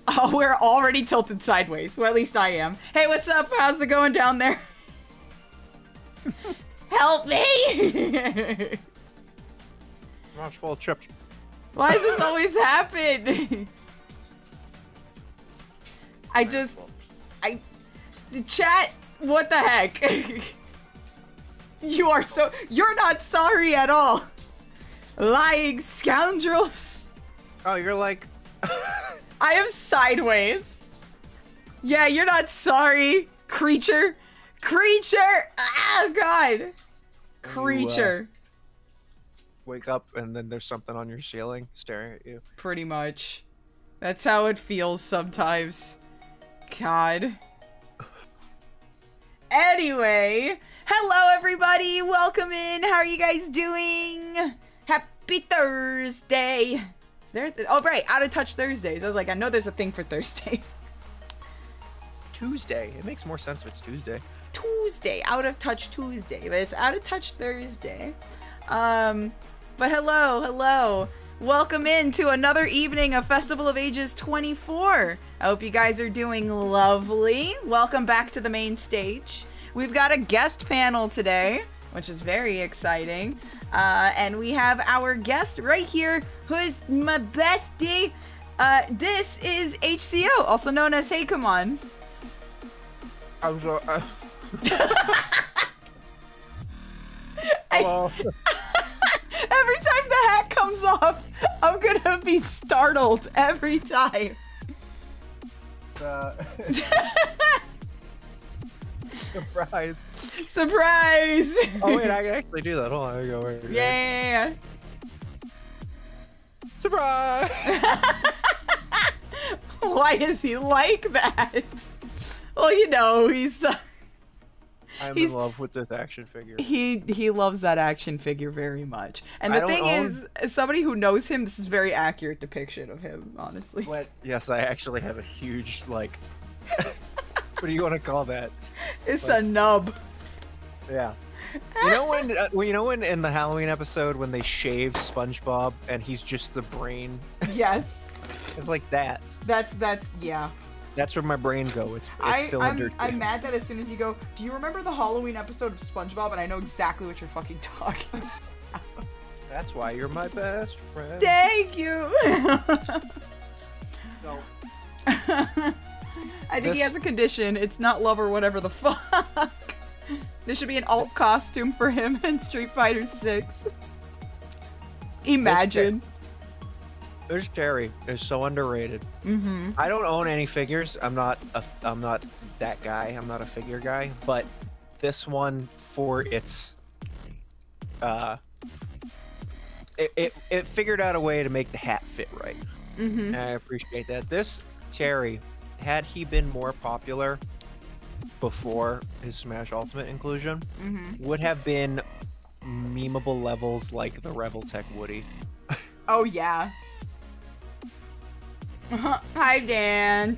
Oh, we're already tilted sideways. Well, at least I am. Hey, what's up? How's it going down there? Help me! Mouth's full of chips. Why does this always happen? Chat, what the heck? You're not sorry at all. Lying scoundrels. Oh, you're like... I am sideways. Yeah, you're not sorry, creature. Creature! Oh, God. Creature. Wake up and then there's something on your ceiling staring at you. Pretty much. That's how it feels sometimes. God. Anyway, hello everybody. Welcome in. How are you guys doing? Happy Thursday. Oh, right. Out of Touch Thursdays. I was like, I know there's a thing for Thursdays. Tuesday. It makes more sense if it's Tuesday. Tuesday. Out of Touch Tuesday. But it's Out of Touch Thursday. But hello. Welcome into another evening of Festival of Ages 24. I hope you guys are doing lovely. Welcome back to the main stage. We've got a guest panel today, which is very exciting. And we have our guest right here, who is my bestie. This is HeyHCO, also known as HeyHCO. I'm so... Hello. Every time the hat comes off, I'm gonna be startled every time. Surprise. Surprise! Oh wait, I can actually do that. Hold on, I go right here. Yeah. Surprise! Why is he like that? Well, you know, I'm in love with this action figure. He loves that action figure very much. And the thing is, as somebody who knows him, this is a very accurate depiction of him, honestly. What? Yes, I actually have a huge, like, what do you want to call that? It's like, a nub. Yeah. You know when in the Halloween episode when they shave SpongeBob and he's just the brain? Yes. It's like that. That's yeah. That's where my brain goes. It's cylinder. I'm mad that as soon as you go, do you remember the Halloween episode of SpongeBob? And I know exactly what you're fucking talking about. That's why you're my best friend. Thank you. So, I think he has a condition. It's not love or whatever the fuck. There should be an alt costume for him in Street Fighter 6. Imagine. This Terry is so underrated. Mm-hmm. I don't own any figures. I'm not that guy. I'm not a figure guy. But this one, for its, it figured out a way to make the hat fit right. Mm-hmm. And I appreciate that. This Terry, had he been more popular before his Smash Ultimate inclusion, would have been memeable levels like the Reveltech Woody. Oh yeah. Hi, Dan.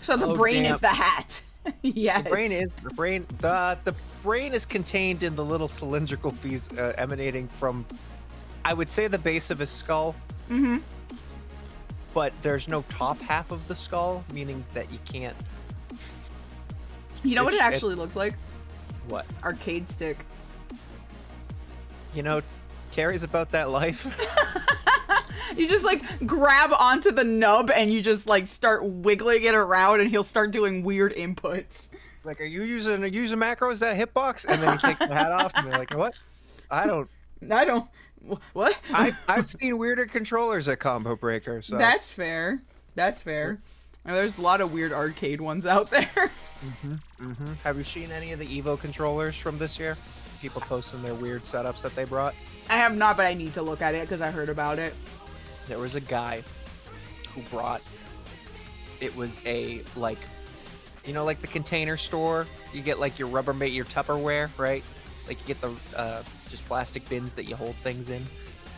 So the brain is the hat. Yes. The brain is contained in the little cylindrical piece emanating from, I would say, the base of his skull. Mm-hmm. But there's no top half of the skull, meaning that you can't. You know what it actually looks like? What? Arcade stick. You know, Terry's about that life. You just like grab onto the nub and you just like start wiggling it around and he'll start doing weird inputs. It's like, are you using macros, that hitbox? And then he takes the hat off and you're like, what? I don't. What? I've seen weirder controllers at Combo Breaker. So. That's fair. That's fair. And there's a lot of weird arcade ones out there. Have you seen any of the Evo controllers from this year? People posting their weird setups that they brought? I have not, but I need to look at it because I heard about it. There was a guy who brought, it was a, like, you know, like the Container Store? You get, like, your Rubbermaid, your Tupperware, right? Like, you get the, just plastic bins that you hold things in.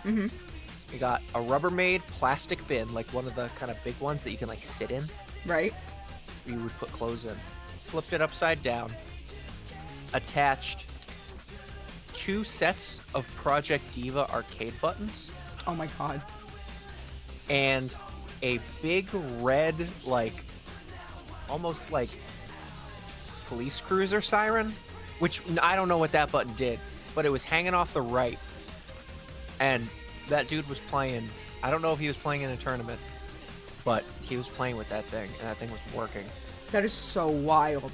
Mm-hmm. You got a Rubbermaid plastic bin, like one of the kind of big ones that you can, like, sit in. Right. You would put clothes in. Flipped it upside down. Attached 2 sets of Project Diva arcade buttons. Oh my god. And a big red, like, almost like police cruiser siren, which I don't know what that button did, but it was hanging off the right. And that dude was playing, I don't know if he was playing in a tournament, but he was playing with that thing, and that thing was working. That is so wild.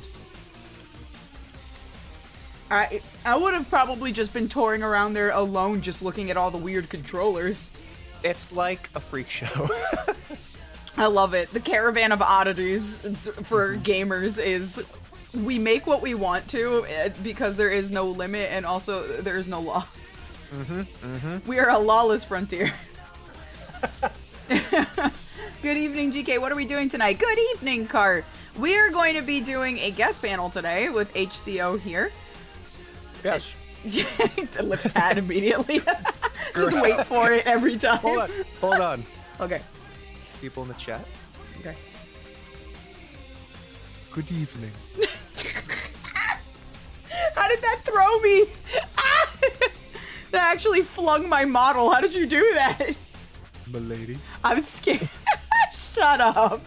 I would have probably just been touring around there alone, just looking at all the weird controllers. It's like a freak show. I love it. The caravan of oddities for gamers is we make what we want to because there is no limit and also there is no law. We are a lawless frontier. Good evening, GK. What are we doing tonight? Good evening, Cart. We are going to be doing a guest panel today with HeyHCO here. Yes. Lifts hat immediately. Just wait for it every time. Hold on. Okay. People in the chat. Okay. Good evening. How did that throw me? That actually flung my model. How did you do that? Milady. I'm scared. Shut up.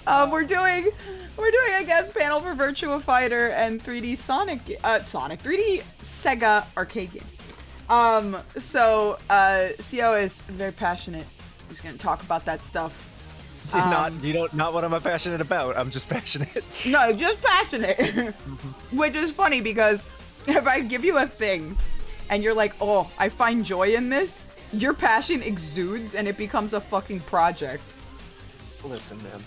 We're doing a guest panel for Virtua Fighter and 3D 3D SEGA Arcade games. CO is very passionate. He's gonna talk about that stuff. Not what I'm passionate about. I'm just passionate. No, just passionate. Which is funny because if I give you a thing and you're like, oh, I find joy in this, your passion exudes and it becomes a fucking project. Listen, man.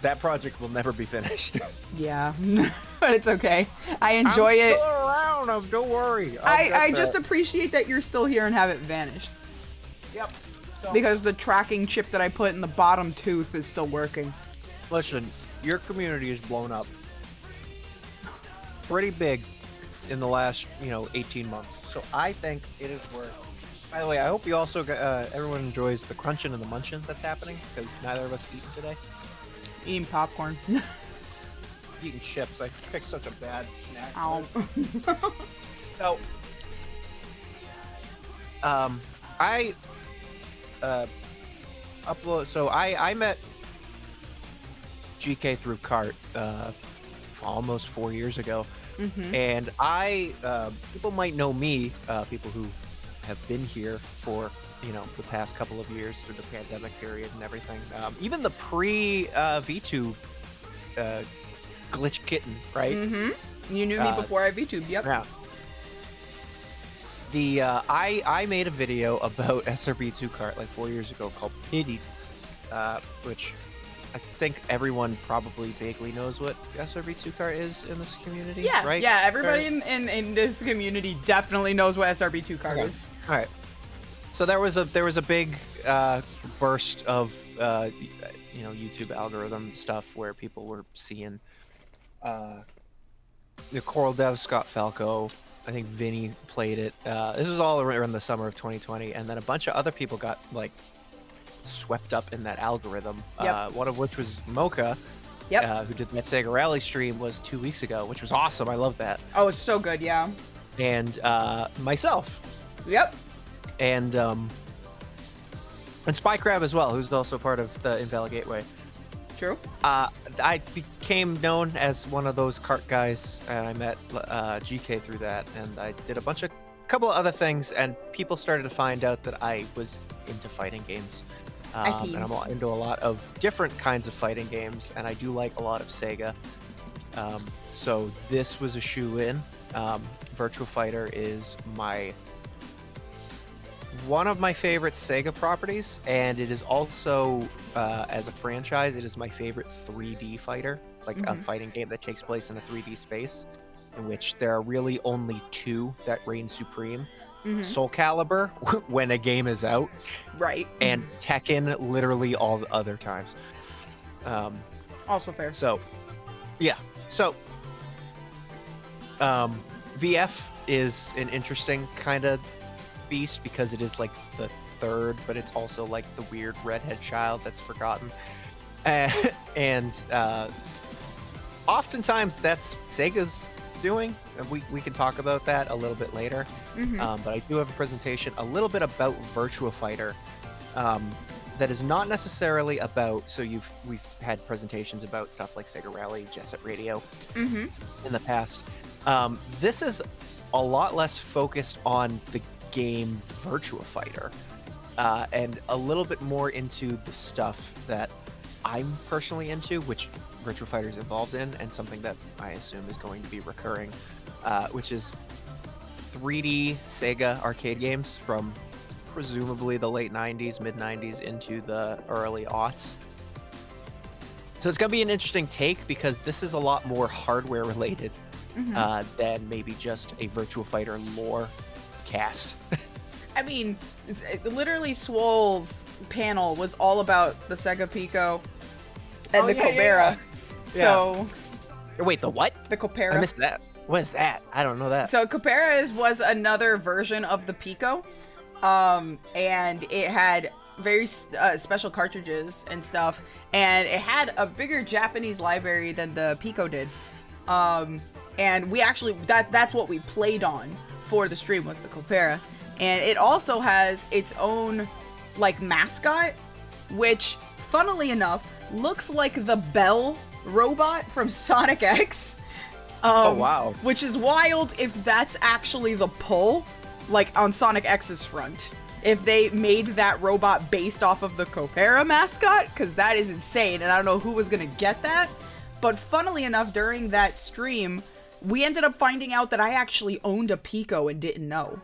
That project will never be finished. Yeah, but it's okay. I enjoy it. I'm still around. Don't worry. I just appreciate that you're still here and haven't vanished. Yep. Because the tracking chip that I put in the bottom tooth is still working. Listen, your community has blown up pretty big in the last, 18 months. So I think it is worth. By the way, I hope you also everyone enjoys the crunching and the munching that's happening because neither of us eaten today. Eating popcorn. Eating chips. I picked such a bad snack. Ow. So, I upload. So I met GK through Cart almost 4 years ago, and people might know me. People who have been here for the past couple of years through the pandemic period and everything. Even the pre-VTube glitch kitten, right? You knew me before I VTubed, yep. Yeah. I made a video about SRB2 Cart like 4 years ago called Pity, which I think everyone probably vaguely knows what SRB2 Cart is in this community. Yeah, right? Yeah, everybody in this community definitely knows what SRB2 Cart is. All right. So there was a big burst of YouTube algorithm stuff where people were seeing the Coral Dev, Scott Falco, I think Vinny played it. This was all around the summer of 2020, and then a bunch of other people got like swept up in that algorithm. Yep. One of which was Mocha, who did that Sega Rally stream was 2 weeks ago, which was awesome. I love that. Oh, it's so good, yeah. And myself. Yep. And Spycrab as well, who's also part of the Invalid Gateway. True. I became known as one of those cart guys, and I met GK through that, and I did a couple of other things, and people started to find out that I was into fighting games. And I'm into a lot of different kinds of fighting games, and I do like a lot of Sega. So this was a shoe-in. Virtua Fighter is one of my favorite Sega properties, and it is also, as a franchise, it is my favorite 3D fighter, like a fighting game that takes place in a 3D space, in which there are really only two that reign supreme. Soul Calibur, when a game is out. Right. And Tekken, literally all the other times. Also fair. So, yeah. So, VF is an interesting kind of beast because it is like the third, but it's also like the weird redhead child that's forgotten. And oftentimes that's Sega's doing, and we can talk about that a little bit later. But I do have a presentation a little bit about Virtua Fighter. That is not necessarily about. So we've had presentations about stuff like Sega Rally, Jet Set Radio in the past. This is a lot less focused on the game Virtua Fighter, and a little bit more into the stuff that I'm personally into, which Virtua Fighter is involved in, and something that I assume is going to be recurring, which is 3D Sega arcade games from presumably the late 90s, mid 90s into the early aughts. So it's going to be an interesting take because this is a lot more hardware related than maybe just a Virtua Fighter lore cast. I mean, literally Swole's panel was all about the Sega Pico and the Cobera. So... Wait, the what? The Cobera. I missed that. What is that? I don't know that. So Cobera was another version of the Pico. And it had very special cartridges and stuff, and it had a bigger Japanese library than the Pico did. And we actually, that's what we played on for the stream, was the Cobera. And it also has its own, like, mascot, which, funnily enough, looks like the Bell robot from Sonic X. Oh, wow. Which is wild if that's actually the pull. Like, on Sonic X's front. If they made that robot based off of the Cobera mascot, because that is insane, and I don't know who was going to get that. But funnily enough, during that stream, we ended up finding out that I actually owned a Pico and didn't know.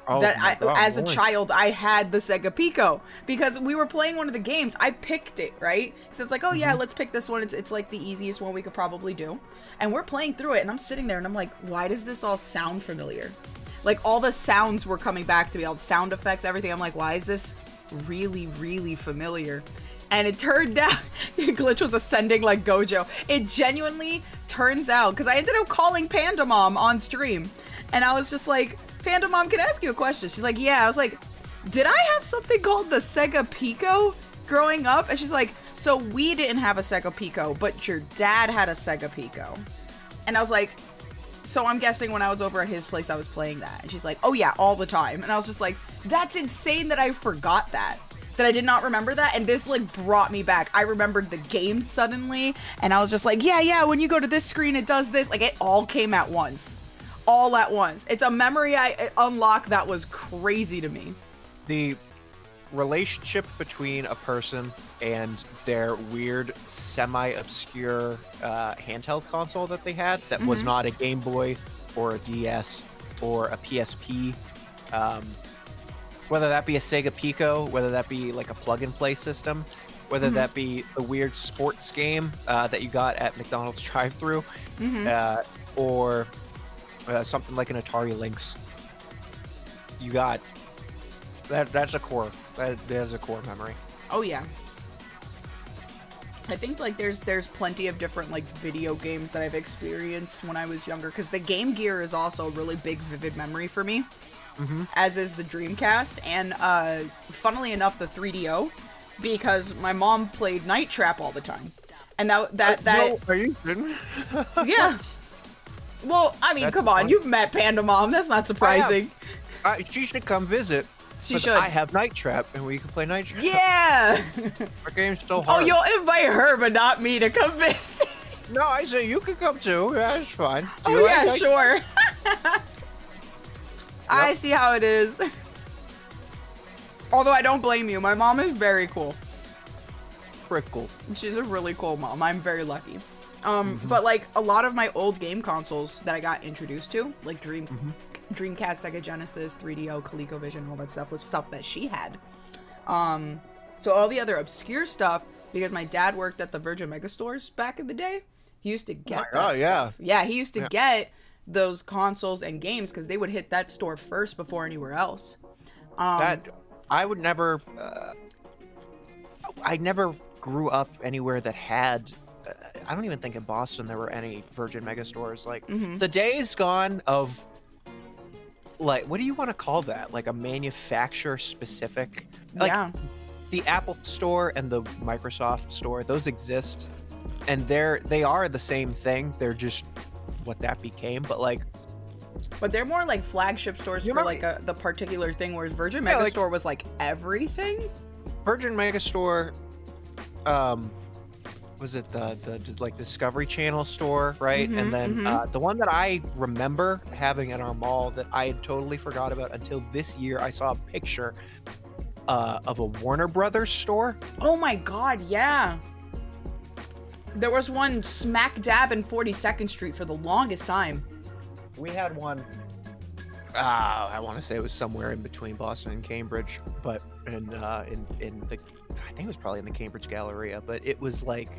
Oh, that as a child, I had the Sega Pico. Because we were playing one of the games, I picked it, right? So it's like, oh yeah, let's pick this one. It's like the easiest one we could probably do. And we're playing through it, and I'm sitting there, and I'm like, why does this all sound familiar? Like, all the sounds were coming back to me, all the sound effects, everything. I'm like, why is this really, really familiar? And it turned out, Glitch was ascending like Gojo. It genuinely turns out, because I ended up calling Panda Mom on stream. And I was just like, Panda Mom, can I ask you a question? She's like, yeah. I was like, did I have something called the Sega Pico growing up? And she's like, so we didn't have a Sega Pico, but your dad had a Sega Pico. And I was like, so I'm guessing when I was over at his place, I was playing that. And she's like, oh yeah, all the time. And I was just like, that's insane that I forgot that I did not remember that. And this like brought me back. I remembered the game suddenly. And I was just like, yeah, when you go to this screen, it does this. Like, it all came at once. All at once. It's a memory I unlocked that was crazy to me. The relationship between a person and their weird semi-obscure handheld console that they had that was not a Game Boy or a DS or a PSP, whether that be a Sega Pico, whether that be like a plug-and-play system, whether that be a weird sports game that you got at McDonald's drive-thru, or something like an Atari Lynx. You got that's a core. That is a core memory. Oh yeah. I think like there's plenty of different like video games that I've experienced when I was younger, because the Game Gear is also a really big vivid memory for me, as is the Dreamcast, and funnily enough the 3DO, because my mom played Night Trap all the time, and that no, are you kidding? Yeah. Well, I mean, come on, you've met Panda Mom. That's not surprising. She should come visit. She should. I have Night Trap, and we can play Night Trap. Yeah! Our game's so hard. Oh, you'll invite her, but not me to come visit. No, I say you can come too. Yeah, it's fine. Oh, yeah, sure. I see how it is. Although I don't blame you. My mom is very cool. Pretty cool. She's a really cool mom. I'm very lucky. But like a lot of my old game consoles that I got introduced to, like Dreamcast, Sega Genesis, 3DO, ColecoVision, all that stuff was stuff that she had. So all the other obscure stuff, because my dad worked at the Virgin Megastores back in the day, he used to get that stuff. Yeah, he used to get those consoles and games because they would hit that store first before anywhere else. That I would never. I never grew up anywhere that had. I don't even think in Boston there were any Virgin Megastores. Like the days gone of. Like, what do you want to call that? Like a manufacturer specific? Like, the Apple Store and the Microsoft Store, those exist, and they are the same thing. They're just what that became, but like. But they're more like flagship stores for like the particular thing, whereas Virgin Megastore was like everything. Virgin Megastore, was it the like Discovery Channel store, right? And then the one that I remember having at our mall that I had totally forgot about until this year, I saw a picture of a Warner Brothers store. Oh my God, yeah. There was one smack dab in 42nd Street for the longest time. We had one, I want to say it was somewhere in between Boston and Cambridge, but in the, I think it was probably in the Cambridge Galleria, but it was like,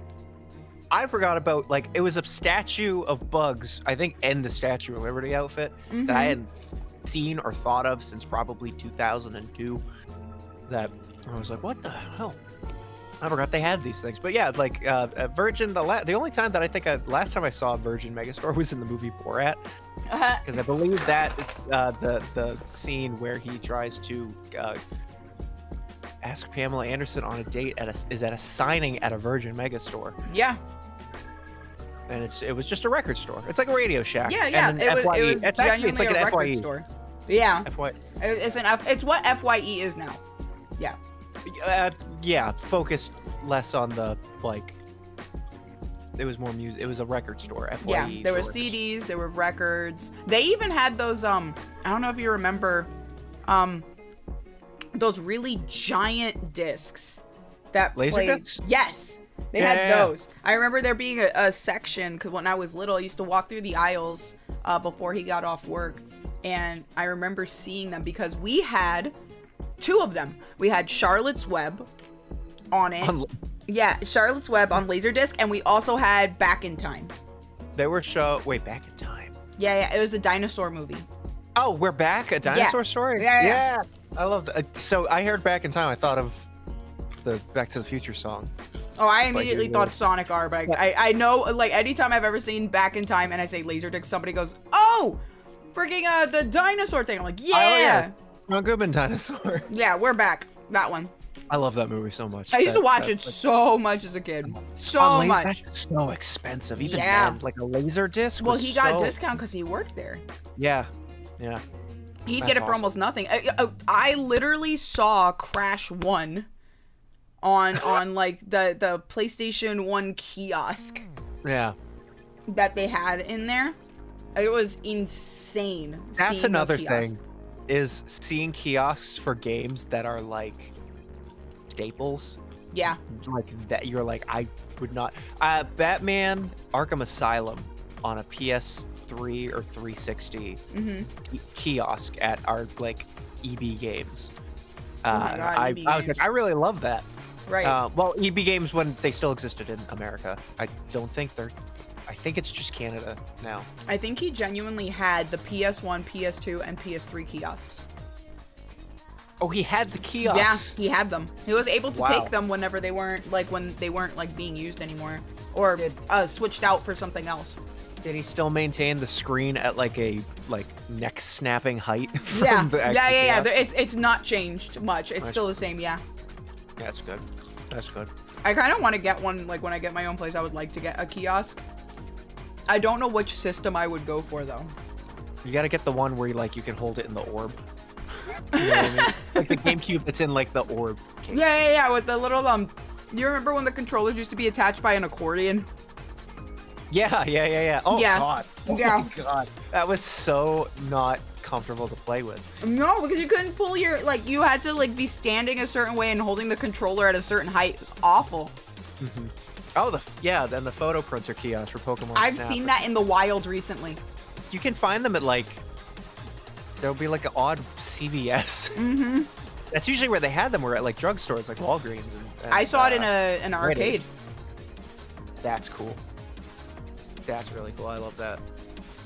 I forgot about, like, it was a statue of Bugs, I think, and the Statue of Liberty outfit that I hadn't seen or thought of since probably 2002, that I was like, what the hell? I forgot they had these things. But yeah, like Virgin, the only time that I think last time I saw a Virgin Megastore was in the movie Borat. Because I believe that is the scene where he tries to ask Pamela Anderson on a date is at a signing at a Virgin Megastore. Yeah. And it was just a record store. It's like a Radio Shack. Yeah, yeah. And it was genuinely it's like a an record FYE store. Yeah. FYE. It's what FYE is now. Yeah. Yeah, focused less on the like. It was more music. It was a record store. FYE. Yeah, there were CDs, there were records. They even had those. I don't know if you remember, those really giant discs that Laser played. discs? Yes, they had those. I remember there being a section because when I was little, I used to walk through the aisles before he got off work, and I remember seeing them because we had two of them. We had Charlotte's Web on it. Yeah, Charlotte's Web on Laserdisc, and we also had Back in Time. They were Wait, Back in Time. Yeah, it was the dinosaur movie. Oh, we're back? A dinosaur story? Yeah. I love that. So I heard Back in Time. I thought of the Back to the Future song. Oh, I immediately thought Sonic R, but I know, like, anytime I've ever seen Back in Time and I say Laserdisc, somebody goes, oh, freaking the dinosaur thing. I'm like, yeah. Oh, yeah. John Goodman dinosaur. Yeah, we're back. That one. I love that movie so much. I used to watch it so much as a kid. So much. That's so expensive. Even then, like a Laserdisc. Well, he got a discount because he worked there. Yeah. Yeah. He'd get it for almost nothing. I literally saw Crash 1 on like the PlayStation 1 kiosk. Yeah. That they had in there. It was insane. That's another thing, is seeing kiosks for games that are like staples. Yeah. Like that, you're like, I would not. Batman Arkham Asylum on a PS3 or 360 kiosk at our like EB Games. Oh my God, I was like, I really love that. Right. Well, EB Games when they still existed in America. I think it's just Canada now. I think he genuinely had the PS1, PS2, and PS3 kiosks. Oh, he had the kiosks. Yeah, he had them. He was able to take them whenever they weren't like being used anymore, or switched out for something else. Did he still maintain the screen at like a neck snapping height? Yeah. It's not changed much. It's still the same. Yeah. Yeah, that's good. That's good. I kind of want to get one. Like when I get my own place, I would like to get a kiosk. I don't know which system I would go for though. You gotta get the one where you can hold it in the orb. You know what I mean? Like the GameCube that's in like the orb case. Yeah, with the little you remember when the controllers used to be attached by an accordion? Yeah. Oh yeah. God. Oh my God. That was so not comfortable to play with. No, because you couldn't pull your you had to be standing a certain way and holding the controller at a certain height. It was awful. Oh, then the photo printer kiosk for Pokemon I've Snap. seen that in the wild recently. You can find them at there'll be an odd CVS. That's usually where they had them. Were at drugstores like Walgreens. And I saw it in an arcade. That's cool. That's really cool. I love that.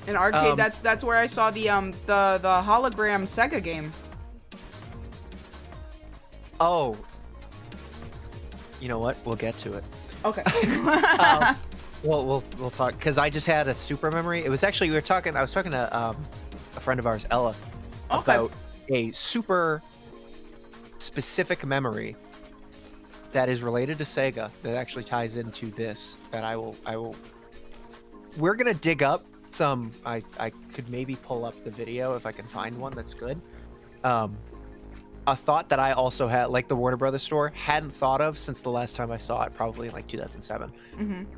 An arcade. That's where I saw the hologram Sega game. Oh. You know what? We'll get to it. Okay. We'll talk because I just had a super memory. It was actually I was talking to a friend of ours, Ella, about a super specific memory that is related to Sega that actually ties into this. That I will. We're gonna dig up some. I could maybe pull up the video if I can find one that's good. A thought that I also had, like the Warner Brothers store, hadn't thought of since the last time I saw it, probably in like 2007.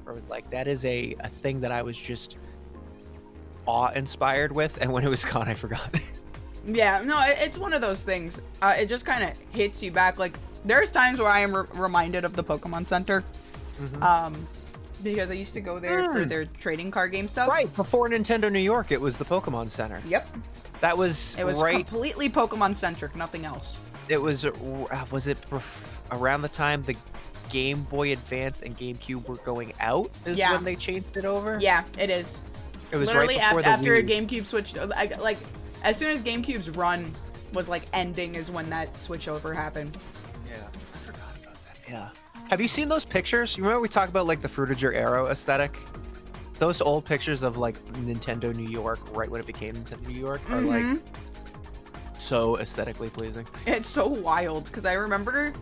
Where it was like, that is a thing that I was just awe-inspired with, and when it was gone, I forgot. Yeah, no, it's one of those things. It just kind of hits you back. Like, there's times where I am reminded of the Pokemon Center. Because I used to go there for their trading card game stuff. Right, before Nintendo New York, it was the Pokemon Center. Yep. That was It was right. completely Pokemon-centric, nothing else. It was it around the time the Game Boy Advance and GameCube were going out is when they changed it over? Yeah, it is. It was literally right before after the Wii. GameCube switched, like as soon as GameCube's run was like ending is when that switch over happened. Yeah, I forgot about that. Yeah. Have you seen those pictures? You remember we talked about like the Fruitager Arrow aesthetic? Those old pictures of like Nintendo New York, right when it became Nintendo New York, are like so aesthetically pleasing. It's so wild because I remember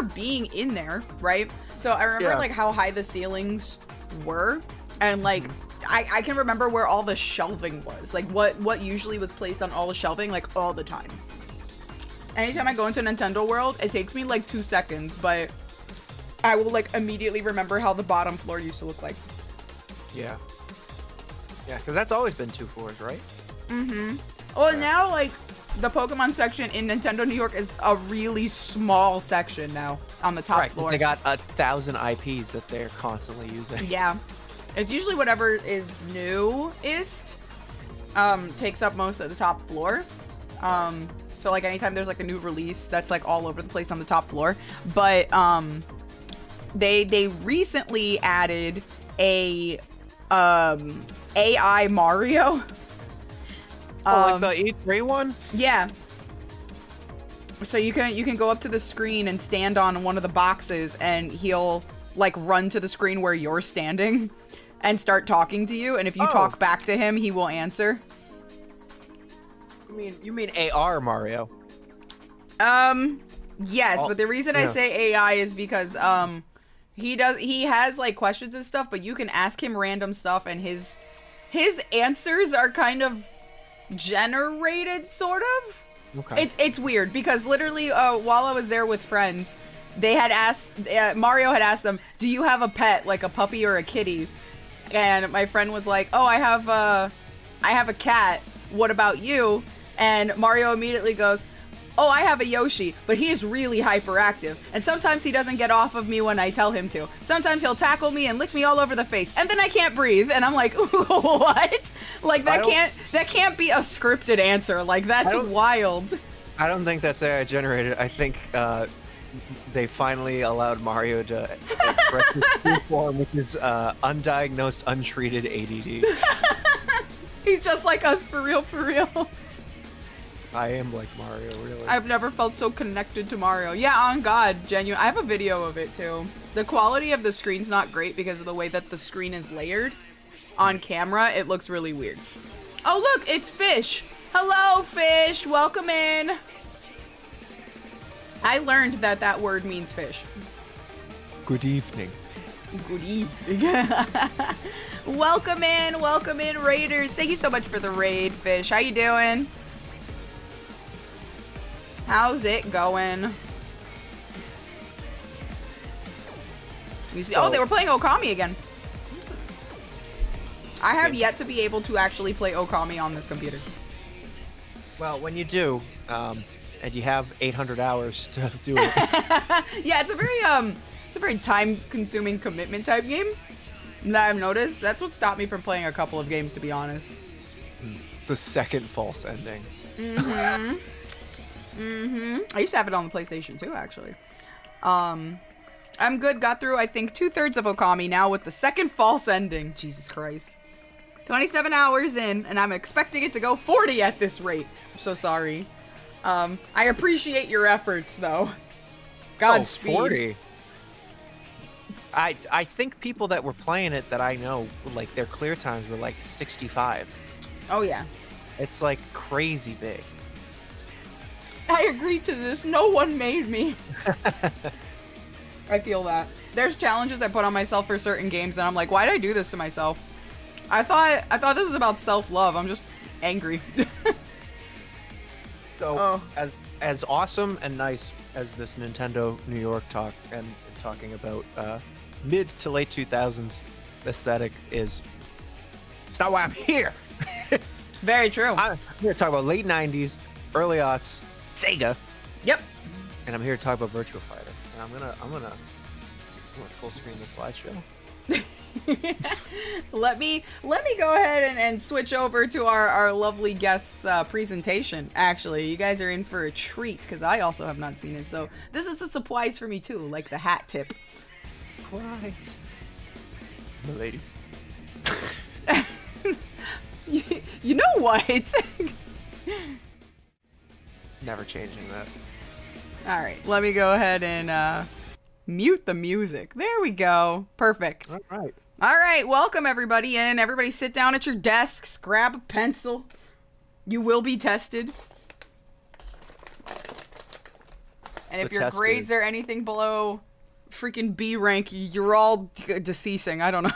being in there, right? So I remember like how high the ceilings were, and like I can remember where all the shelving was, like what usually was placed on all the shelving, like all the time. Anytime I go into Nintendo World, it takes me like 2 seconds, but I will like immediately remember how the bottom floor used to look like. Yeah. Yeah, because that's always been 2 floors, right? Well, now like the Pokemon section in Nintendo New York is a really small section now on the top floor. They got 1,000 IPs that they're constantly using. Yeah. It's usually whatever is newest takes up most of the top floor. So like anytime there's like a new release, that's like all over the place on the top floor. But they recently added a AI Mario. Like the E3 one? Yeah. So you can go up to the screen and stand on one of the boxes, and he'll like run to the screen where you're standing and start talking to you, and if you talk back to him, he will answer. You mean AR Mario? Yes, but the reason I say AI is because he has like questions and stuff, but you can ask him random stuff, and his answers are kind of generated, sort of. Okay. It's weird because literally while I was there with friends, they had asked Mario had asked them, "Do you have a pet, like a puppy or a kitty?" And my friend was like, "Oh, I have a cat. What about you?" And Mario immediately goes, "Oh, I have a Yoshi, but he is really hyperactive, and sometimes he doesn't get off of me when I tell him to. Sometimes he'll tackle me and lick me all over the face, and then I can't breathe." And I'm like, "What? Like that can't be a scripted answer. Like that's wild." I don't think that's AI generated. I think they finally allowed Mario to express his true form, which is undiagnosed, untreated ADD. He's just like us, for real, for real. I am like Mario, really. I've never felt so connected to Mario. Yeah, on God, genuine. I have a video of it too. The quality of the screen's not great because of the way that the screen is layered. On camera, it looks really weird. Oh look, it's Fish. Hello, Fish. Welcome in. I learned that word means fish. Good evening. Good evening. Welcome in, Raiders. Thank you so much for the raid, Fish. How you doing? How's it going? You see? Oh, they were playing Okami again. I have yet to be able to actually play Okami on this computer. Well, when you do, and you have 800 hours to do it. Yeah, it's a very time-consuming commitment type game that I've noticed. That's what stopped me from playing a couple of games, to be honest. The second false ending. I used to have it on the PlayStation too, actually. I'm good. Got through, I think, 2/3 of Okami now with the second false ending. Jesus Christ. 27 hours in, and I'm expecting it to go 40 at this rate. I'm so sorry. I appreciate your efforts, though. Godspeed. 40? I think people that were playing it that I know, like, their clear times were, like, 65. Oh, yeah. It's, like, crazy big. I agreed to this. No one made me. I feel that. There's challenges I put on myself for certain games, and I'm like, why did I do this to myself? I thought this was about self-love. I'm just angry. So as awesome and nice as this Nintendo New York talk and talking about mid to late 2000s aesthetic is, it's not why I'm here. It's, Very true. I'm here to talk about late 90s, early aughts, Sega. Yep. And I'm here to talk about Virtua Fighter. And I'm gonna full screen the slideshow. let me go ahead and switch over to our lovely guest's presentation. Actually, you guys are in for a treat because I also have not seen it. So this is a surprise for me too, like the hat tip. Why? The lady. You know what? Never changing that. All right, let me go ahead and mute the music. There we go. Perfect. All right. All right, welcome everybody in. Everybody sit down at your desks, grab a pencil. You will be tested. And if your grades are anything below freaking B rank, you're all deceasing. I don't know.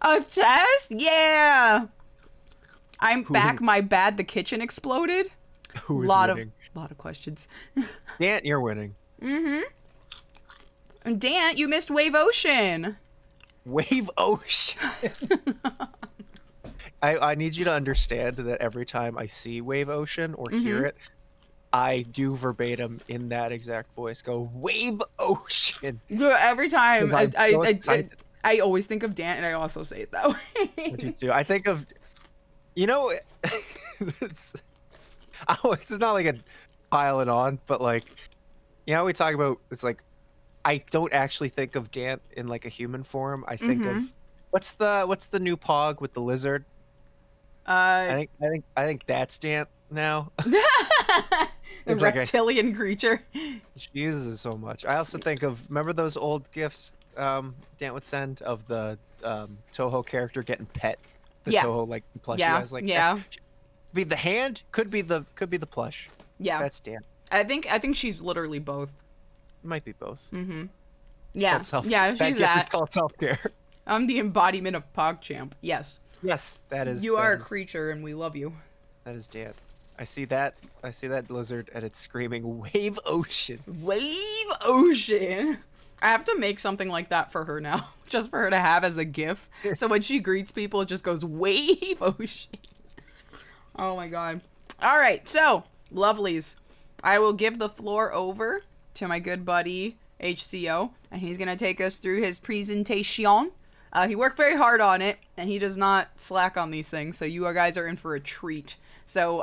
A test? Yeah. I'm back. My bad. The kitchen exploded. Who is winning? Lot of questions. Dan, you're winning. And Dan, you missed Wave Ocean. Wave Ocean. I need you to understand that every time I see Wave Ocean or hear it, I do verbatim in that exact voice go, Wave Ocean. Every time. I always think of Dan, and I also say it that way. What do you do? I think of, you know, it's not like a pile it on, but like, you know, we talk about, it's like, I don't actually think of Dan in like a human form. I think of what's the new Pog with the lizard? I think that's Dan now. The reptilian creature. She uses it so much. I also think of, remember those old gifs Dan would send of the Toho character getting pet? The Toho like plushie guys like be the hand, could be the plush. Yeah. That's Dan. I think she's literally both. It might be both. Yeah. Yeah, she's that. It's called self-care. I'm the embodiment of PogChamp. Yes. Yes, that is. You are a creature and we love you. That is Dan. I see that lizard and it's screaming Wave Ocean. Wave Ocean. I have to make something like that for her now, just for her to have as a GIF. So when she greets people, it just goes Wave Ocean. Oh my god. All right, so lovelies, I will give the floor over to my good buddy HeyHCO, and he's gonna take us through his presentation. He worked very hard on it, and he does not slack on these things, so you guys are in for a treat. So,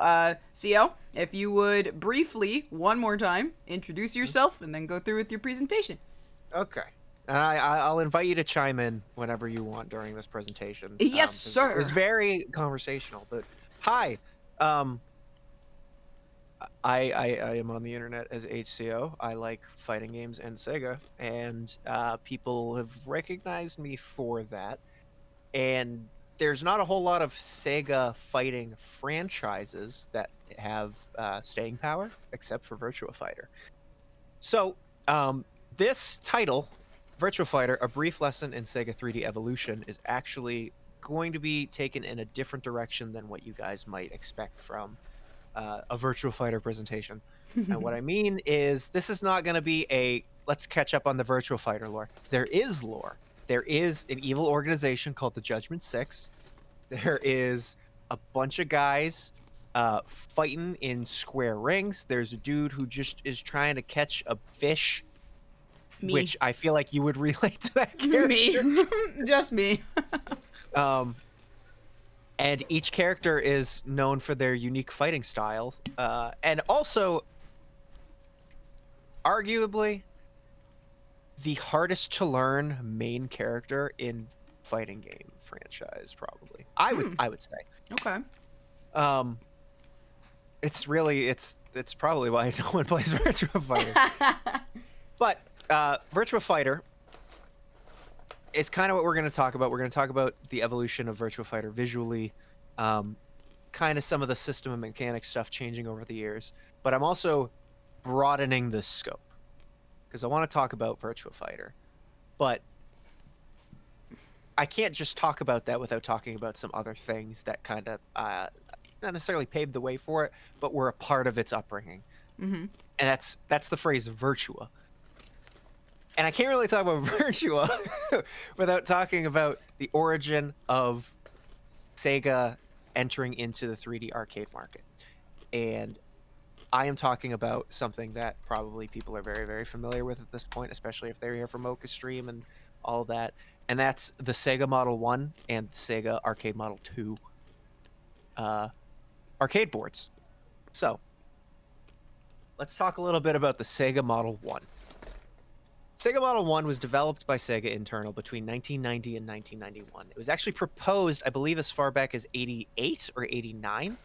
CO, if you would briefly, one more time, introduce yourself, and then go through with your presentation. Okay. And I'll invite you to chime in whenever you want during this presentation. Yes, sir. It's very conversational, but hi. I am on the internet as HeyHCO. I like fighting games and Sega, and people have recognized me for that. And there's not a whole lot of Sega fighting franchises that have staying power, except for Virtua Fighter. So this title, Virtua Fighter, A Brief Lesson in Sega 3D Evolution, is actually going to be taken in a different direction than what you guys might expect from a Virtua Fighter presentation. And what I mean is, this is not going to be a let's catch up on the Virtua Fighter lore. There is lore. There is an evil organization called the Judgment Six. There is a bunch of guys fighting in square rings. There's a dude who just is trying to catch a fish. Me. Which I feel like you would relate to that character. Me. Just me. And each character is known for their unique fighting style. And also, arguably, the hardest to learn main character in fighting game franchise, probably. I would say. Okay. It's probably why no one plays Virtua Fighter. But Virtua Fighter is kind of what we're going to talk about. We're going to talk about the evolution of Virtua Fighter visually, kind of some of the system and mechanic stuff changing over the years. But I'm also broadening the scope because I want to talk about Virtua Fighter. But I can't just talk about that without talking about some other things that kind of not necessarily paved the way for it, but were a part of its upbringing. Mm-hmm. And that's the phrase Virtua. And I can't really talk about Virtua without talking about the origin of Sega entering into the 3D arcade market. And I am talking about something that probably people are very, very familiar with at this point, especially if they're here from Mocha Stream and all that. And that's the Sega Model 1 and the Sega Arcade Model 2 arcade boards. So, let's talk a little bit about the Sega Model 1. Sega Model 1 was developed by Sega Internal between 1990 and 1991. It was actually proposed, I believe, as far back as 88 or 89.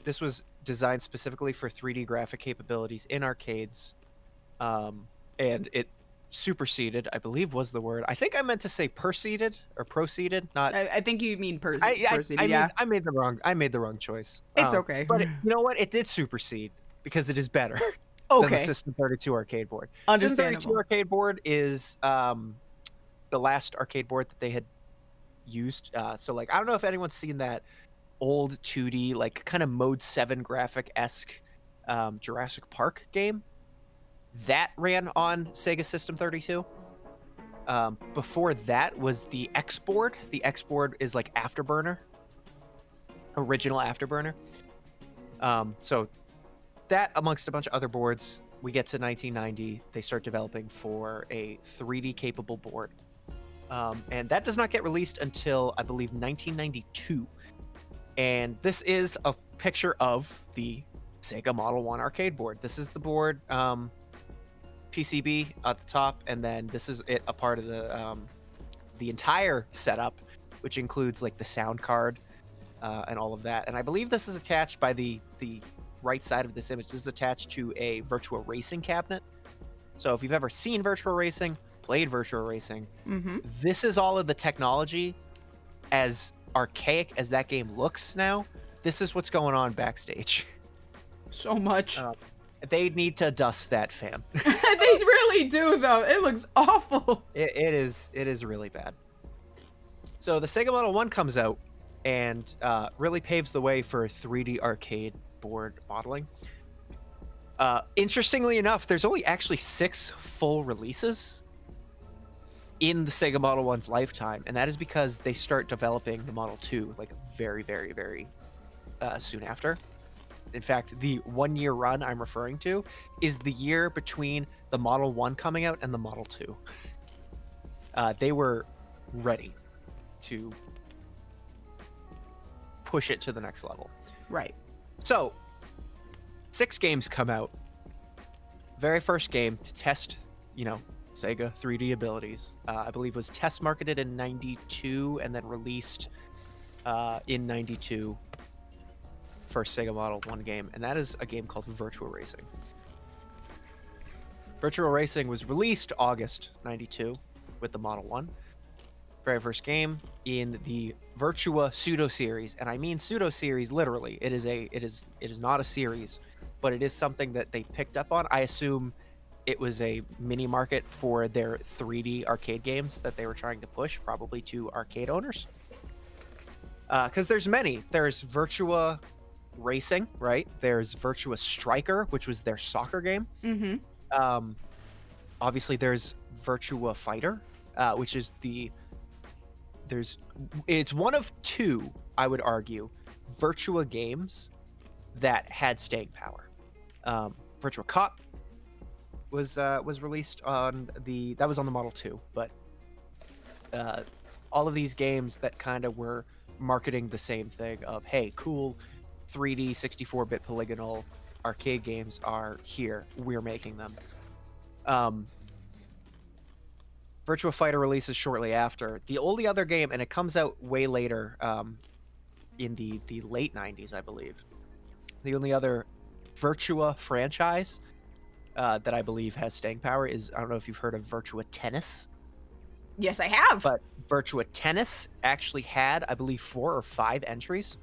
This was designed specifically for 3D graphic capabilities in arcades, and it superseded, I believe was the word. I think I meant to say proceeded or proceeded, not. I think you mean proceeded. I made the wrong choice. It's okay. But you know what? It did supersede because it is better. Okay. Than the System 32 arcade board. Understandable. System 32 arcade board is the last arcade board that they had used. So like, I don't know if anyone's seen that old 2D, like kind of Mode 7 graphic-esque Jurassic Park game. That ran on Sega System 32. Before that was the X board. The X board is like Afterburner. Original Afterburner. So that, amongst a bunch of other boards, we get to 1990. They start developing for a 3D capable board. And that does not get released until, I believe, 1992. And this is a picture of the Sega Model 1 arcade board. This is the board, PCB at the top, and then this is a part of the entire setup, which includes like the sound card and all of that. And I believe this is attached by the right side of this image. This is attached to a Virtua Racing cabinet. So if you've ever seen Virtua Racing, played Virtua Racing, this is all of the technology. As archaic as that game looks now, this is what's going on backstage. So much. They need to dust that fan. They really do, though. It looks awful. It is really bad. So the Sega Model 1 comes out and really paves the way for 3D arcade board modeling. Interestingly enough, there's only actually 6 full releases in the Sega Model 1's lifetime, and that is because they start developing the Model 2 like very, very, very soon after. In fact, the 1-year run I'm referring to is the year between the Model 1 coming out and the Model 2. They were ready to push it to the next level. Right. So, 6 games come out. Very first game to test, Sega 3D abilities. I believe was test marketed in 92 and then released in 92. First Sega Model 1 game, and that is a game called Virtua Racing. Virtua Racing was released August 92 with the Model 1. Very first game in the Virtua pseudo series, and I mean pseudo series literally. It is not a series, but it is something that they picked up on. I assume it was a mini market for their 3D arcade games that they were trying to push, probably to arcade owners. Because there's many. There's Virtua Racing, right? There's Virtua Striker, which was their soccer game. Obviously, there's Virtua Fighter, which is it's one of 2, I would argue, Virtua games that had staying power. Virtua Cop was released on the Model 2, but all of these games that kind of were marketing the same thing of, hey, cool 3D 64-bit polygonal arcade games are here. We're making them. Virtua Fighter releases shortly after. The only other game, and it comes out way later, in the late 90s, I believe. The only other Virtua franchise that I believe has staying power is, I don't know if you've heard of Virtua Tennis. Yes, I have. But Virtua Tennis actually had, I believe, 4 or 5 entries.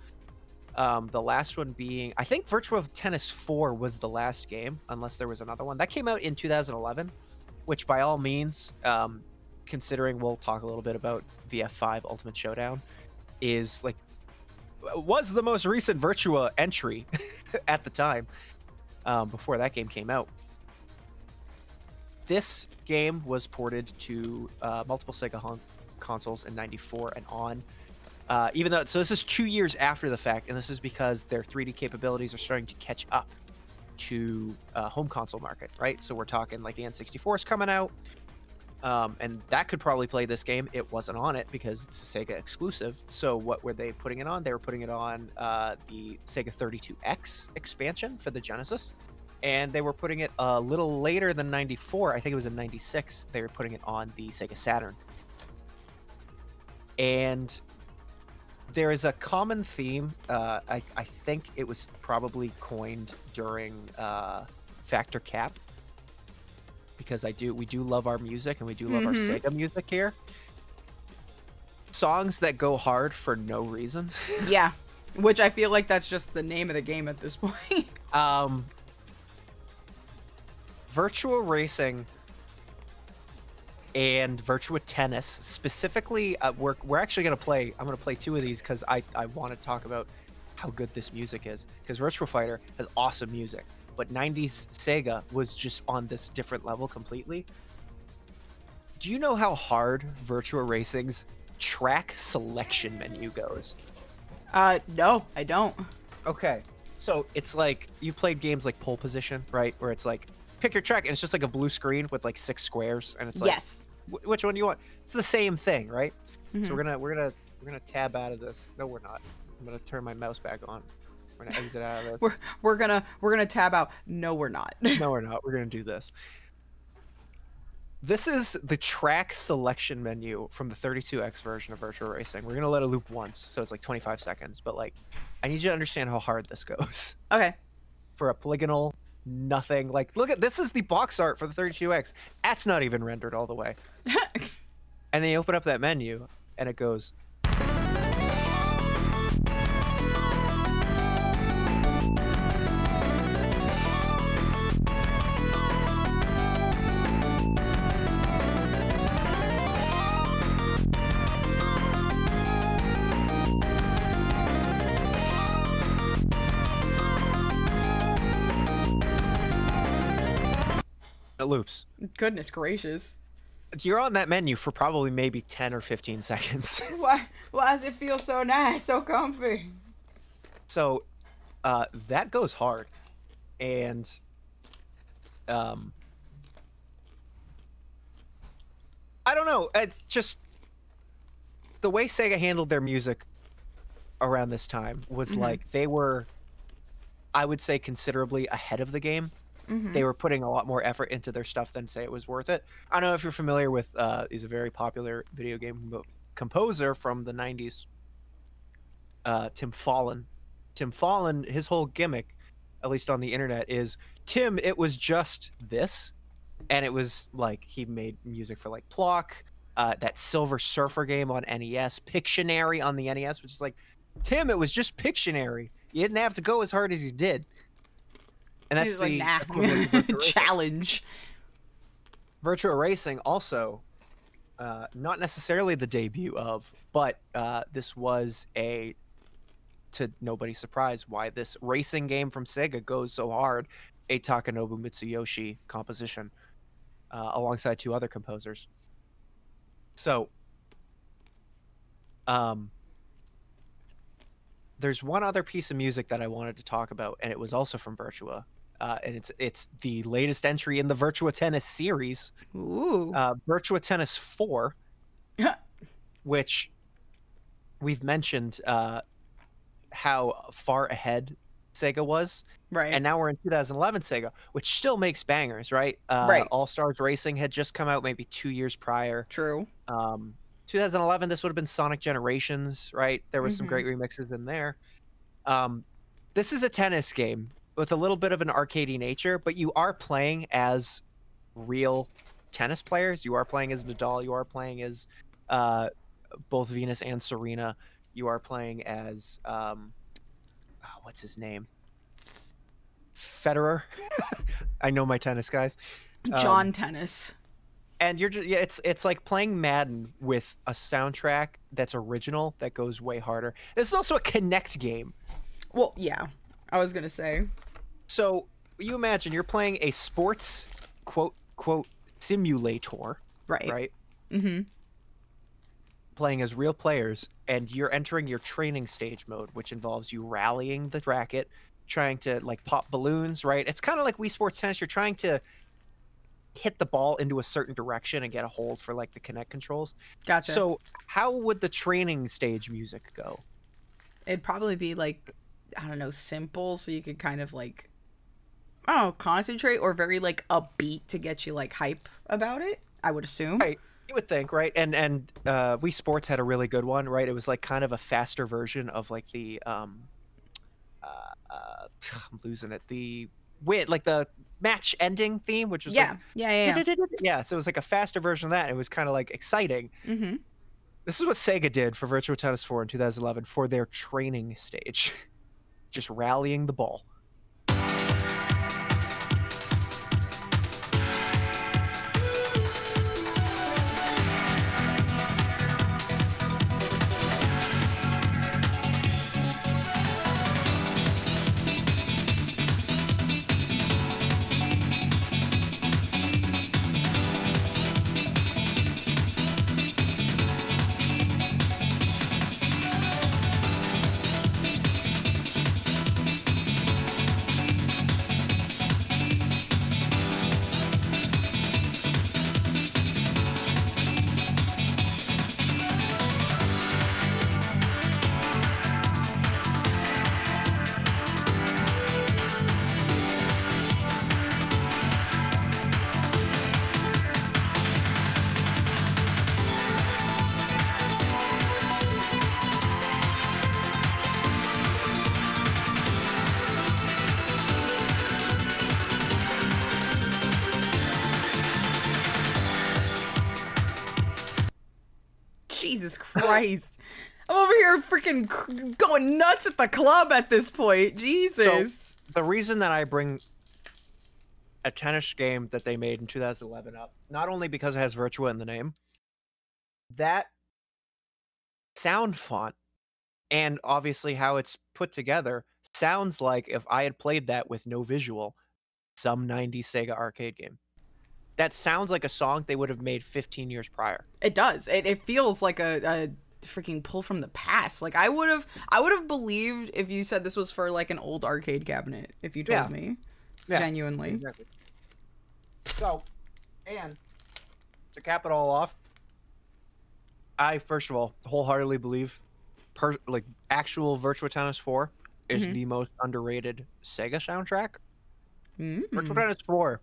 The last one being, I think Virtua Tennis 4 was the last game, unless there was another one. That came out in 2011, which by all means, considering we'll talk a little bit about VF5 Ultimate Showdown, was the most recent Virtua entry at the time, before that game came out. This game was ported to multiple Sega consoles in '94 and on. So this is 2 years after the fact, and this is because their 3D capabilities are starting to catch up to home console market, right? So we're talking like the N64 is coming out, and that could probably play this game. It wasn't on it because it's a Sega exclusive. So what were they putting it on? They were putting it on the Sega 32X expansion for the Genesis, and they were putting it a little later than '94. I think it was in '96. They were putting it on the Sega Saturn, and there is a common theme. I think it was probably coined during Factor Cap, because we do love our music, and we do love our Sega music here. Songs that go hard for no reason. Yeah, which I feel like that's just the name of the game at this point. Virtua Racing and Virtua Tennis specifically, we're actually gonna play. I'm gonna play 2 of these because I want to talk about how good this music is. Because Virtua Fighter has awesome music, but '90s Sega was just on this different level completely. Do you know how hard Virtua Racing's track selection menu goes? No, I don't. Okay, so it's like you've played games like Pole Position, right? Where it's like pick your track, and it's just like a blue screen with like 6 squares, and it's like, yes, which one do you want? It's the same thing, right? So we're gonna tab out of this. No, we're not. I'm gonna turn my mouse back on. We're gonna exit out of this. we're gonna tab out. No, we're not. No, we're not. We're gonna do this. This is the track selection menu from the 32X version of Virtua Racing. We're gonna let it loop once, so it's like 25 seconds. But like, I need you to understand how hard this goes. Okay. For a polygonal, nothing. Like, look at this is the box art for the 32X. That's not even rendered all the way. And then you open up that menu, and it goes. It loops. Goodness gracious. You're on that menu for probably maybe 10 or 15 seconds. Why does it feel so nice, so comfy? So, that goes hard. And, I don't know. It's just the way Sega handled their music around this time was like they were, I would say, considerably ahead of the game. They were putting a lot more effort into their stuff than say it was worth it. I don't know if you're familiar with, he's a very popular video game composer from the 90s, Tim Fallon. Tim Fallon, his whole gimmick, at least on the internet, is Tim, it was just this. And it was like, he made music for like Plock, that Silver Surfer game on NES, Pictionary on the NES, which is like, Tim, it was just Pictionary. You didn't have to go as hard as you did. And that's the like, challenge. Virtua Racing also, not necessarily the debut of, but this was to nobody's surprise, why this racing game from Sega goes so hard, a Takanobu Mitsuyoshi composition, alongside 2 other composers. So, there's one other piece of music that I wanted to talk about, and it was also from Virtua. And it's the latest entry in the Virtua Tennis series. Ooh. Virtua Tennis 4, which we've mentioned how far ahead Sega was. Right. And now we're in 2011 Sega, which still makes bangers, right? Right. All-Stars Racing had just come out maybe 2 years prior. True. 2011, this would have been Sonic Generations, right? There was some great remixes in there. This is a tennis game with a little bit of an arcadey nature, but you are playing as real tennis players. You are playing as Nadal. You are playing as both Venus and Serena. You are playing as what's his name? Federer. I know my tennis guys. John Tennis. And you're just, yeah, it's like playing Madden with a soundtrack that's original that goes way harder. This is also a Kinect game. Well, yeah, I was gonna say. So you imagine you're playing a sports quote simulator, Right. right? Mm-hmm. Playing as real players, and you're entering your training stage mode, which involves you rallying the racket, trying to like pop balloons, right? It's kind of like Wii Sports Tennis. You're trying to hit the ball into a certain direction and get a hold for like the Kinect controls. Gotcha. So how would the training stage music go? It'd probably be like, I don't know, simple, so you could kind of like, I don't know, concentrate, or very like upbeat to get you like hype about it, I would assume. Right. You would think, right? And Wii Sports had a really good one, right? It was like kind of a faster version of like the I'm losing it. The win, like the match ending theme, which was Yeah. yeah. So it was like a faster version of that. It was kind of like exciting. Mm-hmm. This is what Sega did for Virtua Tennis 4 in 2011 for their training stage, just rallying the ball. Jesus Christ. I'm over here freaking going nuts at the club at this point. Jesus. So the reason that I bring a tennis game that they made in 2011 up, not only because it has Virtua in the name, that sound font and obviously how it's put together sounds like if I had played that with no visual, some 90s Sega arcade game. That sounds like a song they would have made 15 years prior. It does. It feels like a freaking pull from the past. Like I would have believed if you said this was for like an old arcade cabinet, if you told me. Yeah, genuinely. Exactly. So, and to cap it all off, I first of all wholeheartedly believe like actual Virtua Tennis 4 is the most underrated Sega soundtrack. Virtua Tennis 4,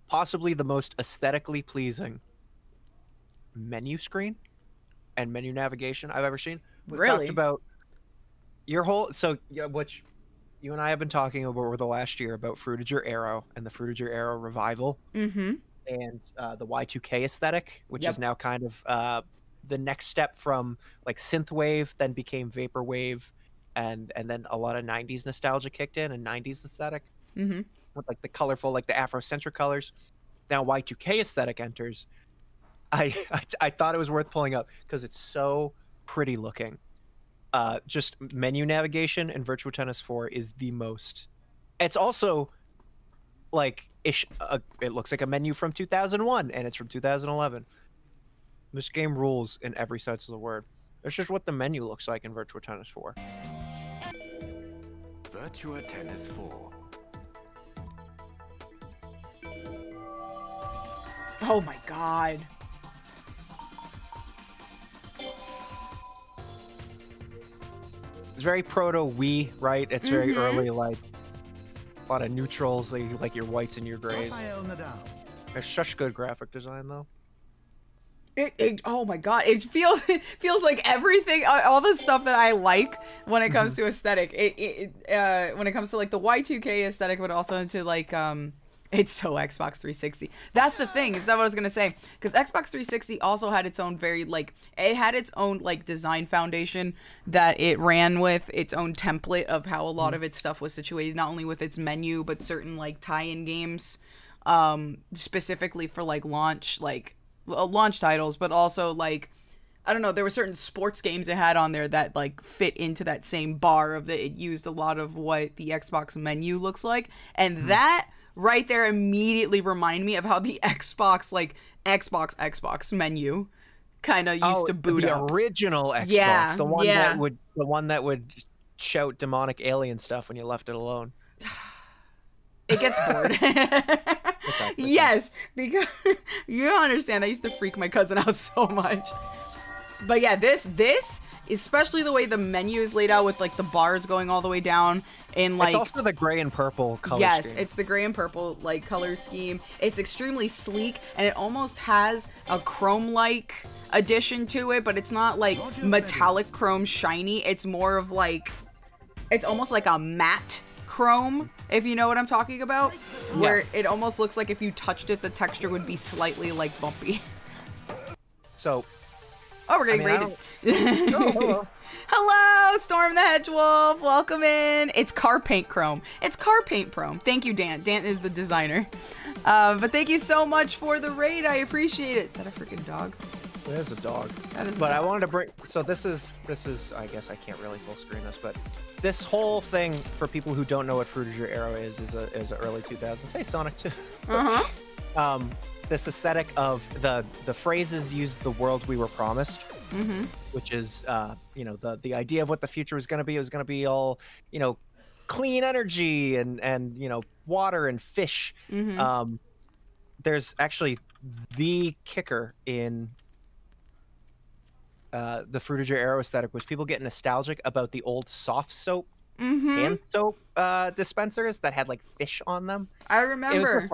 possibly the most aesthetically pleasing menu screen and menu navigation I've ever seen. We've talked about your whole, which you and I have been talking about over the last year about Fruitager Arrow and the Fruitager Arrow revival, and the Y2K aesthetic, which is now kind of the next step from like synthwave, then became vaporwave, and then a lot of 90s nostalgia kicked in, and 90s aesthetic with like the colorful, like the Afrocentric colors. Now Y2K aesthetic enters. I thought it was worth pulling up because it's so pretty looking. Just menu navigation in Virtua Tennis 4 is the most. It's also like it looks like a menu from 2001 and it's from 2011. This game rules in every sense of the word. It's just what the menu looks like in Virtua Tennis 4. Virtua Tennis 4. Oh my god. It's very proto Wii, right? It's very early, like a lot of neutrals, like your whites and your grays. It's such good graphic design, though. Oh my god, it feels like everything, all the stuff that I like when it comes to aesthetic. When it comes to like the Y2K aesthetic, but also into like it's so Xbox 360. That's the thing. It's not what I was gonna say, because Xbox 360 also had its own design foundation that it ran with, its own template of how a lot of its stuff was situated, not only with its menu but certain like tie-in games. specifically for like launch titles, but also like, I don't know, there were certain sports games it had on there that like fit into that same bar of that. It used a lot of what the Xbox menu looks like, and that right there immediately reminded me of how the Xbox menu kind of used to boot the up. original Xbox, Yeah, the one yeah. that would shout demonic alien stuff when you left it alone. It gets bored. Okay. Yes, because you don't understand. That used to freak my cousin out so much. But yeah, this, especially the way the menu is laid out with like the bars going all the way down, and like it's also the gray and purple color yes, scheme. it's the gray and purple like color scheme. It's extremely sleek, and it almost has a chrome-like addition to it, but it's not like metallic chrome shiny. It's more of like, it's almost like a matte chrome, if you know what I'm talking about, where it almost looks like if you touched it, the texture would be slightly like bumpy. So, oh, we're getting rated. hello. Hello, Storm the Hedgewolf. Welcome in. It's car paint chrome. It's car paint chrome. Thank you, Dan. Dan is the designer. But thank you so much for the raid. I appreciate it. Is that a freaking dog? It is a dog. That is a but dog. I wanted to bring. So this is. I guess I can't really full screen this, but this whole thing for people who don't know what Fruitiger Arrow is a early 2000s. Hey, Sonic 2. This aesthetic of the phrases used the world we were promised, which is the idea of what the future was going to be. It was going to be all clean energy and water and fish. There's actually the kicker in the Fruitiger Arrow aesthetic was people get nostalgic about the old soft soap hand soap dispensers that had like fish on them. I remember.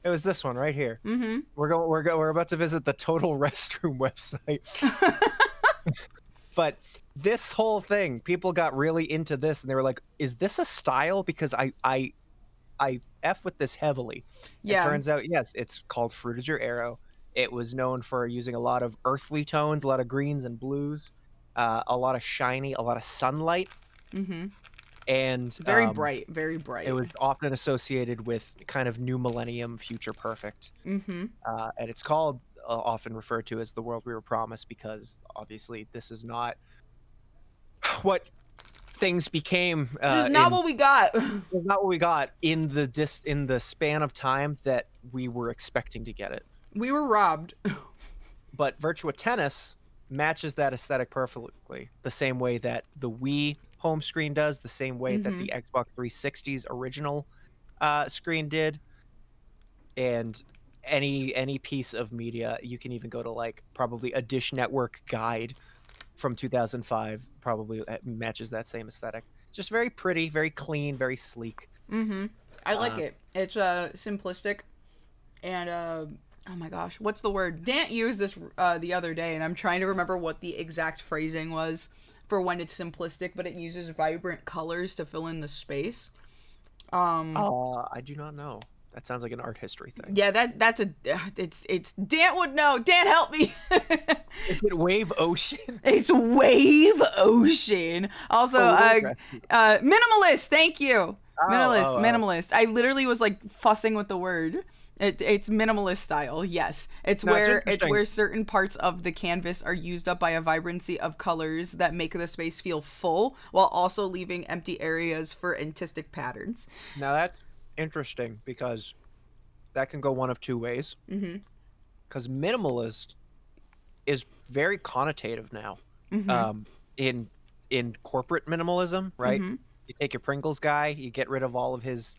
It was this one right here. We're about to visit the Total Restroom website. But this whole thing, people got really into this, and they were like, "Is this a style?" Because I F with this heavily. Yeah. It turns out, yes, it's called Fruitiger Arrow. It was known for using a lot of earthly tones, a lot of greens and blues, a lot of shiny, a lot of sunlight. And very bright, very bright. It was often associated with kind of new millennium, future perfect. And it's called, often referred to as the world we were promised, because obviously this is not what things became. This is not what we got. It's not what we got in the span of time that we were expecting to get it. We were robbed. But Virtua Tennis matches that aesthetic perfectly, the same way that the Wii home screen does, the same way that the Xbox 360's original screen did. And any piece of media, you can even go to like probably a Dish Network guide from 2005, probably matches that same aesthetic. Just very pretty, very clean, very sleek. I like it. It's simplistic, and oh my gosh, what's the word? Dan used this the other day, and I'm trying to remember what the exact phrasing was for when it's simplistic, but it uses vibrant colors to fill in the space. I do not know. That sounds like an art history thing. Yeah, it's Dan would know. Dan, help me. Is it Wave Ocean? It's Wave Ocean. Also, minimalist. Thank you. Minimalist. I literally was like fussing with the word. It's minimalist style. Yes, it's where certain parts of the canvas are used up by a vibrancy of colors that make the space feel full, while also leaving empty areas for artistic patterns. Now that's interesting, because that can go one of two ways. Because minimalist is very connotative now. In corporate minimalism, right? You take your Pringles guy, you get rid of all of his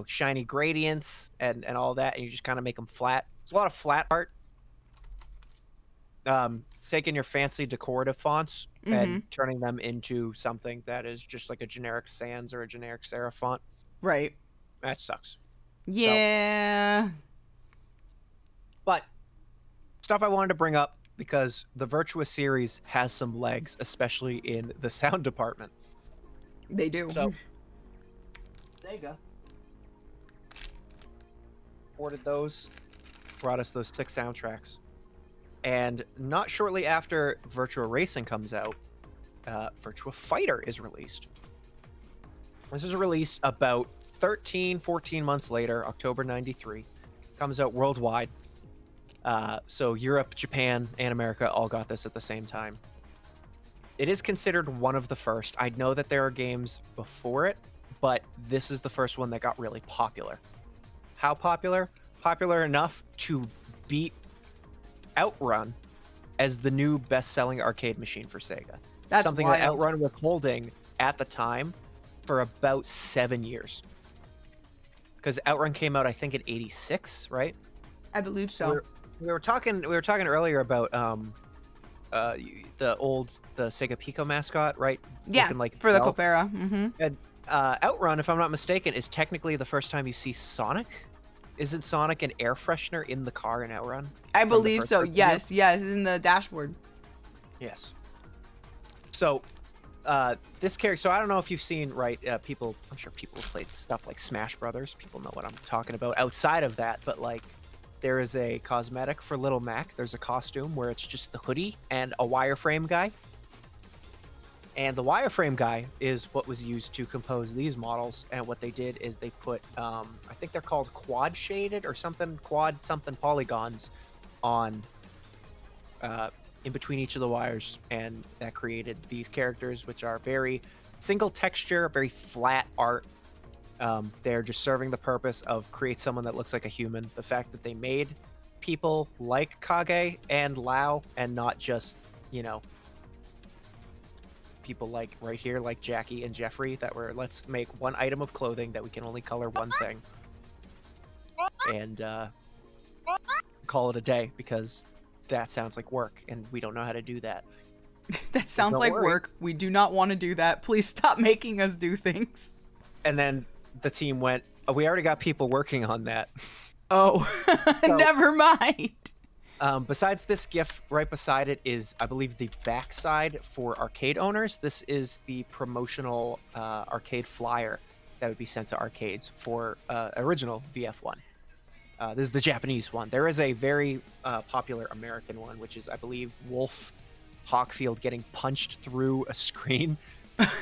shiny gradients and all that, and you just kind of make them flat. There's a lot of flat art. Taking your fancy decorative fonts and turning them into something that is just like a generic sans or a generic serif font. Right. That sucks. Yeah. But stuff I wanted to bring up, because the Virtua series has some legs, especially in the sound department. They do. So, Sega ported those, brought us those 6 soundtracks. And not shortly after Virtua Racing comes out, Virtua Fighter is released. This is released about 13, 14 months later, October 93, comes out worldwide. So Europe, Japan, and America all got this at the same time. It is considered one of the first. I know that there are games before it, but this is the first one that got really popular. How popular? Popular enough to beat Outrun as the new best-selling arcade machine for Sega. That's something wild. that Outrun was holding at the time for about 7 years. Because Outrun came out, I think, in '86, right? I believe so. We were talking earlier about the Sega Pico mascot, right? Yeah, looking like for the Bell. Copera. Mm-hmm. And Outrun, if I'm not mistaken, is technically the first time you see Sonic. Isn't Sonic an air freshener in the car in Outrun? I From the believe first so. person Yes, yes, in the dashboard. Yes. So, this character. So I don't know if you've seen, right? People. I'm sure people have played stuff like Smash Brothers. People know what I'm talking about. Outside of that, but like, there is a cosmetic for Little Mac. There's a costume where it's just the hoodie and a wireframe guy. And the wireframe guy is what was used to compose these models. And what they did is they put, I think they're called quad shaded or something, quad something polygons on in between each of the wires. And that created these characters, which are very single texture, very flat art. They're just serving the purpose of create someone that looks like a human. The fact that they made people like Kage and Lao and not just, you know, people like right here, like Jackie and Jeffrey, that were, let's make one item of clothing that we can only color one thing. And call it a day, because that sounds like work, and we don't know how to do that. That sounds Don't like worry. work. We do not want to do that. Please stop making us do things. And then the team went, oh, we already got people working on that. Oh, never mind. Besides this GIF, right beside it is, I believe, the backside for arcade owners. This is the promotional arcade flyer that would be sent to arcades for original VF1. This is the Japanese one. There is a very popular American one, which is, I believe, Wolf Hawkfield getting punched through a screen.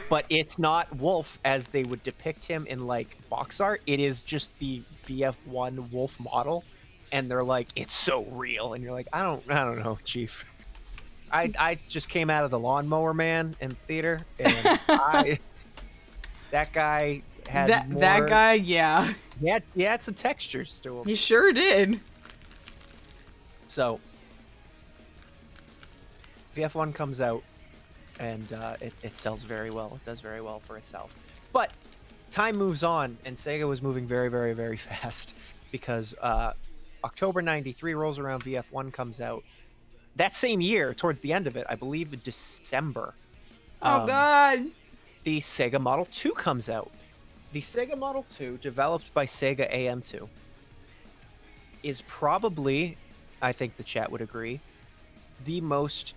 But it's not Wolf as they would depict him in, like, box art. It is just the VF1 Wolf model. And they're like, it's so real. And you're like, I don't know, Chief. I just came out of the Lawnmower Man in theater, and that guy had that guy, yeah. He had some textures to him. He sure did. So VF1 comes out, and it sells very well. It does very well for itself. But time moves on, and Sega was moving very, very, very fast, because October 93 rolls around, VF1 comes out. That same year, towards the end of it, I believe in December. Oh, God. The Sega Model 2 comes out. The Sega Model 2, developed by Sega AM2, is probably, I think the chat would agree, the most,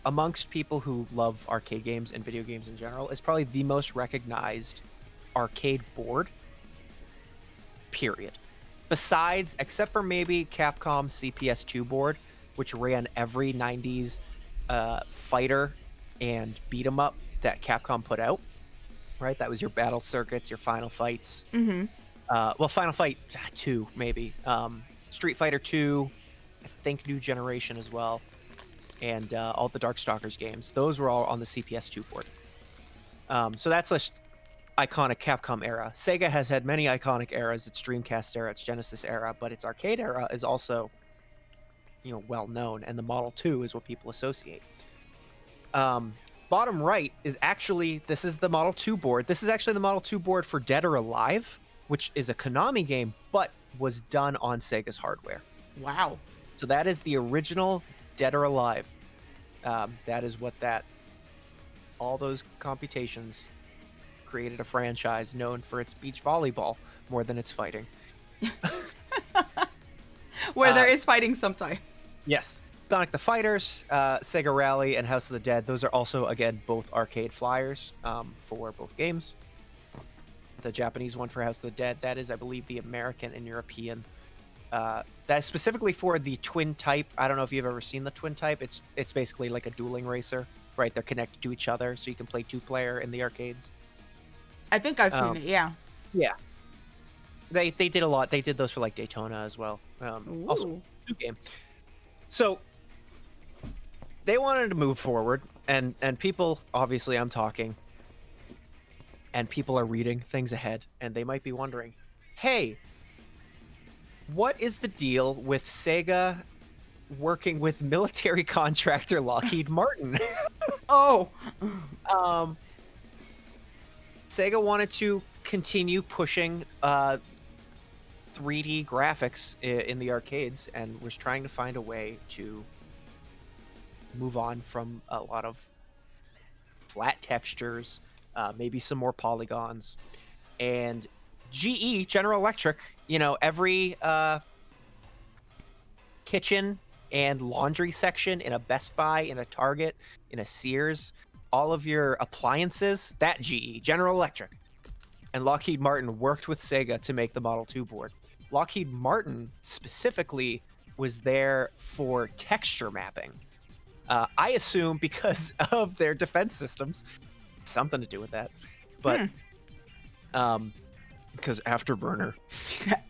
amongst people who love arcade games and video games in general, is probably the most recognized arcade board, period. Besides, except for maybe Capcom CPS2 board, which ran every 90s fighter and beat 'em up that Capcom put out, right? That was your battle circuits, your Final Fights. Mm-hmm. Well, Final Fight 2, maybe. Street Fighter 2, I think New Generation as well. And all the Darkstalkers games. Those were all on the CPS2 board. So that's a iconic Capcom era. Sega has had many iconic eras. Its Dreamcast era, its Genesis era, but its arcade era is also, you know, well known, and the Model 2 is what people associate. Bottom right is actually, this is the Model 2 board. This is actually the Model 2 board for Dead or Alive, which is a Konami game, but was done on Sega's hardware. Wow. So that is the original Dead or Alive. That is what all those computations created a franchise known for its beach volleyball more than its fighting. Where there is fighting sometimes. Yes. Sonic the Fighters, Sega Rally, and House of the Dead. Those are also, again, both arcade flyers for both games. The Japanese one for House of the Dead, that is, I believe, the American and European. That's specifically for the twin type. I don't know if you've ever seen the twin type. It's basically like a dueling racer, right? They're connected to each other, so you can play two-player in the arcades. I think I've seen it, yeah. Yeah. They did a lot. They did those for like Daytona as well. Also, Ooh. new game. So they wanted to move forward, and people, obviously, I'm talking, and people are reading things ahead, and they might be wondering, hey, what is the deal with Sega working with military contractor Lockheed Martin? Oh. Sega wanted to continue pushing 3D graphics in the arcades, and was trying to find a way to move on from a lot of flat textures, maybe some more polygons. And GE, General Electric, you know, every kitchen and laundry section in a Best Buy, in a Target, in a Sears, all of your appliances, that GE, General Electric. And Lockheed Martin worked with Sega to make the Model 2 board. Lockheed Martin specifically was there for texture mapping. I assume because of their defense systems, something to do with that. But because Afterburner.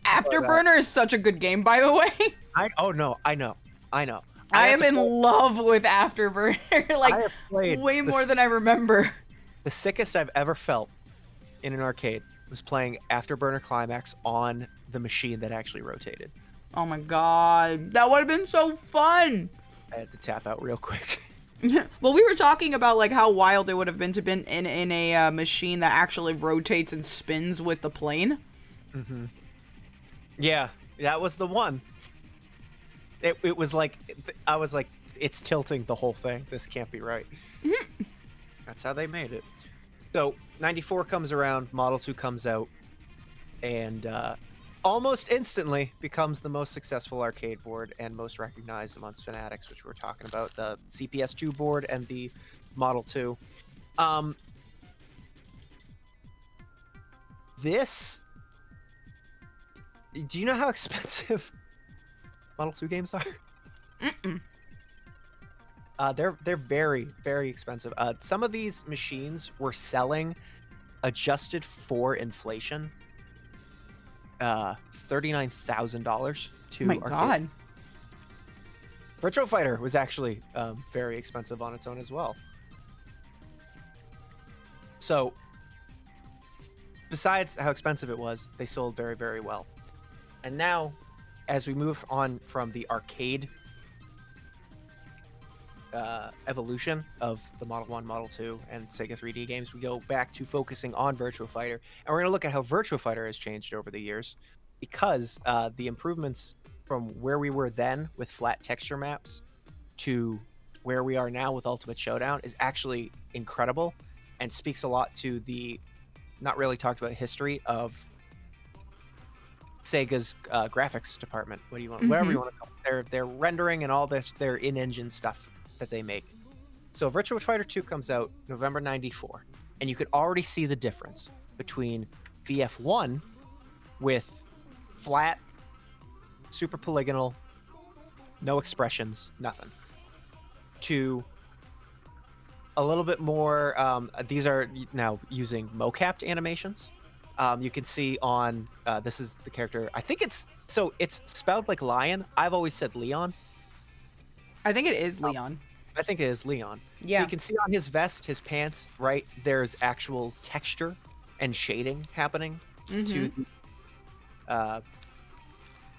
Afterburner is such a good game, by the way. I know. I am in love with Afterburner, like way more than I remember. The sickest I've ever felt in an arcade was playing Afterburner Climax on the machine that actually rotated. Oh my god, that would have been so fun. I had to tap out real quick. Well, we were talking about like how wild it would have been to been in a machine that actually rotates and spins with the plane. Mm-hmm. Yeah, that was the one. It was like, I was like, it's tilting the whole thing. This can't be right. That's how they made it. So 94 comes around, Model 2 comes out, and almost instantly becomes the most successful arcade board and most recognized amongst fanatics, which we're talking about, the CPS2 board and the Model 2. This, do you know how expensive Model 2 games are? They're very, very expensive. Some of these machines were selling, adjusted for inflation, $39,000 to My arcade. god. Virtua Fighter was actually very expensive on its own as well. So, besides how expensive it was, they sold very, very well. And now, as we move on from the arcade evolution of the Model 1, Model 2, and Sega 3D games, we go back to focusing on Virtua Fighter. And we're going to look at how Virtua Fighter has changed over the years, because the improvements from where we were then with flat texture maps to where we are now with Ultimate Showdown is actually incredible, and speaks a lot to the not really talked about history of Sega's graphics department. What do you want? Whatever you want to call it. Their rendering and all this, their in-engine stuff that they make. So Virtua Fighter 2 comes out November 94, and you could already see the difference between VF1 with flat, super polygonal, no expressions, nothing, to a little bit more, these are now using mocapped animations. You can see on, this is the character, I think it's spelled like lion. I've always said Leon. I think it is Leon. I think it is Leon. Yeah. So you can see on his vest, his pants, right, there's actual texture and shading happening to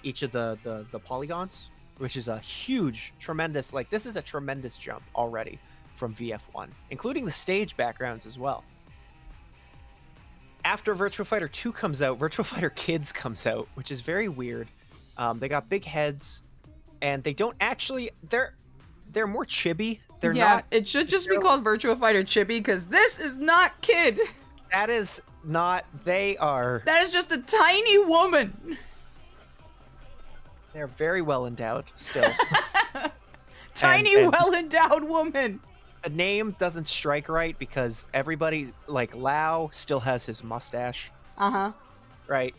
each of the polygons, which is a huge, tremendous, like, this is a tremendous jump already from VF1, including the stage backgrounds as well. After Virtua Fighter 2 comes out, Virtua Fighter Kids comes out, which is very weird. They got big heads, and they don't actually, they're more chibi. They're not. It should just be called Virtua Fighter Chibi, because this is not kid. That is not, they are. That is just a tiny woman. They're very well endowed still. Tiny, well-endowed woman. The name doesn't strike right because everybody, like Lau still has his mustache. Uh-huh. Right?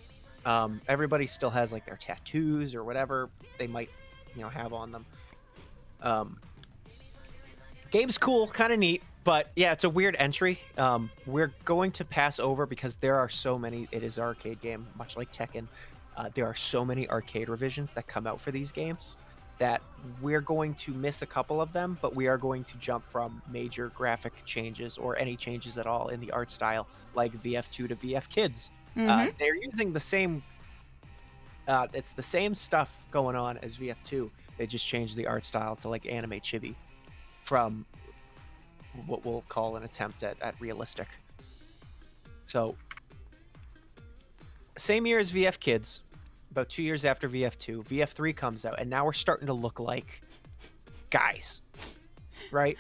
Everybody still has like their tattoos or whatever they might, have on them. Game's cool, kind of neat. But yeah, it's a weird entry. We're going to pass over because there are so many. It is an arcade game, much like Tekken. There are so many arcade revisions that come out for these games that we're going to miss a couple of them, but we are going to jump from major graphic changes or any changes at all in the art style, like VF2 to VF Kids. They're using the same. It's the same stuff going on as VF2. They just changed the art style to like anime chibi, from what we'll call an attempt at realistic. So, same year as VF Kids, about 2 years after VF2, VF3 comes out, and now we're starting to look like guys, right?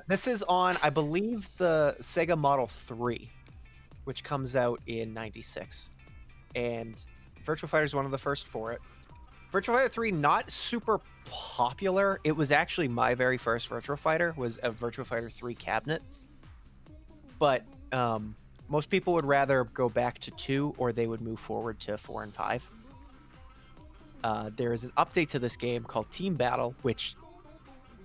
This is on, I believe, the Sega Model 3, which comes out in '96, and Virtua Fighter is one of the first for it. Virtua Fighter 3, not super popular. It was actually my very first Virtua Fighter, was a Virtua Fighter 3 cabinet. But most people would rather go back to 2, or they would move forward to 4 and 5. There is an update to this game called Team Battle, which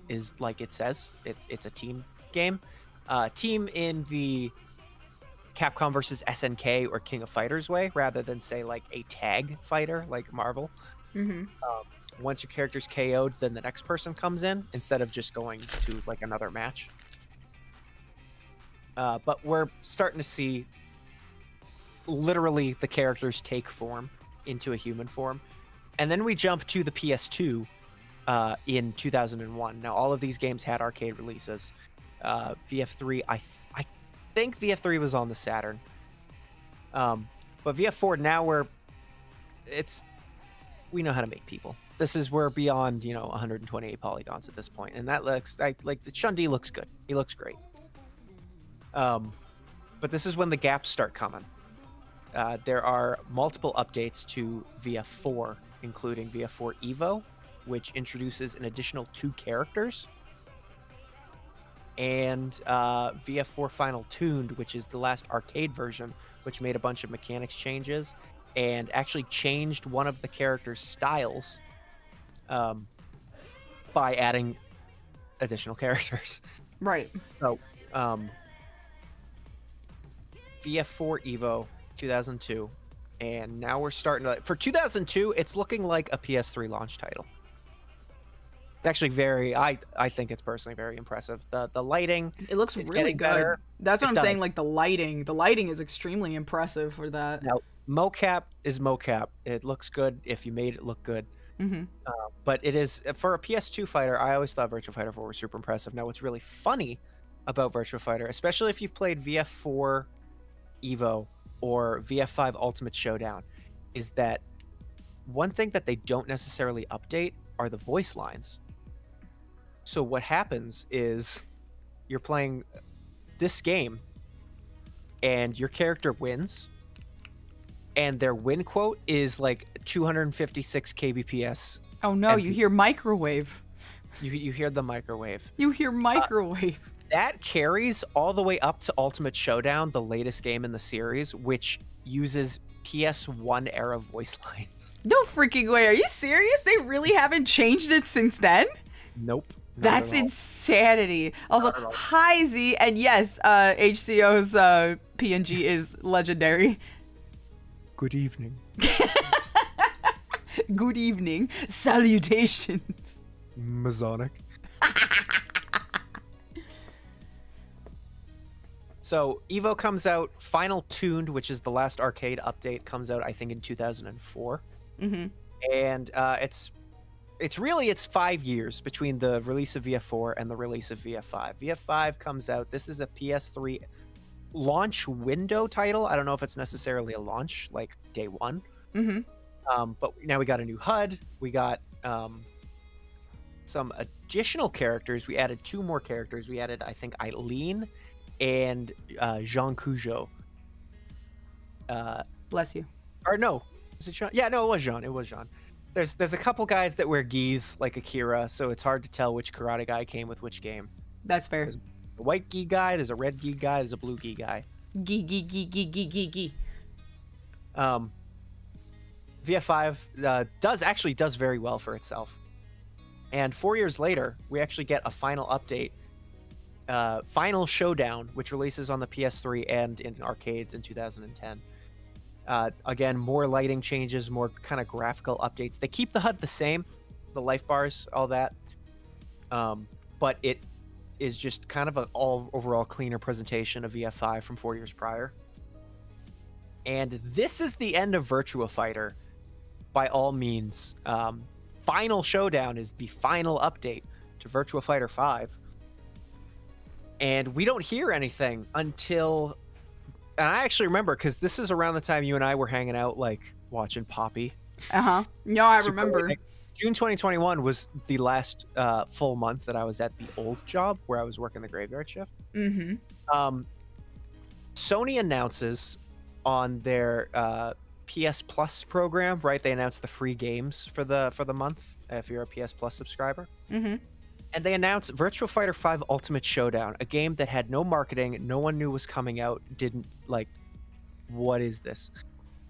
is like it says. It's a team game. Team in the Capcom versus SNK or King of Fighters way, rather than say like a tag fighter like Marvel. Once your character's KO'd, then the next person comes in instead of just going to like another match. But we're starting to see literally the characters take form into a human form. And then we jump to the PS2 in 2001. Now, all of these games had arcade releases. VF3, I think VF3 was on the Saturn. But VF4, now we know how to make people. We're beyond, 128 polygons at this point. And that looks like the Chun-Li looks good. He looks great. But this is when the gaps start coming. There are multiple updates to VF4, including VF4 Evo, which introduces an additional 2 characters, and VF4 Final Tuned, which is the last arcade version, which made a bunch of mechanics changes and actually changed one of the characters' styles by adding additional characters. Right. So, VF4 Evo 2002, and now we're starting to, for 2002, it's looking like a PS3 launch title. It's actually very, I think it's personally very impressive. The lighting, it looks really good. Better. That's what I'm saying, like the lighting is extremely impressive for that. Now, mocap is mocap. It looks good if you made it look good. But it is, for a PS2 fighter, I always thought Virtua Fighter 4 was super impressive. Now, what's really funny about Virtua Fighter, especially if you've played VF4 Evo or VF5 Ultimate Showdown, is that one thing that they don't necessarily update are the voice lines. So what happens is you're playing this game and your character wins, and their win quote is like 256 kbps. Oh no, you hear microwave. You hear the microwave. You hear microwave. That carries all the way up to Ultimate Showdown, the latest game in the series, which uses PS1 era voice lines. No freaking way. Are you serious? They really haven't changed it since then? Nope. That's insanity. Also, hi Z, and yes, HCO's PNG is legendary. Good evening. Good evening. Salutations. Masonic. So Evo comes out. Final Tuned, which is the last arcade update, comes out I think in 2004. And it's 5 years between the release of VF4 and the release of VF5. VF5 comes out. This is a PS3 launch window title. I don't know if it's necessarily a launch like day one. But now we got a new HUD. We got some additional characters. We added 2 more characters. We added, I think, Eileen and Jean Cujo. Bless you. Or no, is it Jean? Yeah, no, it was Jean. It was Jean. There's a couple guys that wear gis like Akira, so it's hard to tell which karate guy came with which game. That's fair. There's a white gi guy, there's a red gi guy, there's a blue gi guy. Gi. VF5 does very well for itself. And 4 years later, we actually get a final update Final Showdown, which releases on the PS3 and in arcades in 2010. Again, more lighting changes, more kind of graphical updates. They keep the HUD the same, the life bars, all that. But it is just kind of an overall cleaner presentation of VF5 from 4 years prior. And this is the end of Virtua Fighter, by all means. Final Showdown is the final update to Virtua Fighter 5. And we don't hear anything until... And I actually remember, because this is around the time you and I were hanging out, like, watching Poppy. Uh-huh. No, I remember. June 2021 was the last full month that I was at the old job, where I was working the graveyard shift. Mm-hmm. Sony announces on their PS Plus program, right? They announced the free games for the month, if you're a PS Plus subscriber. Mm-hmm. And they announced Virtua Fighter 5 Ultimate Showdown, a game that had no marketing, no one knew was coming out, didn't, like, what is this?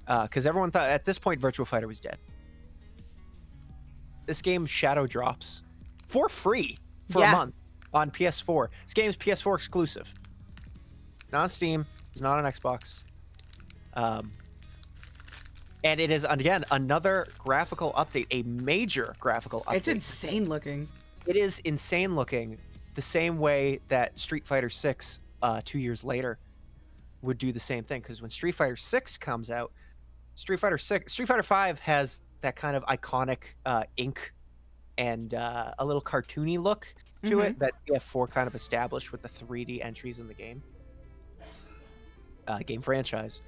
Because everyone thought, at this point, Virtua Fighter was dead. This game shadow drops for free for a month on PS4. This game is PS4 exclusive. It's not on Steam. It's not on Xbox. And it is, again, another graphical update, a major graphical update. It's insane looking. It is insane looking, the same way that Street Fighter 6 2 years later would do the same thing. Because when Street Fighter 6 comes out, Street Fighter 5 has that kind of iconic ink and a little cartoony look to it that BF4 kind of established with the 3D entries in the game franchise.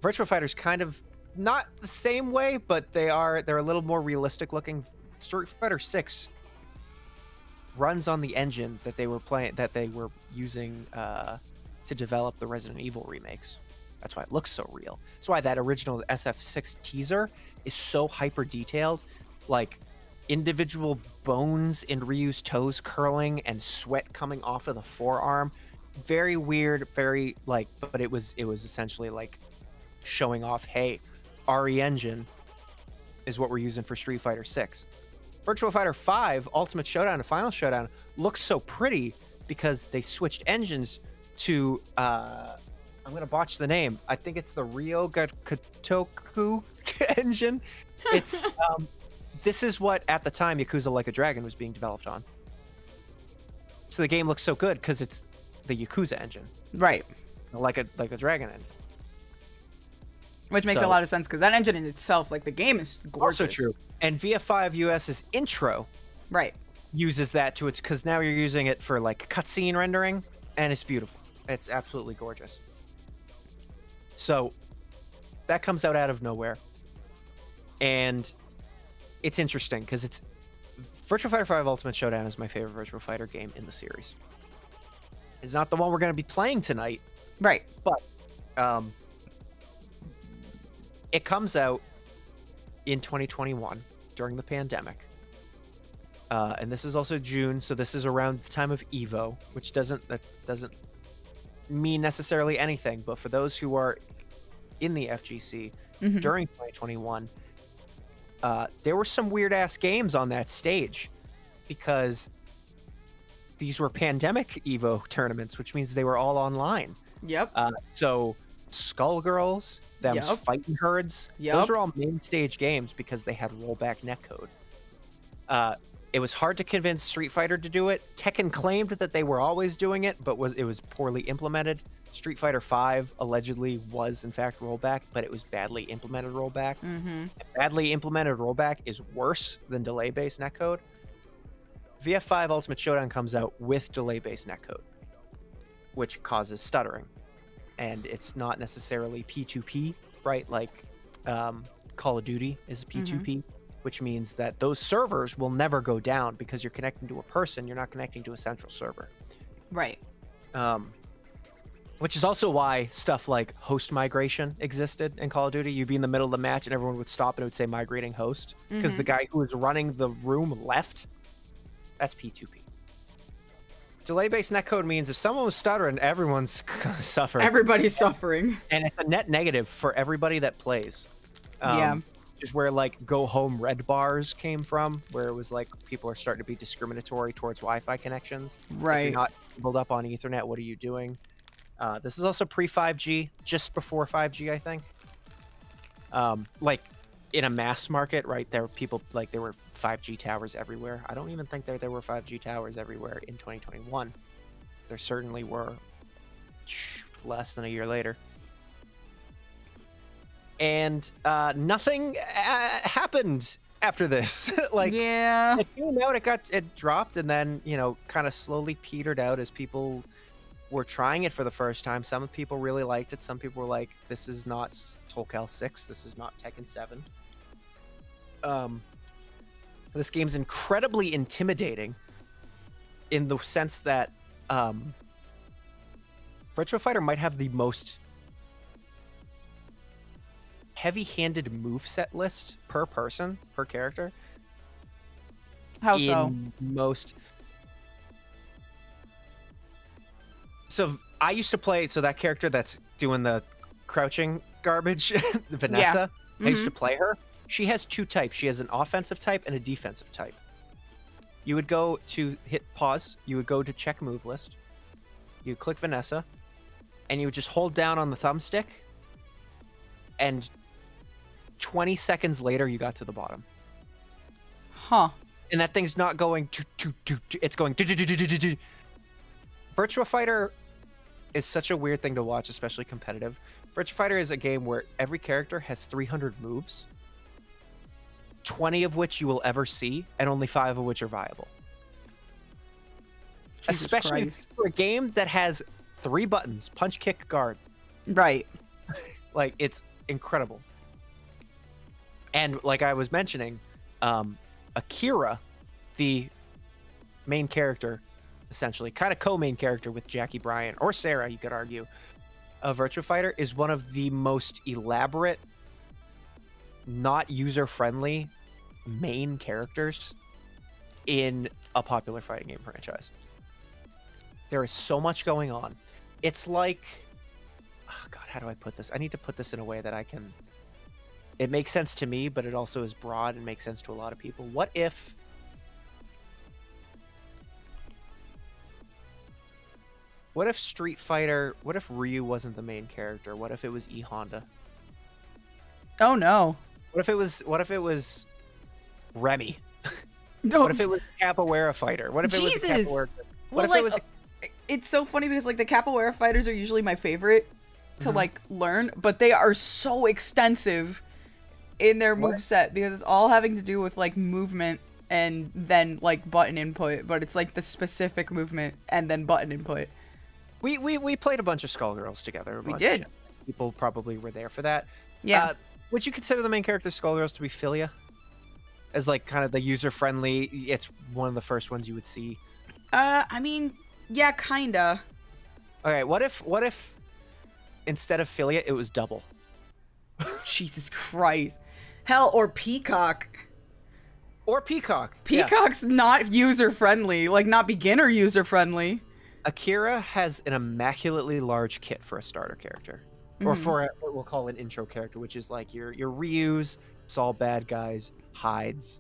Virtua Fighter's kind of not the same way, but they're a little more realistic looking. Street Fighter 6 runs on the engine that they were using to develop the Resident Evil remakes. That's why it looks so real. That's why that original SF6 teaser is so hyper detailed, like individual bones in Ryu's toes curling and sweat coming off of the forearm. Very weird, very like, but it was essentially like showing off, hey, RE engine is what we're using for Street Fighter 6. Virtua Fighter 5 Ultimate Showdown and Final Showdown looks so pretty because they switched engines to I'm gonna botch the name. I think it's the Ryoga-Kotoku engine. It's this is what at the time Yakuza Like a Dragon was being developed on. So the game looks so good because it's the Yakuza engine, right? Like a Dragon engine, which makes a lot of sense because that engine in itself, like the game, is gorgeous. Also true. And VF5 US's intro, right, uses that to its because now you're using it for like cutscene rendering, and it's beautiful. It's absolutely gorgeous. So that comes out of nowhere, and it's interesting because it's Virtua Fighter 5 Ultimate Showdown is my favorite Virtua Fighter game in the series. It's not the one we're going to be playing tonight, right? But it comes out in 2021 during the pandemic, and this is also June, so this is around the time of Evo, which doesn't mean necessarily anything, but for those who are in the FGC during 2021, there were some weird ass games on that stage because these were pandemic Evo tournaments, which means they were all online. Yep. So Skullgirls, Fightin herds, those are all main stage games because they had rollback netcode. It was hard to convince Street Fighter to do it. Tekken claimed that they were always doing it, but it was poorly implemented. Street Fighter 5 allegedly was in fact rollback, but it was badly implemented rollback. Badly implemented rollback is worse than delay-based netcode. VF5 Ultimate Showdown comes out with delay-based netcode, which causes stuttering. And it's not necessarily P2P, right? Like Call of Duty is P2P, which means that those servers will never go down because you're connecting to a person, you're not connecting to a central server. Right. Which is also why stuff like host migration existed in Call of Duty. You'd be in the middle of the match and everyone would stop and it would say migrating host because the guy who was running the room left. That's P2P. Delay-based netcode means if someone was stuttering, everyone's suffering. Everybody's suffering. And it's a net negative for everybody that plays. Yeah. is where like go home red bars came from, where it was like people are starting to be discriminatory towards Wi-Fi connections. If Right. you're not enabled up on Ethernet, what are you doing? This is also pre-5G, just before 5G, I think. Like in a mass market, right? There were people like there were 5G towers everywhere. I don't even think there were 5G towers everywhere in 2021. There certainly were less than a year later. And nothing happened after this. Like, yeah, it came out, it dropped, and then, you know, kind of slowly petered out as people were trying it for the first time. Some people really liked it. Some people were like, this is not Tolkal 6. This is not Tekken 7. This game's incredibly intimidating in the sense that Virtua Fighter might have the most heavy-handed moveset list per person, per character. How so? Most. So I used to play, so that character that's doing the crouching garbage, Vanessa, I used to play her. She has two types. She has an offensive type and a defensive type. You would go to hit pause. You would go to check move list. You would click Vanessa, and you would just hold down on the thumbstick, and 20 seconds later, you got to the bottom. Huh. And that thing's not going it's going Virtua Fighter is such a weird thing to watch, especially competitive. Virtua Fighter is a game where every character has 300 moves, 20 of which you will ever see, and only 5 of which are viable. Jesus Especially Christ. for a game that has 3 buttons, punch, kick, guard. Right. Like, it's incredible. And like I was mentioning, Akira, the main character, essentially, kind of co-main character with Jackie Bryan, or Sarah, you could argue, of Virtua Fighter, is one of the most elaborate, not user-friendly main characters in a popular fighting game franchise. There is so much going on. It's like, oh God, how do I put this? I need to put this in a way that I can... It makes sense to me, but it also is broad and makes sense to a lot of people. What if... What if Street Fighter... What if Ryu wasn't the main character? What if it was E Honda? Oh no. What if it was Remy? No. What if it was Capoeira Fighter? What if it was a Jesus. Capoeira... Well, What if like, it was... it's so funny because like the capoeira fighters are usually my favorite to like learn, but they are so extensive in their moveset because it's all having to do with like movement and then like button input, but it's like the specific movement and then button input. We played a bunch of Skullgirls together. We did. People probably were there for that. Yeah. Would you consider the main character Skullgirls to be Philia? As like kind of the user-friendly, it's one of the first ones you would see. I mean, yeah, kinda. Okay, what if instead of Philia, it was Double? Jesus Christ. Hell, or Peacock. Or Peacock. Peacock's not user-friendly, like not beginner user-friendly. Akira has an immaculately large kit for a starter character. Or for what we'll call an intro character, which is like your Ryus, it's all bad guys, hides,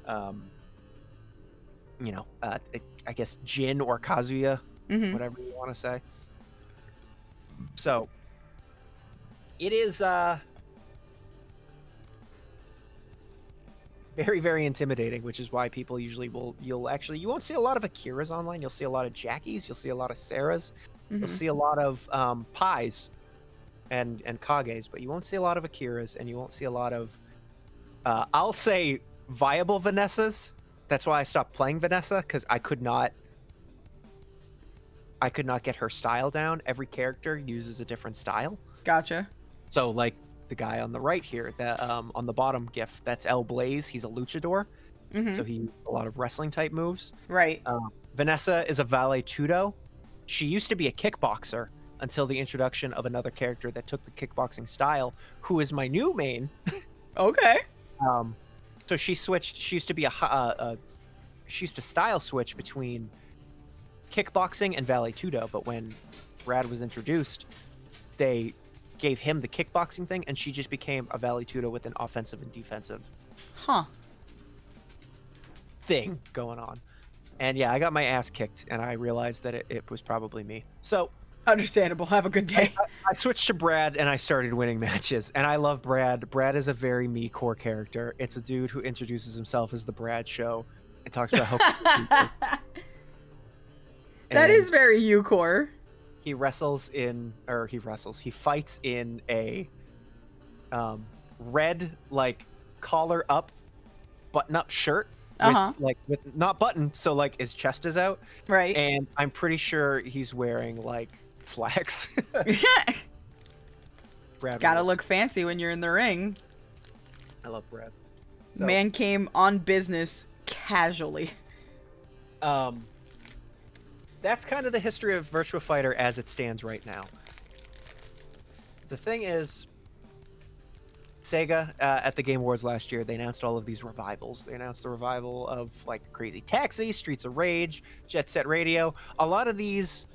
you know, I guess Jin or Kazuya, whatever you want to say. So, it is very, very intimidating, which is why people usually you won't see a lot of Akiras online. You'll see a lot of Jackies. You'll see a lot of Sarahs. You'll see a lot of Pies and Kages, but you won't see a lot of Akiras, and you won't see a lot of, I'll say, viable Vanessas. That's why I stopped playing Vanessa, because I could not get her style down. Every character uses a different style. Gotcha. So, like, the guy on the right here, that on the bottom GIF, that's El Blaze. He's a luchador, so he uses a lot of wrestling type moves. Right. Vanessa is a valet tudo. She used to be a kickboxer until the introduction of another character that took the kickboxing style, who is my new main. Okay. So she switched. She used to be she used to style switch between kickboxing and valet tudo, but when Brad was introduced, they gave him the kickboxing thing, and she just became a Valley Tuda with an offensive and defensive thing going on. And yeah, I got my ass kicked, and I realized that it was probably me. So Understandable. Have a good day. I switched to Brad, and I started winning matches. And I love Brad. Brad is a very me core character. It's a dude who introduces himself as the Brad Show and talks about how that is very you core. He fights in a red, like, collar up, button up shirt. With not buttoned, so like his chest is out. Right. And I'm pretty sure he's wearing like slacks. Brad Gotta rules. look fancy when you're in the ring. I love Brad. So, Man came on business casually. That's kind of the history of Virtua Fighter as it stands right now. The thing is, Sega, at the Game Awards last year, they announced all of these revivals. They announced the revival of, like, Crazy Taxi, Streets of Rage, Jet Set Radio. A lot of these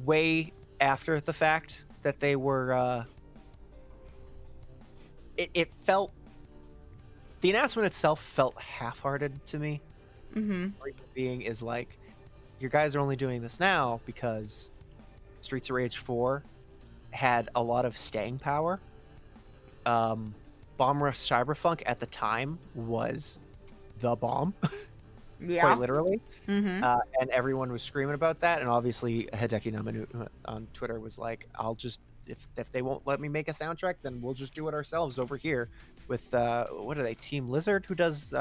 way after the fact that they were, it felt... The announcement itself felt half-hearted to me. Mm-hmm. The reason being is, like, your guys are only doing this now because Streets of Rage 4 had a lot of staying power. Bomb Rush Cyberpunk at the time was the bomb, quite literally. Mm-hmm. And everyone was screaming about that. And obviously, Hideki Namanu on Twitter was like, "I'll just if they won't let me make a soundtrack, then we'll just do it ourselves over here with what are they? Team Lizard, who does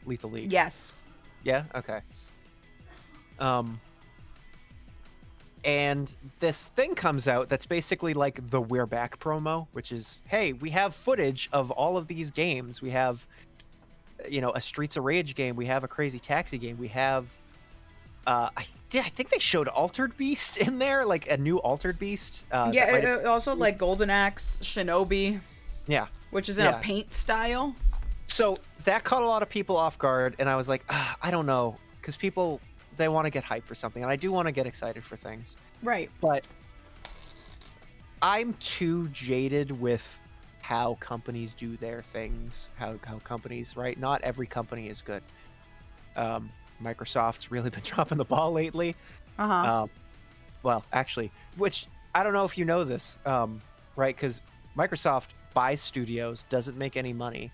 Lethal League." Yes. Yeah. Okay. And this thing comes out that's basically like the We're Back promo, which is, hey, we have footage of all of these games. We have, you know, a Streets of Rage game. We have a Crazy Taxi game. We have, I think they showed Altered Beast in there, like a new Altered Beast. Also like Golden Axe, Shinobi. Yeah. Which is in a paint style. So that caught a lot of people off guard, and I was like, I don't know, because people... They want to get hyped for something, and I do want to get excited for things. Right. But I'm too jaded with how companies do their things, how companies, right? Not every company is good. Microsoft's really been dropping the ball lately. Well, actually, which I don't know if you know this, right? Because Microsoft buys studios, doesn't make any money,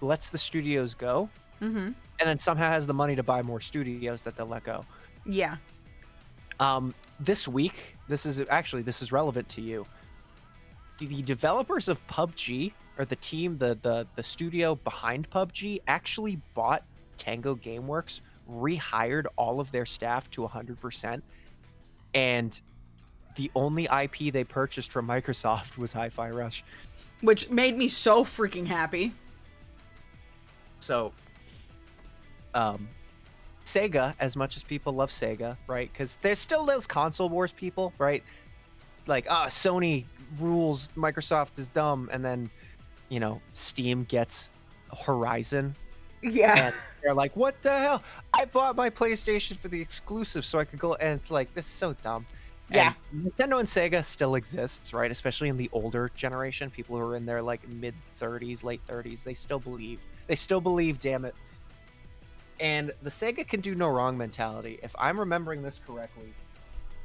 lets the studios go, and then somehow has the money to buy more studios that they'll let go. Yeah. This week, this is relevant to you. The developers of PUBG, or the team, the studio behind PUBG, actually bought Tango Gameworks, rehired all of their staff to 100%, and the only IP they purchased from Microsoft was Hi-Fi Rush. Which made me so freaking happy. So... Sega, as much as people love Sega, right? Because there's still those console wars people, right? Like, Sony rules, Microsoft is dumb, and then, you know, Steam gets Horizon. Yeah. And they're like, what the hell? I bought my PlayStation for the exclusive so I could go, and it's like, this is so dumb. Yeah. And Nintendo and Sega still exists, right? Especially in the older generation, people who are in their, like, mid-30s, late 30s, they still believe, damn it. And the Sega can do no wrong mentality. If I'm remembering this correctly,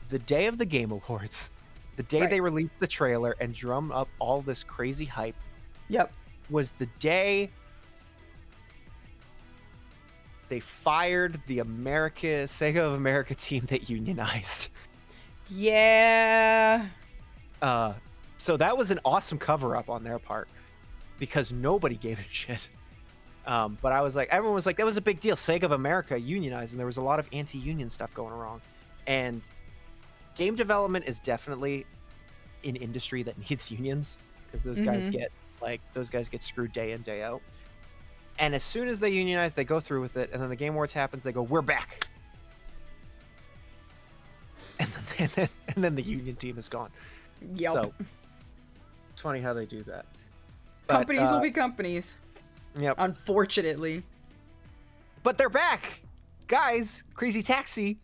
the day of the Game Awards, the day they released the trailer and drummed up all this crazy hype, was the day they fired the Sega of America team that unionized. Yeah. So that was an awesome cover-up on their part because nobody gave a shit. But I was like, everyone was like, that was a big deal. Sega of America unionized, and there was a lot of anti-union stuff going wrong. And game development is definitely an industry that needs unions because those guys get screwed day in, day out. And as soon as they unionize, they go through with it, and then the Game Awards happens, they go, we're back. And then the union team is gone. Yep. So it's funny how they do that. Companies will be companies. Yep. Unfortunately. But they're back. Guys, Crazy Taxi.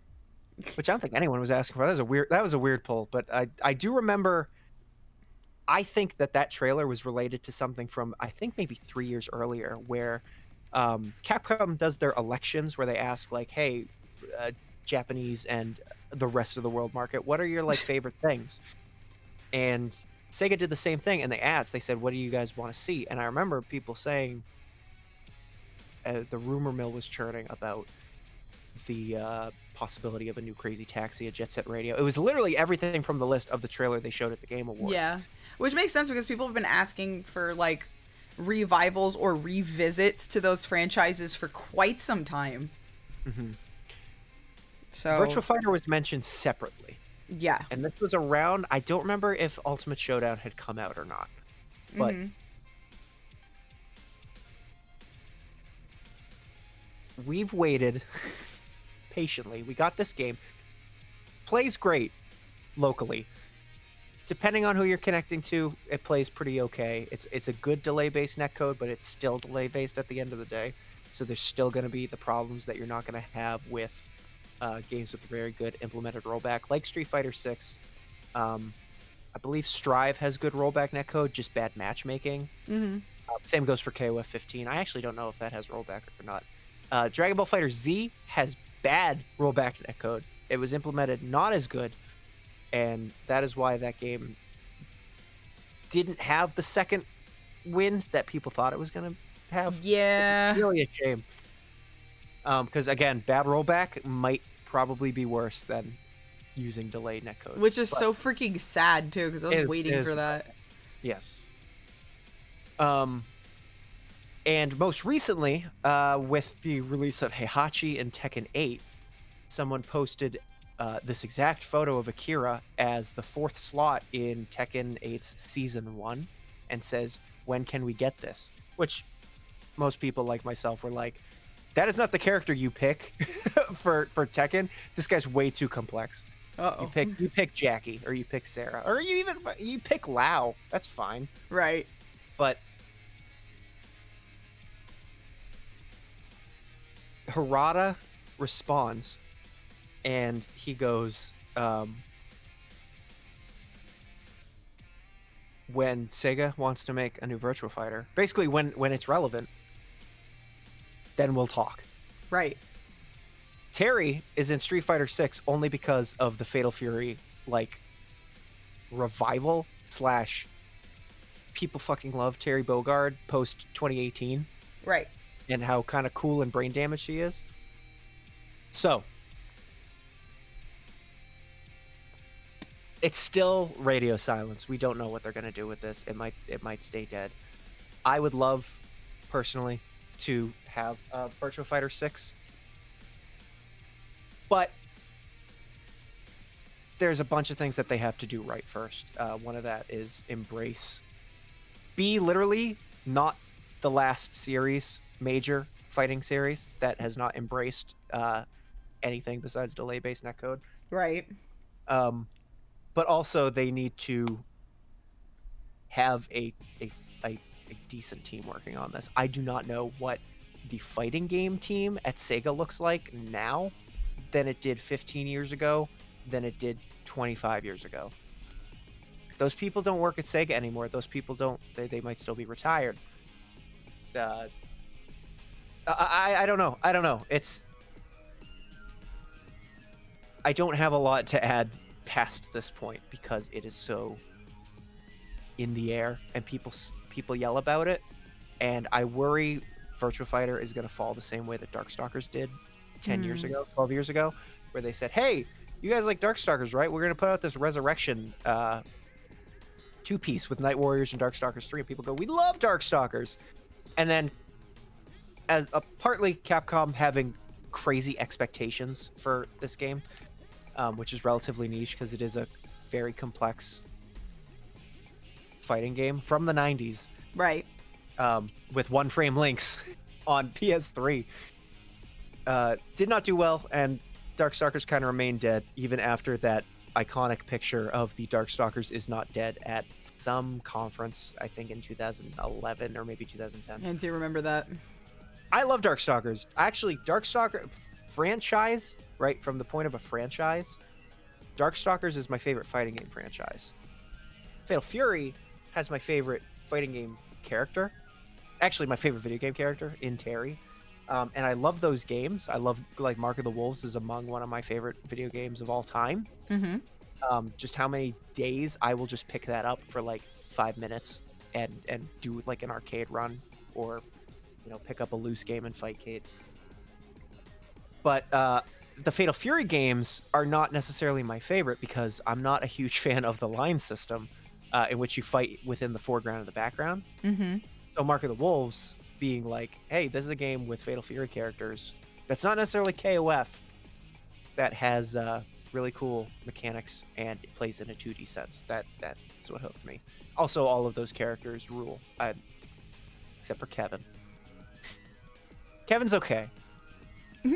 which I don't think anyone was asking for. That was a weird pull, but I do remember. I think that trailer was related to something from, I think, maybe 3 years earlier, where Capcom does their elections, where they ask, like, hey, Japanese and the rest of the world market, what are your, like, favorite things? And Sega did the same thing, and they said, what do you guys want to see? And I remember people saying, the rumor mill was churning about the possibility of a new Crazy Taxi, a Jet Set Radio. It was literally everything from the list of the trailer they showed at the Game Awards. Yeah, which makes sense because people have been asking for like revivals or revisits to those franchises for quite some time. Mm-hmm. So Virtua Fighter was mentioned separately. Yeah, and this was around. I don't remember if Ultimate Showdown had come out or not, but we've waited patiently. We got this game. Plays great locally. Depending on who you're connecting to, it plays pretty okay. It's a good delay-based netcode, but it's still delay-based at the end of the day. So there's still going to be the problems that you're not going to have with games with very good implemented rollback, like Street Fighter 6. I believe Strive has good rollback netcode, just bad matchmaking. Same goes for KOF 15. I actually don't know if that has rollback or not. Dragon Ball Fighter Z has bad rollback netcode. It was implemented not as good, and that is why that game didn't have the second win that people thought it was going to have. Yeah. It's really a shame. Because, again, bad rollback might probably be worse than using delayed netcode. Which is so freaking sad, too, because I was waiting for that. Yes. And most recently, with the release of Heihachi and Tekken 8, someone posted this exact photo of Akira as the 4th slot in Tekken 8's Season 1 and says, when can we get this? Which most people like myself were like, that is not the character you pick for Tekken. This guy's way too complex. Uh-oh. You pick Jackie, or you pick Sarah, or you pick Lao. That's fine. Right. But Harada responds, and he goes, when Sega wants to make a new Virtua Fighter, basically when it's relevant, then we'll talk. Right. Terry is in Street Fighter 6 only because of the Fatal Fury, like, revival / people fucking love Terry Bogard post 2018. Right. And how kind of cool and brain damaged she is. So, it's still radio silence. We don't know what they're going to do with this. It might stay dead. I would love, personally, to have Virtua Fighter 6. But there's a bunch of things that they have to do right first. One of that is be literally not the last major fighting series that has not embraced anything besides delay-based netcode. Right. But also they need to have a decent team working on this. I do not know what the fighting game team at Sega looks like now than it did 15 years ago, than it did 25 years ago. Those people don't work at Sega anymore. Those people they might still be retired. I don't know. I don't have a lot to add past this point because it is so in the air and people yell about it, and I worry Virtua Fighter is going to fall the same way that Darkstalkers did 10 years ago, 12 years ago, where they said, hey, you guys like Darkstalkers, right? We're going to put out this Resurrection 2-piece with Night Warriors and Darkstalkers 3, and people go, we love Darkstalkers. And then as partly Capcom having crazy expectations for this game, which is relatively niche because it is a very complex fighting game from the 90s. Right. With one-frame links on PS3. Did not do well, and Darkstalkers kind of remained dead even after that iconic picture of the Darkstalkers is not dead at some conference, I think in 2011 or maybe 2010. I do remember that. I love Darkstalkers. Actually, franchise, right, from the point of a franchise, Darkstalkers is my favorite fighting game franchise. Fatal Fury has my favorite fighting game character. Actually, my favorite video game character in Terry. And I love those games. I love, like, Mark of the Wolves is among one of my favorite video games of all time. Mm-hmm. Just how many days I will just pick that up for like 5 minutes and do like an arcade run, or pick up a loose game and fight Kate. But the Fatal Fury games are not necessarily my favorite because I'm not a huge fan of the line system in which you fight within the foreground and the background. Mm-hmm. So Mark of the Wolves being like, hey, this is a game with Fatal Fury characters that's not necessarily KOF, that has really cool mechanics and it plays in a 2D sense. That's what hooked me. Also, all of those characters rule, except for Kevin. Kevin's okay.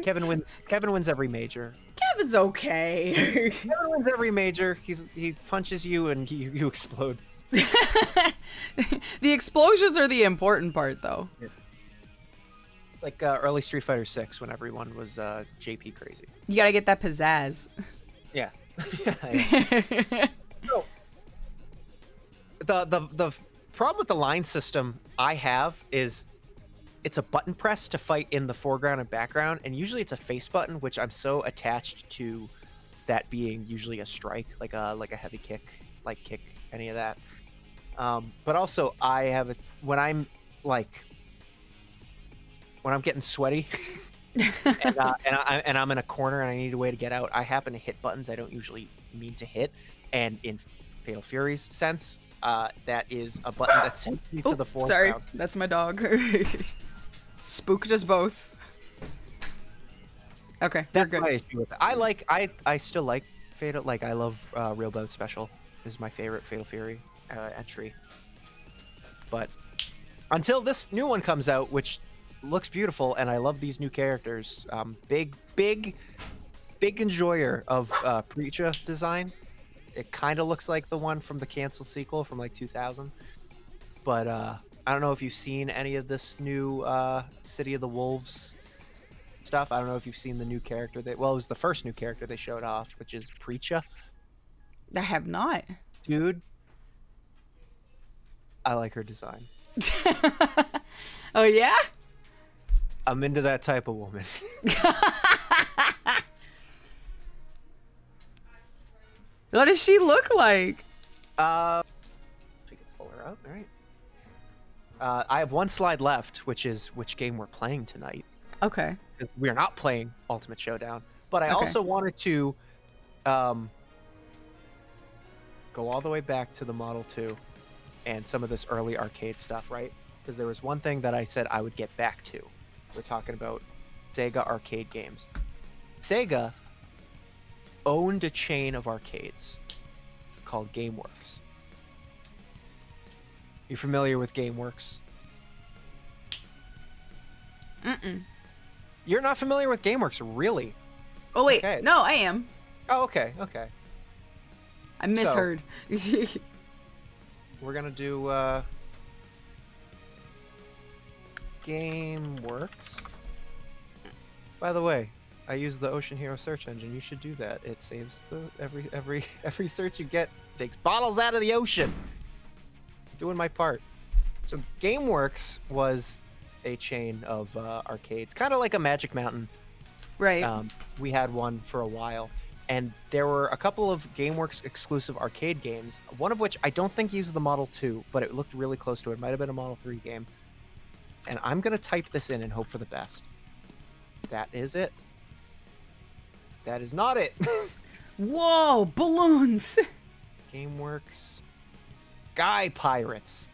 Kevin wins every major. Kevin's okay. Kevin wins every major. He punches you and you explode. The explosions are the important part, though. It's like early Street Fighter 6 when everyone was JP crazy. You gotta get that pizzazz. Yeah. So, the problem with the line system I have is it's a button press to fight in the foreground and background, and usually it's a face button, which I'm so attached to that being usually a strike, like a heavy kick, like kick, any of that. But also I have when I'm getting sweaty and I'm in a corner and I need a way to get out, I happen to hit buttons I don't usually mean to hit, and in Fatal Fury's sense, that is a button that sends me to the foreground. Sorry, that's my dog. Spooked us both. Okay, that's good. my issue with it. I still like Fatal. Like, I love Real Blood Special is my favorite Fatal Fury entry. But until this new one comes out, which looks beautiful, and I love these new characters. Big enjoyer of Preacha design. It kind of looks like the one from the canceled sequel from like 2000. But I don't know if you've seen any of this new City of the Wolves stuff. I don't know if you've seen the new character it was the first new character they showed off, which is Preacha. I have not. Dude, I like her design. Oh yeah? I'm into that type of woman. What does she look like? We can pull her up. All right. I have one slide left, which is which game we're playing tonight. Okay. Because we are not playing Ultimate Showdown, but I also wanted to go all the way back to the Model 2 and some of this early arcade stuff, right? Because there was one thing that I said I would get back to. We're talking about SEGA Arcade games. SEGA owned a chain of arcades called GameWorks. You familiar with GameWorks? Mm-mm. You're not familiar with GameWorks, really? Oh wait, Okay. no, I am. Oh, okay, okay. I misheard. We're gonna do GameWorks. By the way, I use the Ocean Hero search engine. You should do that. It saves the every search you get takes bottles out of the ocean. Doing my part. So GameWorks was a chain of arcades, kind of like a Magic Mountain. Right. We had one for a while, and there were a couple of GameWorks exclusive arcade games, one of which I don't think used the Model 2, but it looked really close to it. It might have been a Model 3 game. And I'm going to type this in and hope for the best. That is it. That is not it. Whoa, balloons. GameWorks Sky Pirates.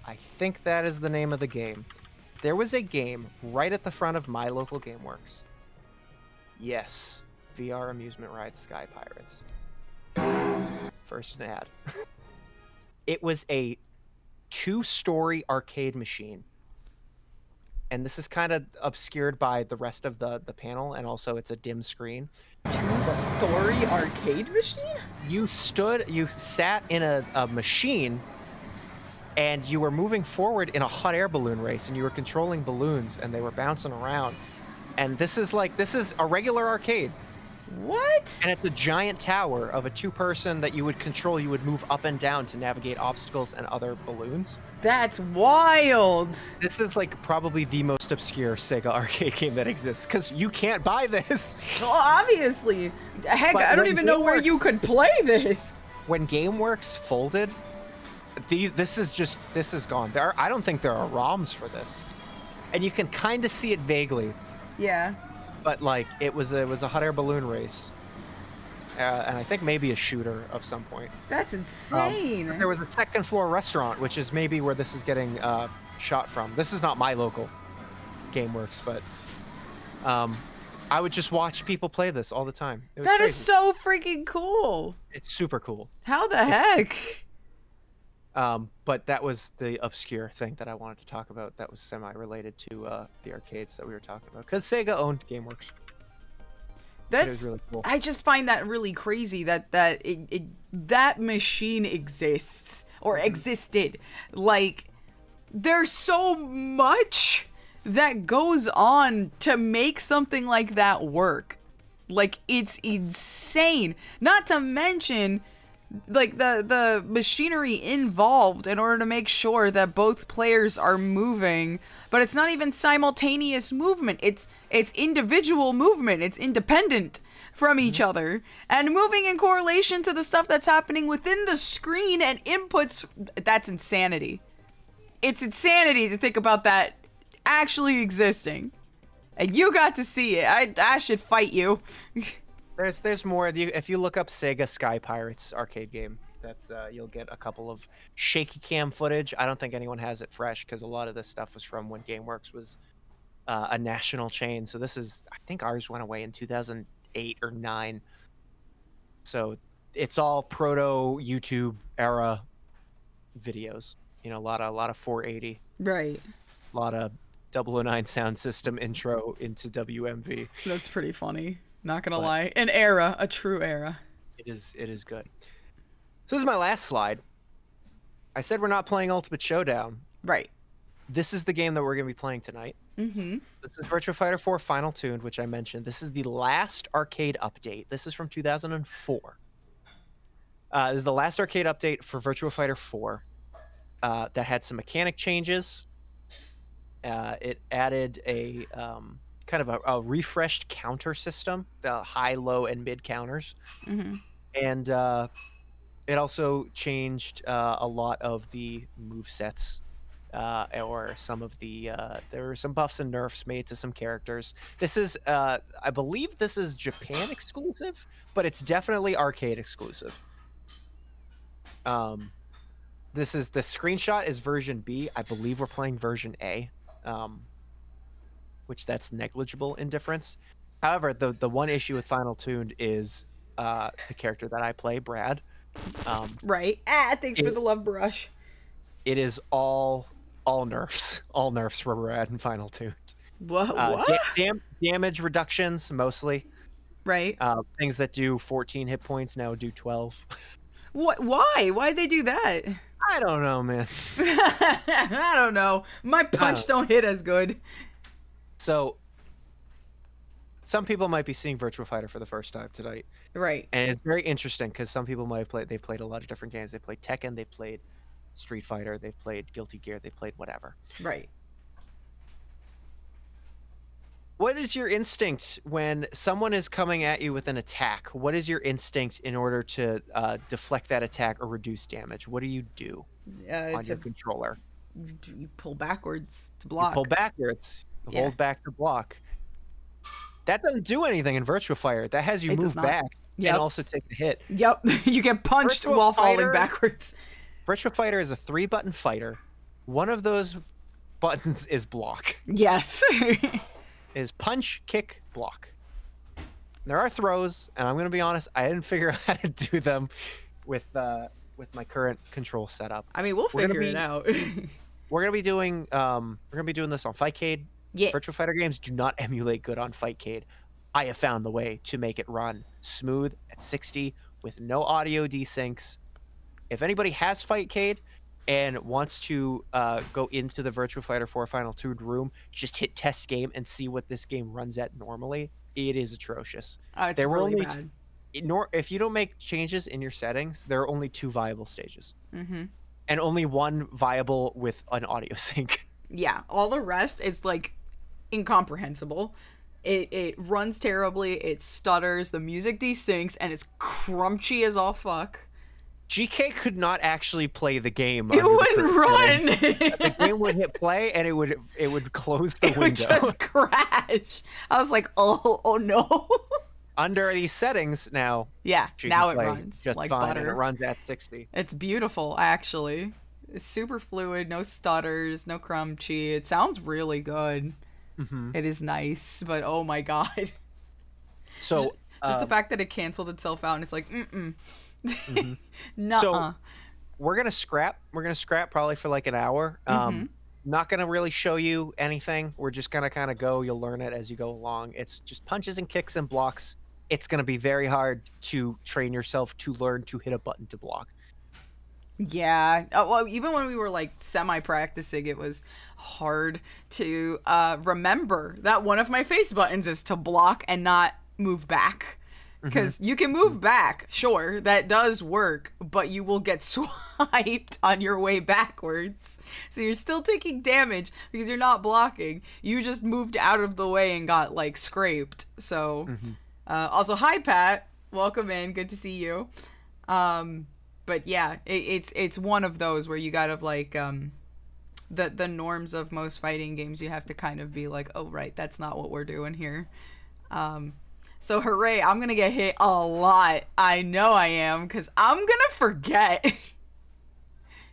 I think that is the name of the game. There was a game right at the front of my local GameWorks. Yes, VR amusement ride Sky Pirates. First an ad. It was a 2-story arcade machine. And this is kind of obscured by the rest of the panel, and also it's a dim screen. 2-story arcade machine? You sat in a machine, and you were moving forward in a hot air balloon race, and you were controlling balloons, and they were bouncing around. And this is a regular arcade. What? And it's a giant tower of a 2-person that you would control. You would move up and down to navigate obstacles and other balloons. That's wild. This is like probably the most obscure Sega arcade game that exists because you can't buy this. Well, obviously. Heck, But I don't when even know where GameWorks- you could play this. When GameWorks folded, this is gone. I don't think there are ROMs for this, and you can kind of see it vaguely. Yeah. But like it was a hot air balloon race, and I think maybe a shooter of some point. That's insane. There was a second floor restaurant, which is maybe where this is getting shot from. This is not my local GameWorks, but I would just watch people play this all the time. It was That crazy. is so freaking cool. It's super cool. How the heck? But that was the obscure thing that I wanted to talk about. That was semi-related to the arcades that we were talking about, because Sega owned GameWorks. It was really cool. I just find that really crazy that that machine exists or existed. Like, there's so much that goes on to make something like that work. Like, it's insane. Not to mention, like, the machinery involved in order to make sure that both players are moving, but it's not even simultaneous movement. It's individual movement. It's independent from each other and moving in correlation to the stuff that's happening within the screen and inputs. That's insanity. It's insanity to think about that actually existing. And you got to see it. I should fight you. There's more. If you look up Sega Sky Pirates arcade game, that's you'll get a couple of shaky cam footage. I don't think anyone has it fresh because a lot of this stuff was from when GameWorks was a national chain. So this is, I think ours went away in 2008 or 9. So it's all proto YouTube era videos. You know, a lot of 480. Right. A lot of 009 sound system intro into WMV. That's pretty funny. Not gonna lie. An era, a true era. It is good. So this is my last slide. I said we're not playing Ultimate Showdown. Right. This is the game that we're going to be playing tonight. Mm-hmm. This is Virtua Fighter 4 Final Tuned, which I mentioned. This is the last arcade update. This is from 2004. This is the last arcade update for Virtua Fighter 4 that had some mechanic changes. It added a kind of a refreshed counter system, the high, low, and mid counters. Mm-hmm. And it also changed a lot of the movesets, or some of the there were some buffs and nerfs made to some characters. This is I believe this is Japan exclusive, but it's definitely arcade exclusive. This is the screenshot is version B. I believe we're playing version A, which that's negligible in difference. However, the one issue with Final Tuned is the character that I play, Brad. Right. Thanks for the love brush. It is all nerfs. All nerfs for Brad in Final Tuned. What? Damage reductions, mostly. Right. Things that do 14 hit points now do 12. What? Why? Why'd they do that? I don't know, man. I don't know. My punch don't hit as good. So, some people might be seeing Virtua Fighter for the first time tonight. Right. And it's very interesting because some people might have they've played a lot of different games. They played Tekken, they've played Street Fighter, they've played Guilty Gear, they've played whatever. Right. What is your instinct when someone is coming at you with an attack? What is your instinct in order to deflect that attack or reduce damage? What do you do on your controller? You pull backwards to block. You pull backwards. Yeah. Hold back to block. That doesn't do anything in Virtua Fighter. That has you move back and also take a hit. Yep. You get punched while falling backwards. Virtua Fighter is a 3-button fighter. One of those buttons is block. Yes. Is punch, kick, block. There are throws, and I'm going to be honest, I didn't figure out how to do them with my current control setup. I mean, we'll figure it out. We're going to be doing this on Fightcade. Yeah. Virtua Fighter games do not emulate good on Fightcade. I have found the way to make it run smooth at 60 with no audio desyncs. If anybody has Fightcade, and wants to go into the Virtua Fighter 4 Final Tuned room, just hit test game and see what this game runs at normally, it is atrocious. It's really bad. If you don't make changes in your settings, there are only 2 viable stages. Mm-hmm. And only 1 viable with an audio sync. Yeah, all the rest is like incomprehensible. It runs terribly, it stutters, the music desyncs, and it's crunchy as all fuck. GK could not actually play the game. It wouldn't run. The game would hit play and it would close the window. It would just crash. I was like, oh no. Under these settings now. Yeah, now it runs just like fine, butter. and it runs at 60. It's beautiful, actually. It's super fluid, no stutters, no crunchy. It sounds really good. Mm-hmm. It is nice, but oh my god. So just the fact that it canceled itself out and it's like, mm-hmm. Nuh-uh. So we're gonna scrap probably for like an hour. Not gonna really show you anything. We're just gonna kind of go. You'll learn it as you go along. It's just punches and kicks and blocks. It's gonna be very hard to train yourself to learn to hit a button to block. Yeah. Well, even when we were like semi-practicing, it was hard to remember that one of my face buttons is to block and not move back. Because you can move back, sure, that does work, but you will get swiped on your way backwards. So you're still taking damage because you're not blocking. You just moved out of the way and got, like, scraped. So, also, hi, Pat. Welcome in. Good to see you. But yeah, it's one of those where you gotta, like, the norms of most fighting games, you have to kind of be like, oh, right, that's not what we're doing here. So hooray, I'm gonna get hit a lot. I know I am, because I'm gonna forget.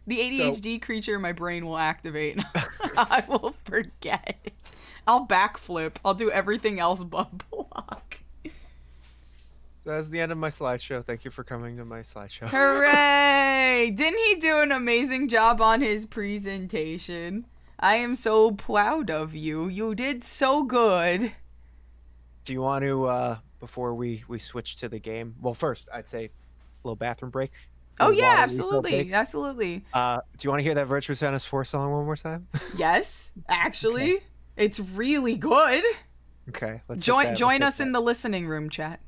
The ADHD creature in my brain will activate. I will forget. I'll backflip. I'll do everything else but block. That's the end of my slideshow. Thank you for coming to my slideshow. Hooray! Didn't he do an amazing job on his presentation? I am so proud of you. You did so good. Do you want to, before we switch to the game? Well, first, I'd say a little bathroom break. Oh, yeah, absolutely. Absolutely. Do you want to hear that Virtua Tennis 4 song one more time? Yes, actually. Okay. It's really good. Okay. Let's join us in the listening room, chat.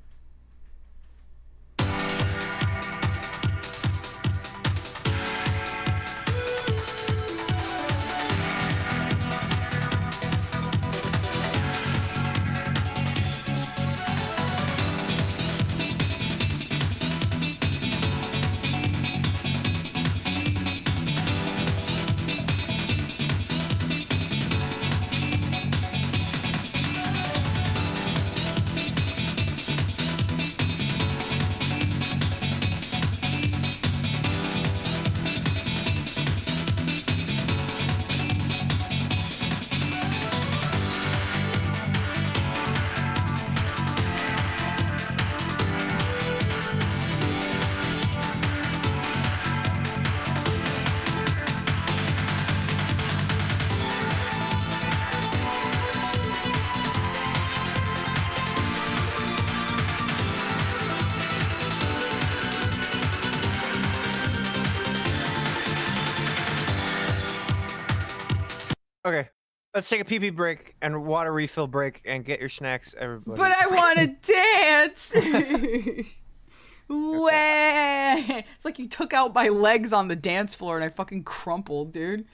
Okay, let's take a pee-pee break and water refill break and get your snacks, everybody. But I want to dance! Okay. It's like you took out my legs on the dance floor and I fucking crumpled, dude.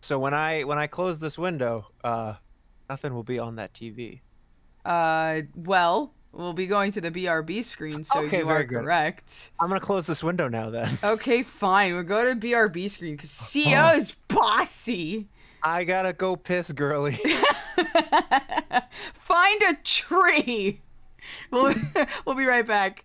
So when I close this window, nothing will be on that TV. Well, we'll be going to the BRB screen, so okay, you are correct. I'm gonna close this window now then. Okay, fine. We'll go to BRB screen because CEO is bossy. I gotta go piss, girly. Find a tree. We'll be right back.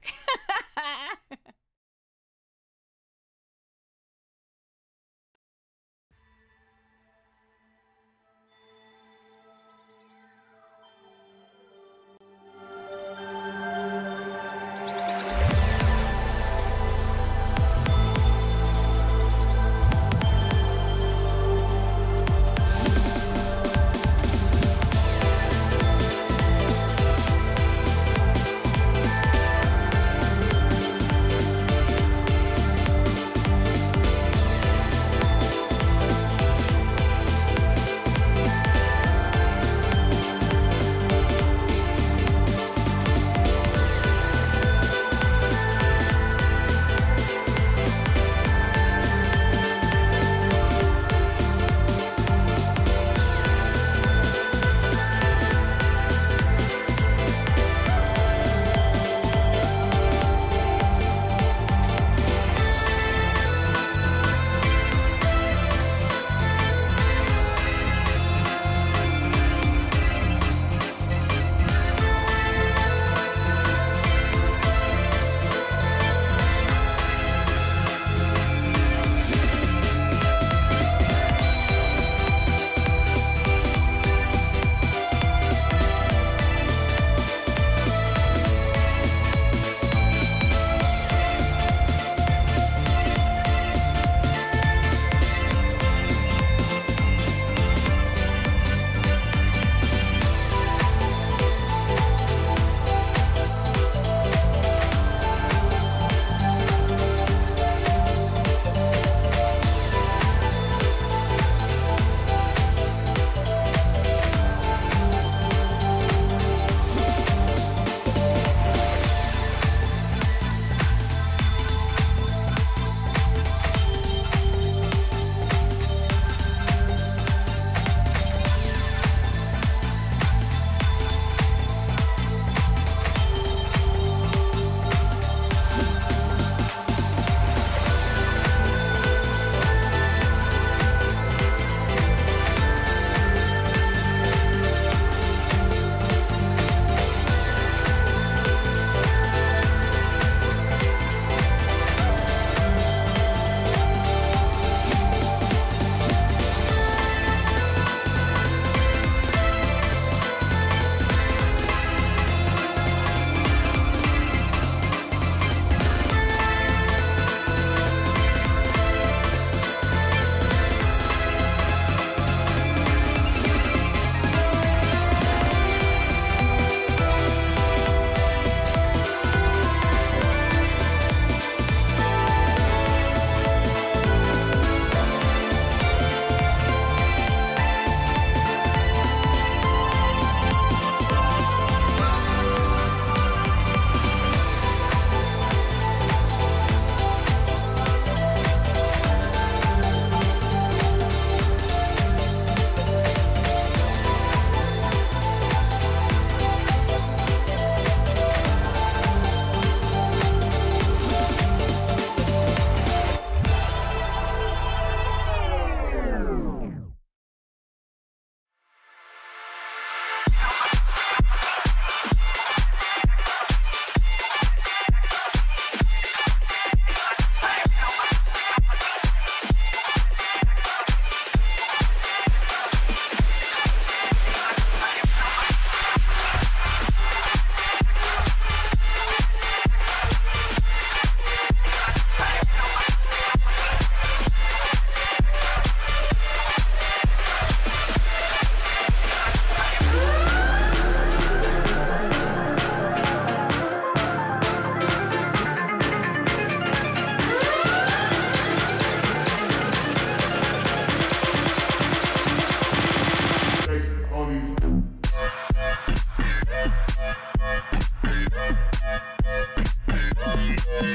And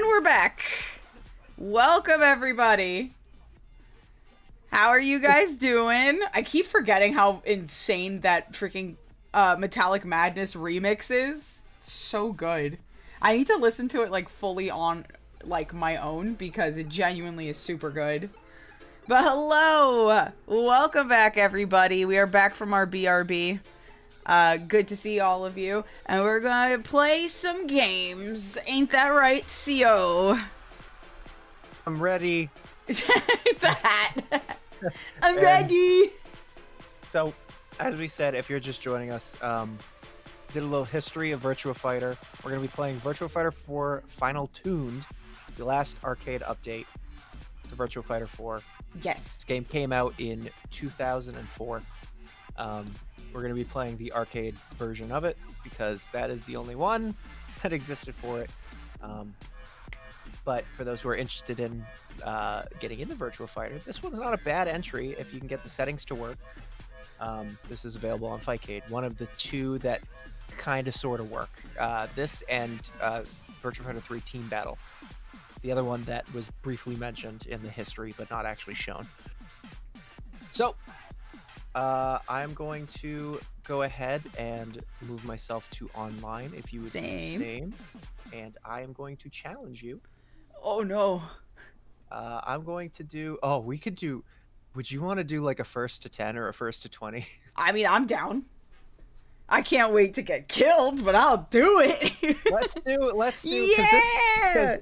we're back. Welcome, everybody. How are you guys doing? I keep forgetting how insane that freaking Metallic Madness remix is. It's so good. I need to listen to it like fully on like my own because it genuinely is super good. But hello! Welcome back, everybody. We are back from our BRB. Good to see all of you. And we're gonna play some games. Ain't that right, CO? I'm ready. The hat. I'm ready. So, as we said, if you're just joining us, did a little history of Virtua Fighter. We're going to be playing Virtua Fighter 4 Final Tuned, the last arcade update to Virtua Fighter 4. Yes. This game came out in 2004. We're going to be playing the arcade version of it because that is the only one that existed for it. But for those who are interested in getting into Virtua Fighter, this one's not a bad entry if you can get the settings to work. This is available on Fightcade, one of the two that kind of sort of work. This and Virtua Fighter 3 Team Battle. The other one that was briefly mentioned in the history but not actually shown. So, I'm going to go ahead and move myself to online if you would do the same. And I am going to challenge you. Oh no. I'm going to do... Oh, we could do... Would you want to do like a first to 10 or a first to 20? I mean, I'm down. I can't wait to get killed, but I'll do it. Let's do. Yeah!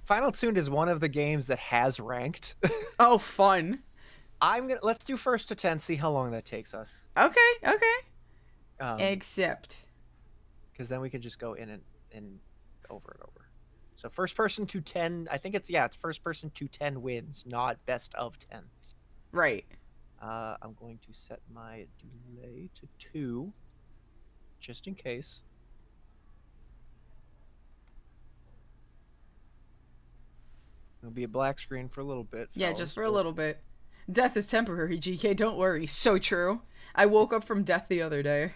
Final Tuned is one of the games that has ranked. Oh, fun. Let's do first to 10, see how long that takes us. Okay. Except. Because then we can just go in and over and over. So first person to 10, I think it's first person to 10 wins, not best of 10. Right. I'm going to set my delay to 2, just in case. It'll be a black screen for a little bit. Yeah, just for a little bit. Death is temporary, GK, don't worry. So true. I woke up from death the other day.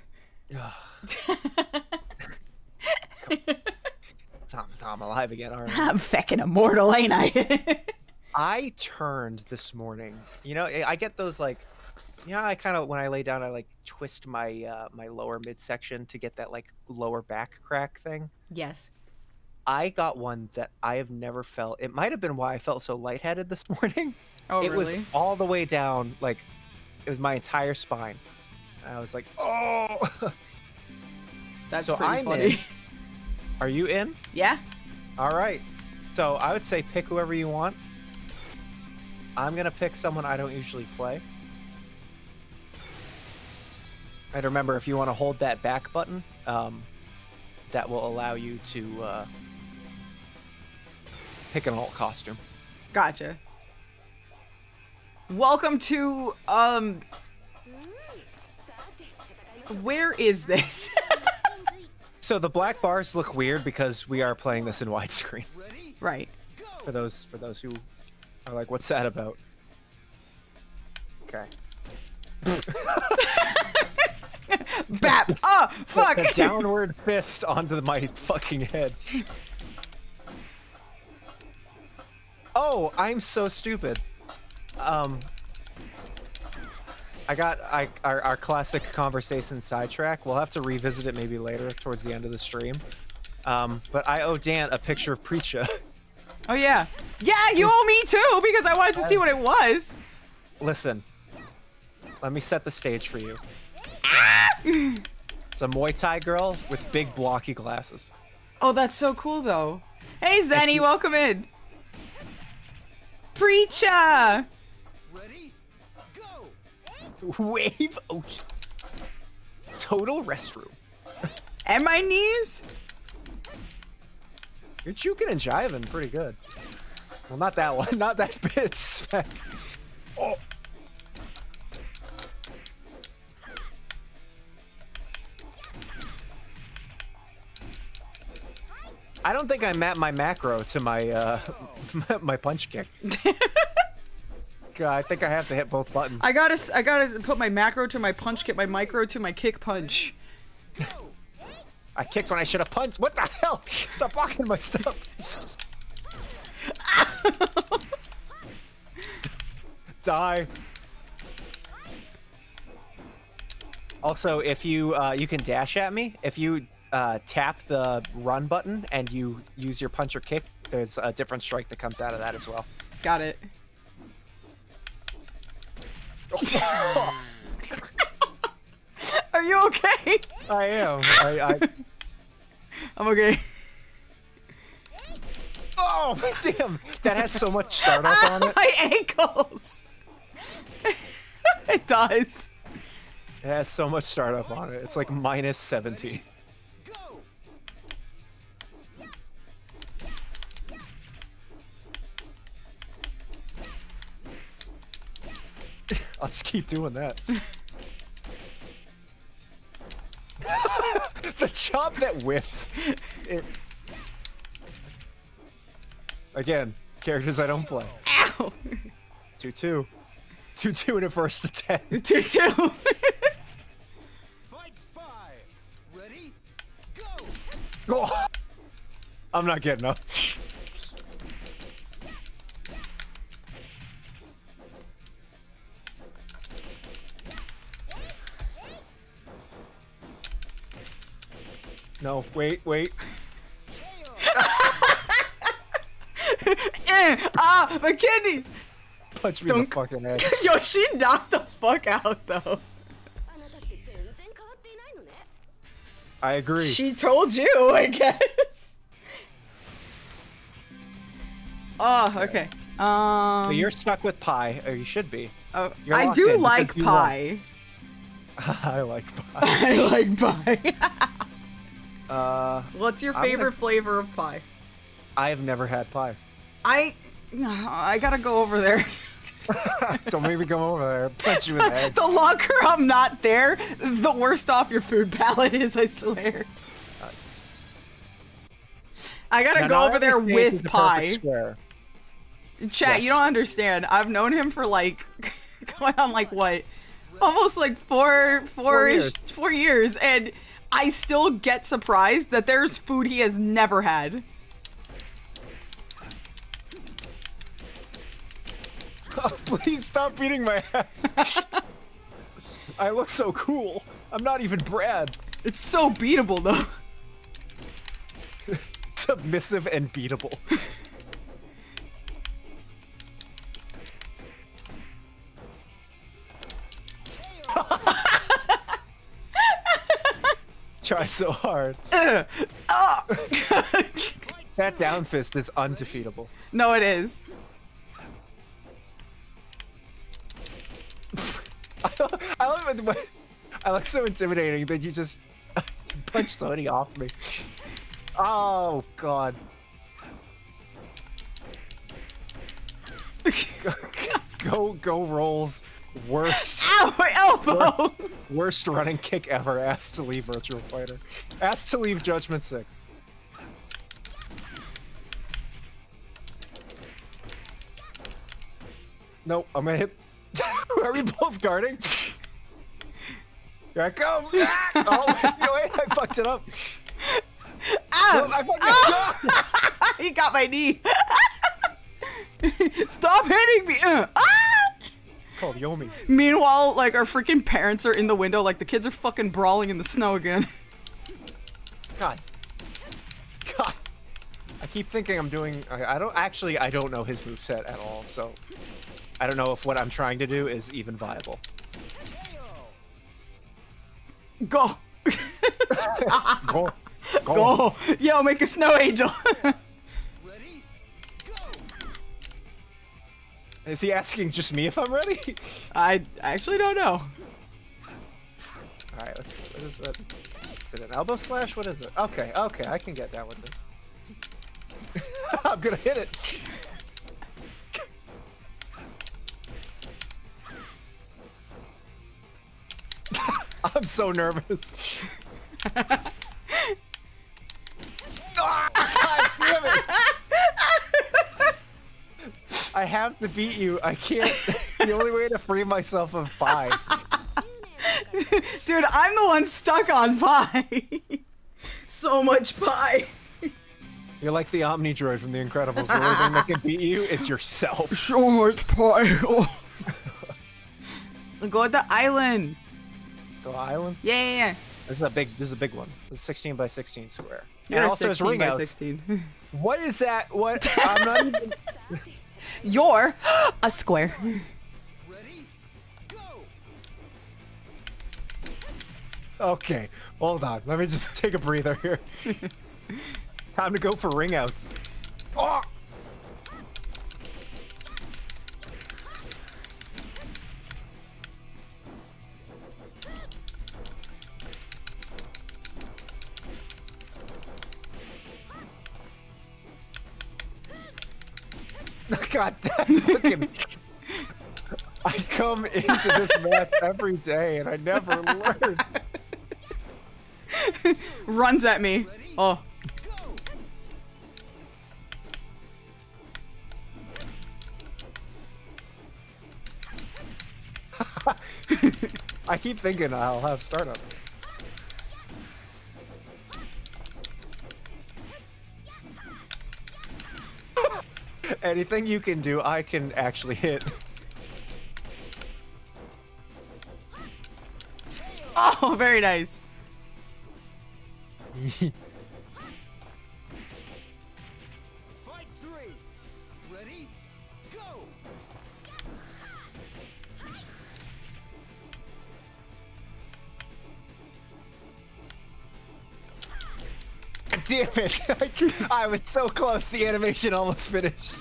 I'm alive again, all right. I'm feckin' immortal, ain't I? I turned this morning. You know, I get those like, you know, I kind of, when I lay down, I like twist my my lower midsection to get that like lower back crack thing. Yes. I got one that I have never felt. It might have been why I felt so lightheaded this morning. Oh, it really? was all the way down, like, it was my entire spine. And I was like, oh! That's so pretty funny. In. Are you in? Yeah. All right. So I would say pick whoever you want. I'm going to pick someone I don't usually play. And remember, if you want to hold that back button, that will allow you to pick an alt costume. Gotcha. Welcome to, where is this? So the black bars look weird because we are playing this in widescreen. Right. For those who are like, what's that about? Okay. Bap! Oh, fuck! The downward fist onto my fucking head. Oh, I'm so stupid. I got our classic conversation sidetrack. We'll have to revisit it maybe later towards the end of the stream. But I owe Dan a picture of Preacha. Oh yeah. Yeah, you owe me too because I wanted to see what it was. Listen. Let me set the stage for you. It's a Muay Thai girl with big blocky glasses. Oh, that's so cool though. Hey Zenny, welcome in. Preacha! Ready? Go! Wave ocean. Total restroom. And my knees? You're juking and jiving pretty good. Well, not that one. Not that bit. Oh. I don't think I mapped my macro to my my punch kick. God, I think I have to hit both buttons. I gotta put my macro to my punch kick, my micro to my kick punch. I kicked when I should have punched. What the hell? Stop blocking my stuff. Die. Also, if you you can dash at me, if you tap the run button and you use your punch or kick, there's a different strike that comes out of that as well. Got it. Are you okay? I am. I'm okay. Oh, damn. That has so much startup on it. My ankles. It does. It has so much startup on it. It's like minus 17. I'll just keep doing that. The chop that whiffs. Again, characters I don't play. Ow! 2-2. 2-2 in a first attack. 2-2. Fight 5. Ready? Go. Oh, I'm not getting up. No, wait. My kidneys! Punch me in the fucking head. Yo, she knocked the fuck out, though. I agree. She told you, I guess. Oh, okay. So you're stuck with pie, or you should be. Oh, You're I locked do in like because you pie. I like pie. I like pie. What's your I'm favorite gonna- flavor of pie? I have never had pie. I gotta go over there. Don't make me come over there. Punch you in the head. The longer I'm not there, the worse off your food palette is, I swear. I gotta go over there with pie. Chat, Yes. you don't understand. I've known him for like, going on like what? Almost like four years, and I still get surprised that there's food he has never had. Oh, please stop beating my ass. I look so cool. I'm not even Brad. It's so beatable though. Submissive and beatable. Tried so hard. That down fist is undefeatable. No, it is. I love it. I look so intimidating that you just punched the hoodie off me. Oh God. Go rolls. Worst. Ow, my elbow! Worst running kick ever. Asked to leave Virtua Fighter. Asked to leave Judgment 6. Nope, I'm gonna hit. Are we both guarding? Here I come! Ah! Oh, no, wait, I fucked it up. Ow! No, I fucked it up. He got my knee. Stop hitting me! Called Yomi. Meanwhile, like, our freaking parents are in the window, like, the kids are fucking brawling in the snow again. God. I keep thinking I'm doing. I don't know his moveset at all, so I don't know if what I'm trying to do is even viable. Go! Go. Go! Yo, make a snow angel! Ready? Go. Is he asking just me if I'm ready? I actually don't know. Alright, what is that? Is it an elbow slash? What is it? Okay, I can get down with this. I'm gonna hit it. I'm so nervous. Ah, I have to beat you. I can't. The only way to free myself of pie. Dude, I'm the one stuck on pie. So much pie. You're like the Omni Droid from The Incredibles. The only thing that can beat you is yourself. So much pie. Go with the island. Go island? Yeah. This is a big one. This is 16 by 16 square. You're and a also it's 16 ring by outs. 16. What is that? What? I'm not even. You're a square. Ready? Go! Okay, hold on. Let me just take a breather here. Time to go for ring outs. Oh! God damn fucking. I come into this match every day and I never learn. Runs at me. Oh. I keep thinking I'll have startup. Anything you can do, I can actually hit. Oh, very nice. Fight 3. Ready? Go! Damn it! I was so close. The animation almost finished.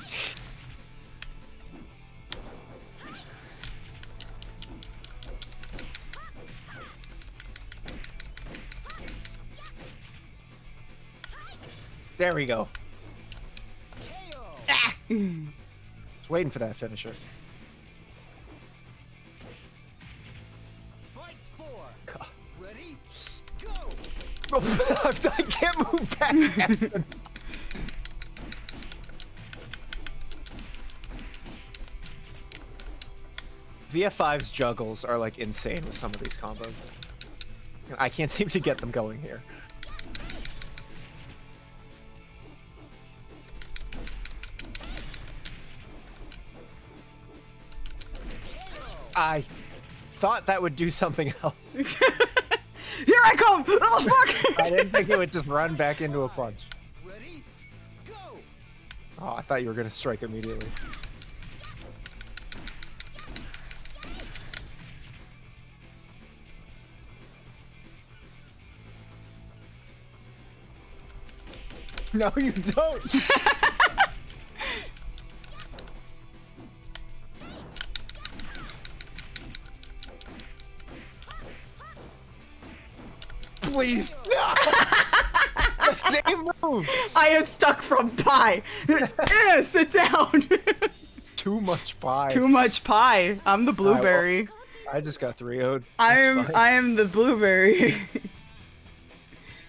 There we go. KO! Just waiting for that finisher. Fight 4. God. Ready? Go! I can't move back fast enough. VF5's juggles are like insane with some of these combos. I can't seem to get them going here. I thought that would do something else. Here I come! Oh, fuck! I didn't think it would just run back into a punch. Ready? Go! Oh, I thought you were gonna strike immediately. No, you don't! Please! No! The same move! I am stuck from pie. Sit down. Too much pie. Too much pie. I'm the blueberry. I just got 3-0'd. I am the blueberry.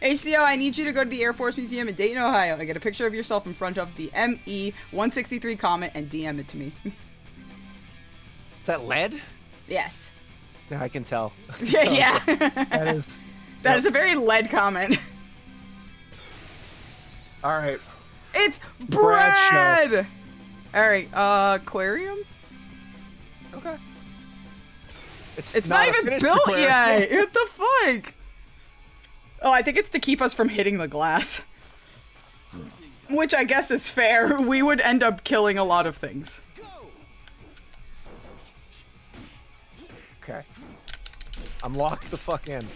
HCO, I need you to go to the Air Force Museum in Dayton, Ohio and get a picture of yourself in front of the ME-163 Comet and DM it to me. Is that lead? Yes. Yeah, I can tell. Yeah. That is... That is a very lead comment. Alright. It's Bradshaw. bread! Alright, aquarium? Okay. It's not even finished built aquarium. yet! What the fuck? Oh, I think it's to keep us from hitting the glass. Which I guess is fair. We would end up killing a lot of things. Okay. I'm locked the fuck in.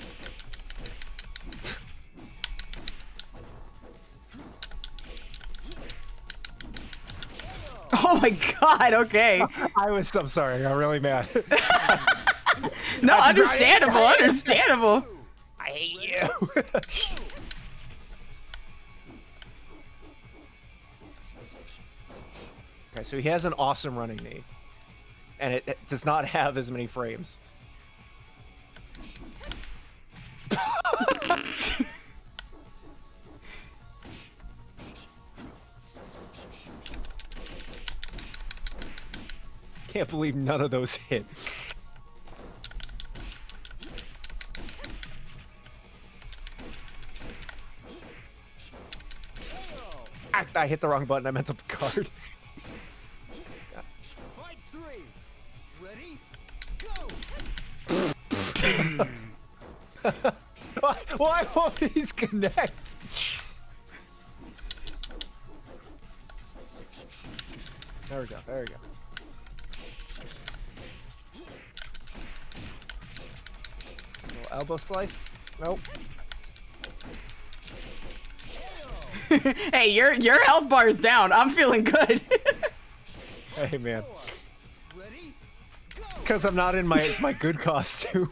Oh my god, okay. I'm sorry, I got really mad. No, understandable, understandable. I hate you. Okay, so he has an awesome running knee. And it does not have as many frames. can't believe none of those hit. I hit the wrong button. I meant to card. Fight 3. Ready? Go! Why won't these connect? There we go. There we go. Little elbow slice. Nope. Hey, your health bar is down. I'm feeling good. Hey man. Ready? Go! Because I'm not in my good costume.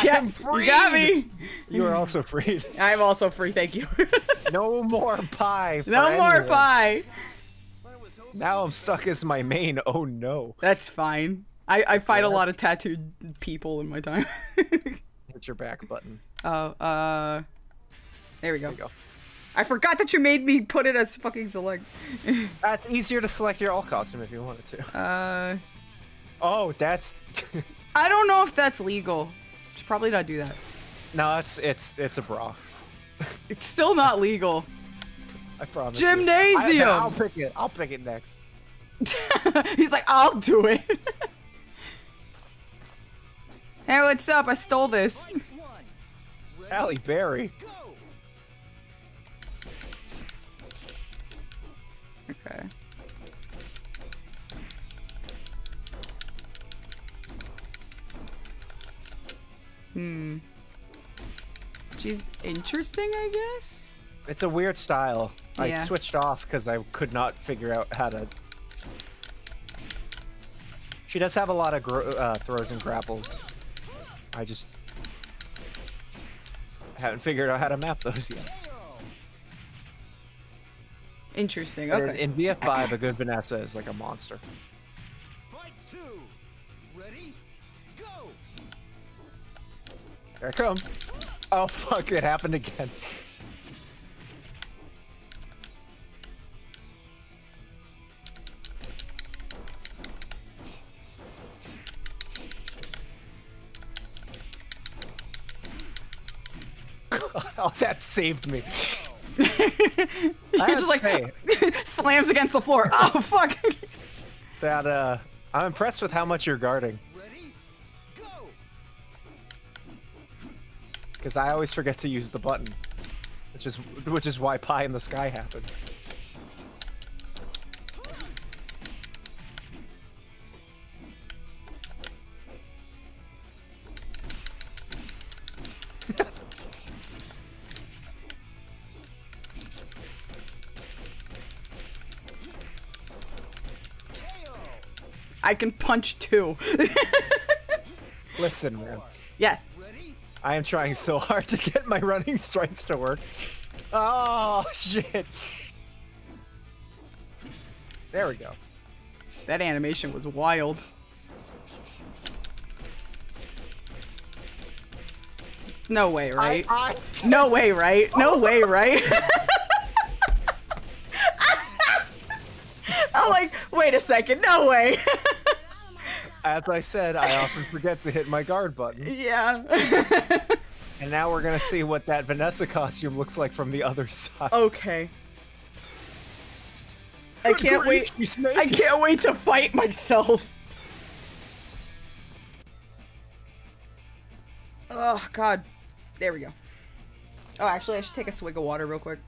Yeah, I'm you got me. You are also freed. I'm also free, thank you. No more pie. For No more anyone. pie. Now I'm stuck as my main. Oh no. That's fine. I fight a lot of tattooed people in my time. Hit your back button. Oh, there we go. There you go. I forgot that you made me put it as fucking select. That's easier to select your all costume if you wanted to. Oh, that's. I don't know if that's legal. Should probably not do that. No, it's a bra. It's still not legal. I promise. Gymnasium! I'll pick it. I'll pick it next. He's like, I'll do it. Hey, what's up? I stole this. Fight 1. Ready? Halle Berry. Go! Okay. She's interesting, I guess? It's a weird style. Yeah. I switched off because I could not figure out how to. She does have a lot of throws and grapples. I just haven't figured out how to map those yet. Interesting, But okay. In VF5, a good Vanessa is like a monster. Fight 2. Ready? Go! Here I come. Oh fuck! It happened again. Oh, that saved me. You're just like, slams against the floor. Oh, fuck. That, I'm impressed with how much you're guarding. Ready? Go! Because I always forget to use the button. Which is why Pie in the Sky happened. I can punch too. Listen, man. Yes. Ready? I am trying so hard to get my running strikes to work. Oh, shit. There we go. That animation was wild. No way, right? No way, right? No way, right? I'm like, wait a second, no way. As I said, I often forget to hit my guard button. Yeah. And now we're gonna see what that Vanessa costume looks like from the other side. Okay. I can't wait. I can't wait to fight myself. Oh, God. There we go. Oh, actually, I should take a swig of water real quick.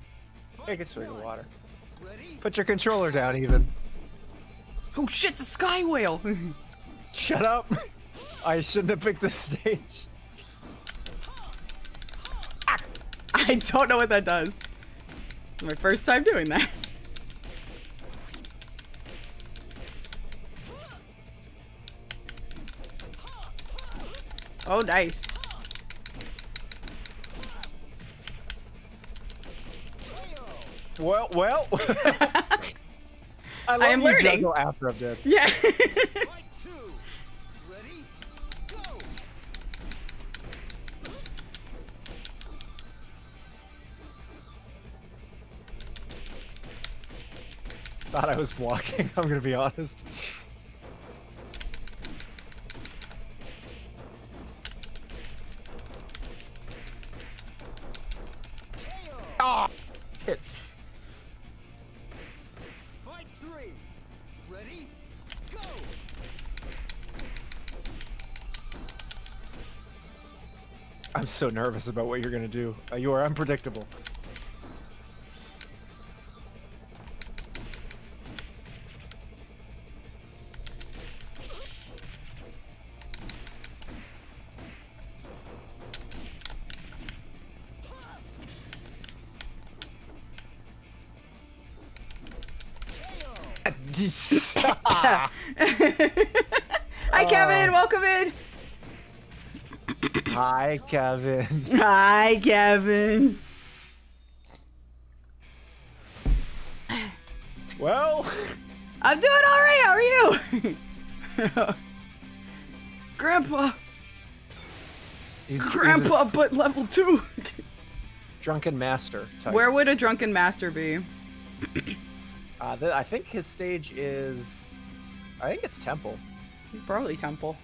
Take a swig of water. Ready? Put your controller down, even. Oh, shit, it's a sky whale. Shut up. I shouldn't have picked this stage. I don't know what that does. It's my first time doing that. Oh, nice. Well. I love am you learning. juggle after I'm dead. Yeah. Fight 2. Ready? Go. Thought I was blocking, I'm gonna be honest. Oh, shit. Fight 3. Ready? Go. I'm so nervous about what you're gonna do. You are unpredictable. Hi, Kevin. Welcome in. Hi, Kevin. Hi, Kevin. Well, I'm doing all right. How are you? Grandpa. he's Grandpa, but level 2. drunken master type. Where would a drunken master be? I think his stage is... I think it's Temple. Probably Temple.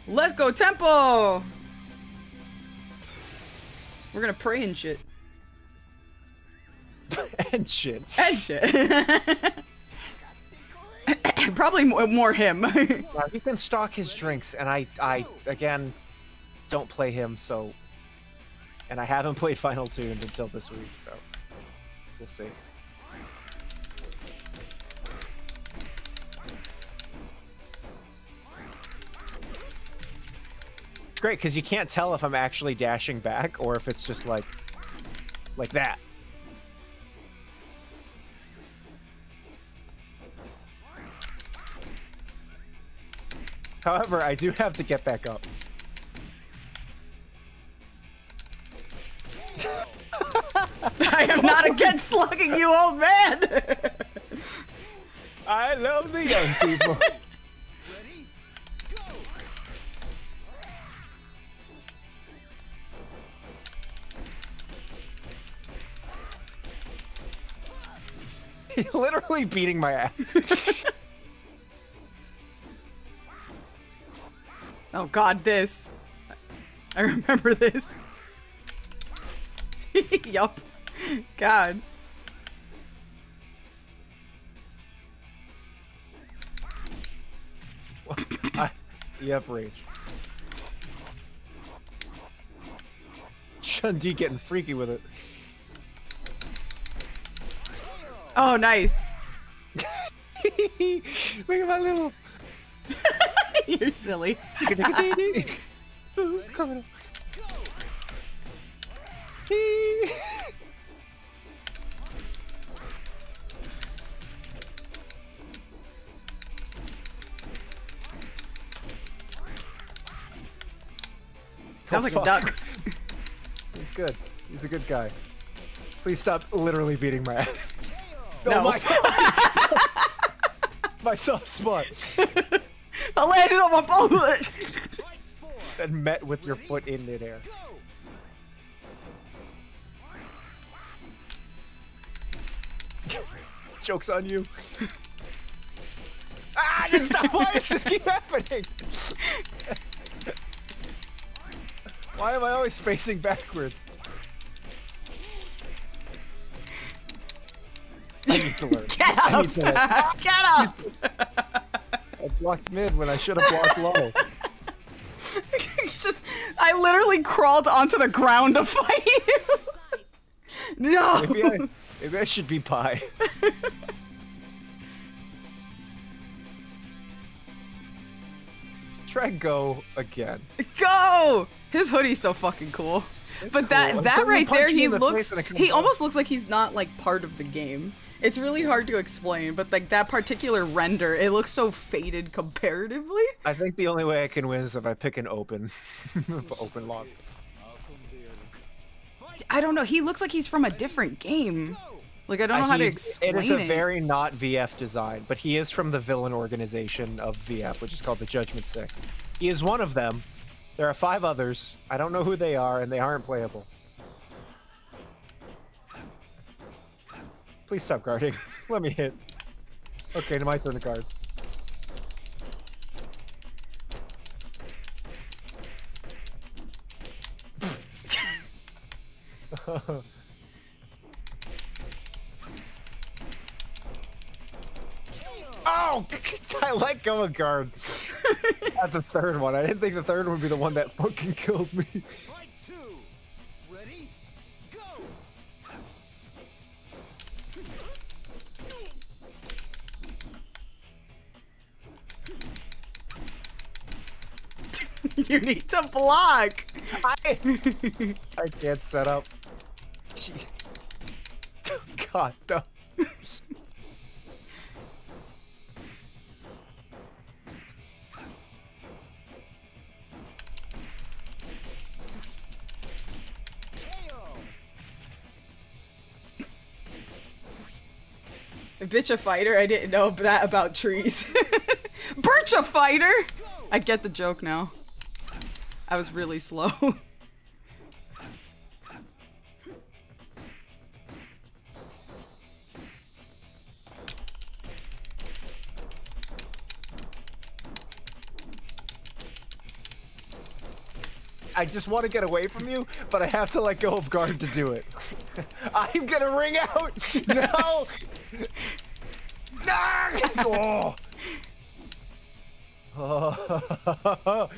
Let's go, Temple! We're gonna pray and shit. And shit. And shit. Probably more him. He can stock his drinks, and I again, don't play him, so... And I haven't played Final Tuned until this week, so... We'll see. Great, because you can't tell if I'm actually dashing back or if it's just like that. However, I do have to get back up. I am not against slugging you, old man! I love the young people. Ready? Go. He's literally beating my ass. Oh god, this. I remember this. Yup. God. You have rage. Chun-Di getting freaky with it. Oh, nice. Look at my little... You're silly. Ooh, criminal. Sounds like fuck. a duck. He's good. He's a good guy. Please stop literally beating my ass. No. Oh my god! My soft spot. I landed on my bullet. Fight 4. And met with your foot in midair. Go. Joke's on you. Ah, that's not why does this keep happening? Why am I always facing backwards? I need to learn. Get I up. need to learn. Get up. I blocked mid when I should have blocked low. Just, I literally crawled onto the ground to fight you. No. Maybe I should be pie. Try go again. Go. His hoodie's so fucking cool. It's but cool. that Until you right punch there, me he in the looks. face and it comes He off. almost looks like he's not like part of the game. It's really hard to explain, but like that particular render, it looks so faded comparatively. I think the only way I can win is if I pick an open, open log. I don't know. He looks like he's from a different game. Like I don't know how to explain it. It is a very not VF design, but he is from the villain organization of VF, which is called the Judgment Six. He is one of them. There are 5 others. I don't know who they are, and they aren't playable. Please stop guarding. Let me hit. Okay, now my turn to guard. Oh! I let go of guard. That's the third one. I didn't think the third one would be the one that fucking killed me. Fight 2. Ready? Go! You need to block. I can't set up. God, no. Bitch a fighter? I didn't know that about trees. Birch a fighter? I get the joke now. I was really slow. I just want to get away from you, but I have to let go of guard to do it. I'm gonna ring out! No! No! Oh.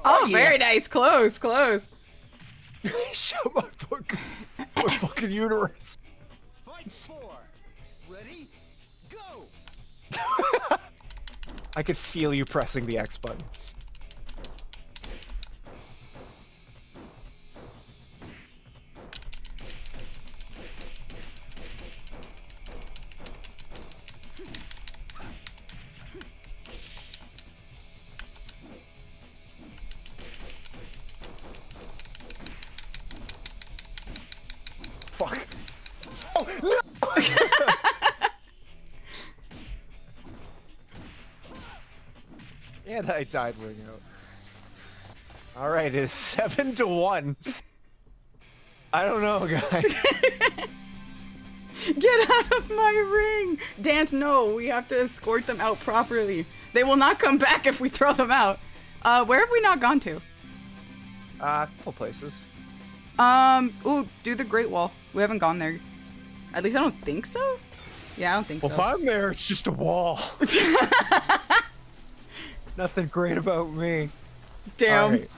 Oh, very nice. Close, close. Shut my fucking uterus. Fight 4. Ready? Go! I could feel you pressing the X button. Fuck. Oh, no! And I died ring out. Alright, it's 7-1. I don't know, guys. Get out of my ring! Dance, no, we have to escort them out properly. They will not come back if we throw them out. Where have we not gone to? A couple places. Ooh, do the Great Wall. We haven't gone there. At least I don't think so. Yeah, I don't think Well, so. if I'm there, it's just a wall. Nothing great about me. Damn. Right.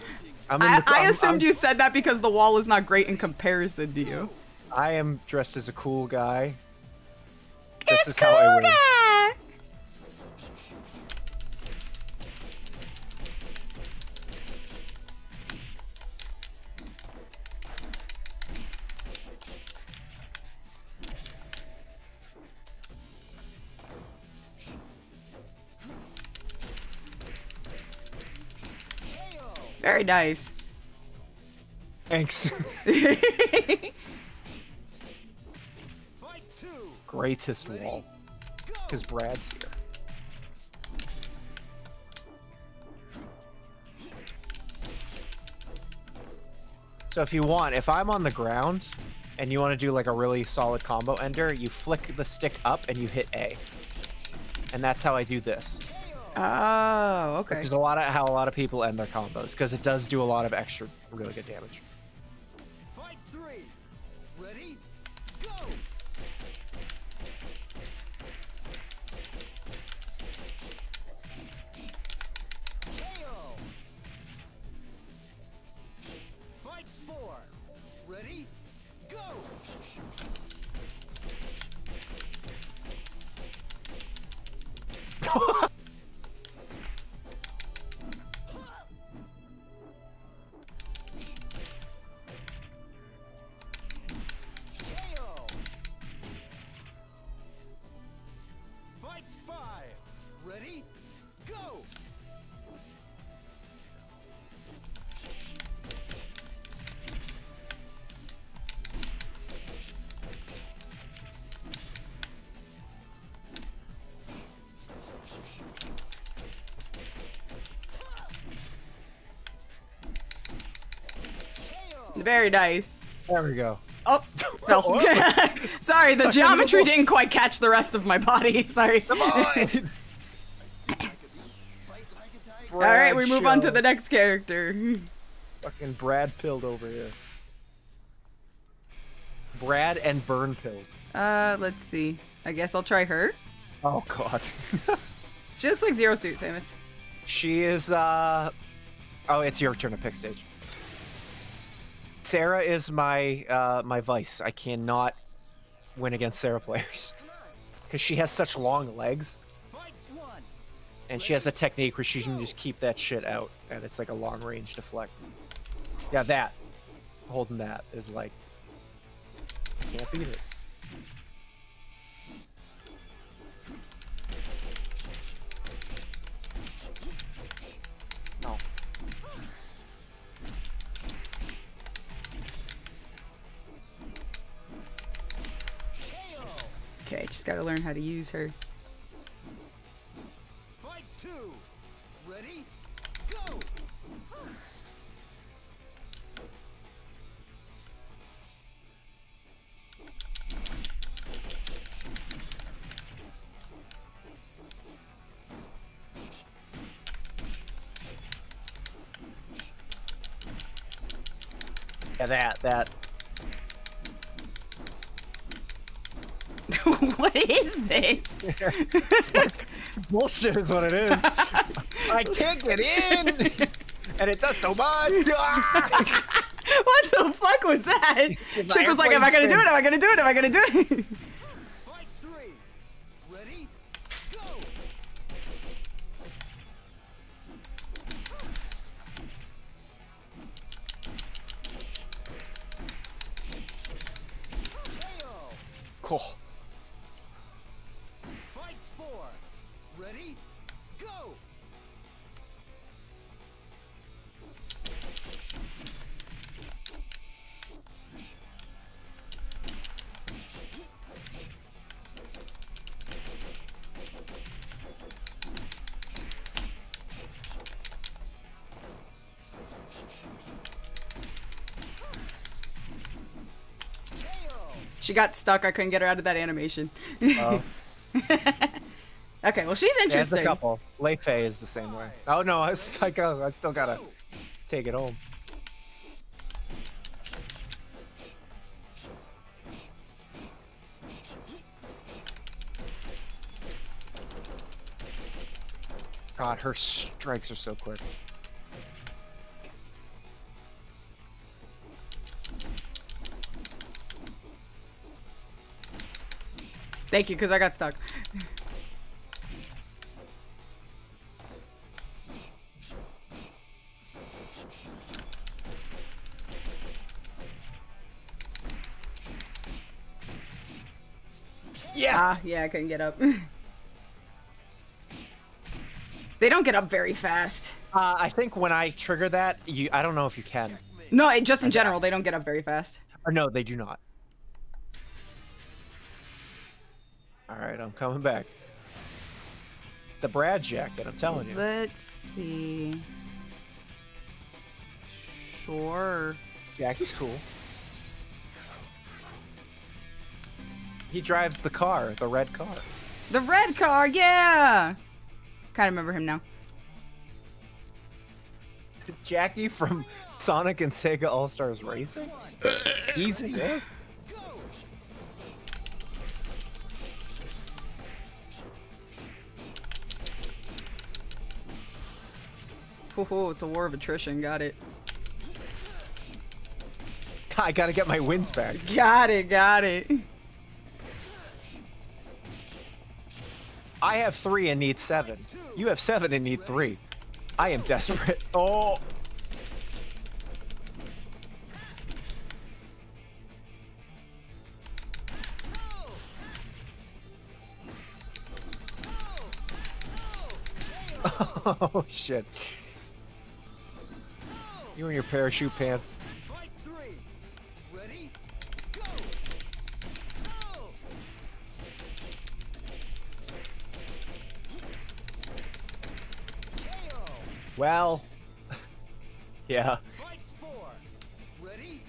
I assumed you said that because the wall is not great in comparison to you. I am dressed as a cool guy. It's cool guy! Very nice. Thanks. Fight 2. Greatest wall. Because Brad's here. So if you want, if I'm on the ground and you want to do like a really solid combo ender, you flick the stick up and you hit A. And that's how I do this. Oh, okay. Which is how a lot of people end their combos, because it does do a lot of extra really good damage. Fight 3. Ready? Go! KO! Fight 4. Ready? Go! Very nice. There we go. Oh, fell. Sorry, the Suck geometry in the didn't quite catch the rest of my body. Sorry. Come on! All right, we move on to the next character. Fucking Brad pilled over here. Brad and Burn pilled. Let's see. I guess I'll try her. Oh god. She looks like Zero Suit, Samus. She is, oh, it's your turn to pick stage. Sarah is my, my vice. I cannot win against Sarah players. Because she has such long legs. And she has a technique where she can just keep that shit out. And it's like a long range deflect. Yeah, that. Holding that is like, can't beat it. No. Okay, just gotta learn how to use her. Fight 2. Ready? Go. Yeah, that. What is this? It's bullshit is what it is. I can't get in! And it does so much! What the fuck was that? Chick was like, am I gonna do it? Am I gonna do it? Am I gonna do it? Fight 3. Ready? Go. KO. Cool. Fight 4. Ready? Go. She got stuck. I couldn't get her out of that animation. Oh. Okay, well, she's There's interesting. a couple. Lei Fei is the same way. Oh no, I still gotta take it home. God, her strikes are so quick. Thank you, because I got stuck. Yeah. Ah, yeah, I couldn't get up. They don't get up very fast. I think when I trigger that, I don't know if you can. No, just in general, they don't get up very fast. Or no, they do not. Alright, I'm coming back. The Brad jacket, I'm telling you. Let's see. Sure. Jackie's cool. He drives the car, the red car. The red car, yeah! Kind of remember him now. Jackie from Sonic and Sega All-Stars Racing? Easy, yeah. Oh, it's a war of attrition. Got it. I gotta get my wins back. Got it. Got it. I have 3 and need 7. You have 7 and need 3. I am desperate. Oh! Oh, shit. You and your parachute pants. Fight 3. Ready? Go. Go. KO. Well, yeah. Fight 4. Ready?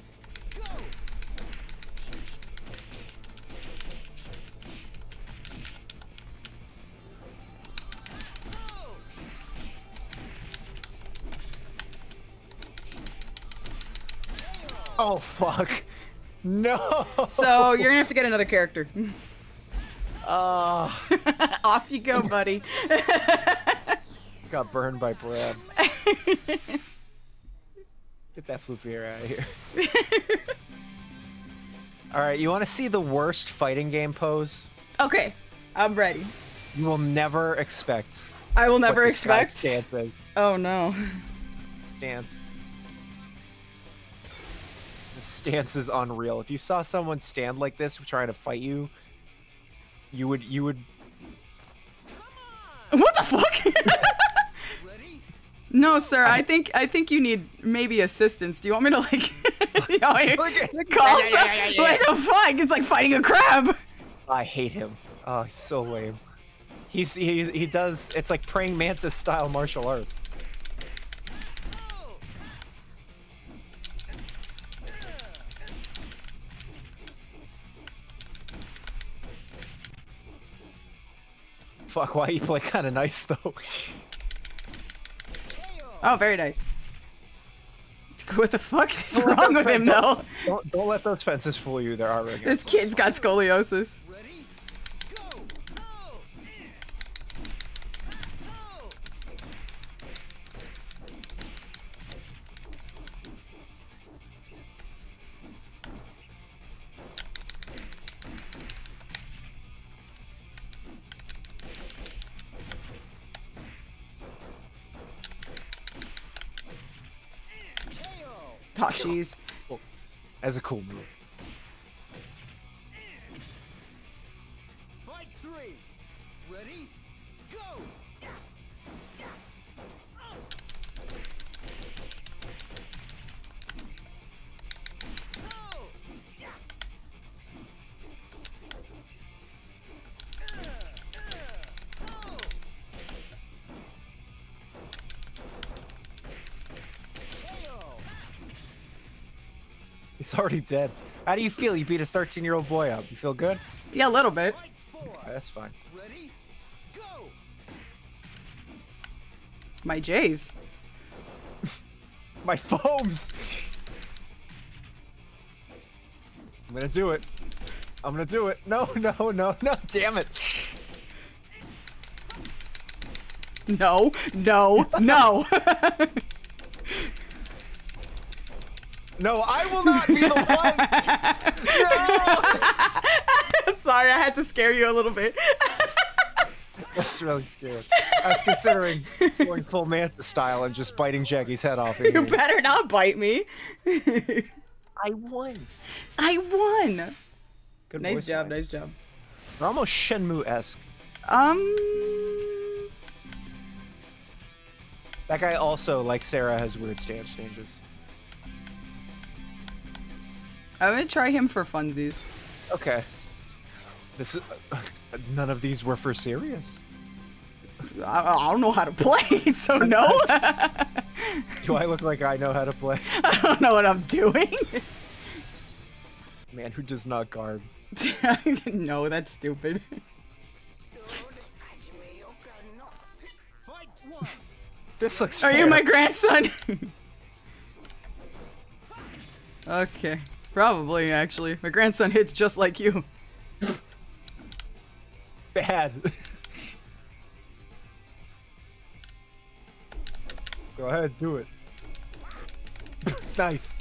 Oh fuck. No. So you're gonna have to get another character. Uh, Off you go, buddy. got burned by Brad. Get that floofy hair out of here. Alright, you want to see the worst fighting game pose? Okay, I'm ready. You will never expect. I will never what this guy's expect. Stance is. Oh no. Stance. The stance is unreal. If you saw someone stand like this trying to fight you, you would. What the fuck? Ready? No, sir. I think you need maybe assistance. Do you want me to like, you know, call some? What the fuck? It's like fighting a crab. I hate him. Oh, he's so lame. He does. It's like praying mantis style martial arts. Fuck, why you play kind of nice though? Oh, very nice. What the fuck is wrong with him, though? Don't let those fences fool you. There are regular. This kid's got scoliosis. Ready? Go! Oh! Oh! Oh, jeez. As a cool move. Fight 3. Ready? Go! He's already dead. How do you feel? You beat a 13-year-old boy up. You feel good? Yeah, a little bit. Fight 4. Okay, that's fine. Ready? Go! My J's. My foams! I'm gonna do it. I'm gonna do it. No, no, no, no, damn it. No, no, no. No, I will not be the one! No! Sorry, I had to scare you a little bit. That's really scary. I was considering going full Manta style and just biting Jacky's head off. You better not bite me. I won. I won. Good Nice voice job, lines. nice job. They're almost Shenmue-esque. That guy also, like Sarah, has weird stance changes. I'm gonna try him for funsies. Okay. This is none of these were for serious. I don't know how to play, so no. Do I look like I know how to play? I don't know what I'm doing. Man who does not guard. No, that's stupid. Fight 1. This looks Are fair. you my grandson? Okay. Probably, actually. My grandson hits just like you. Bad. Go ahead, do it. Nice.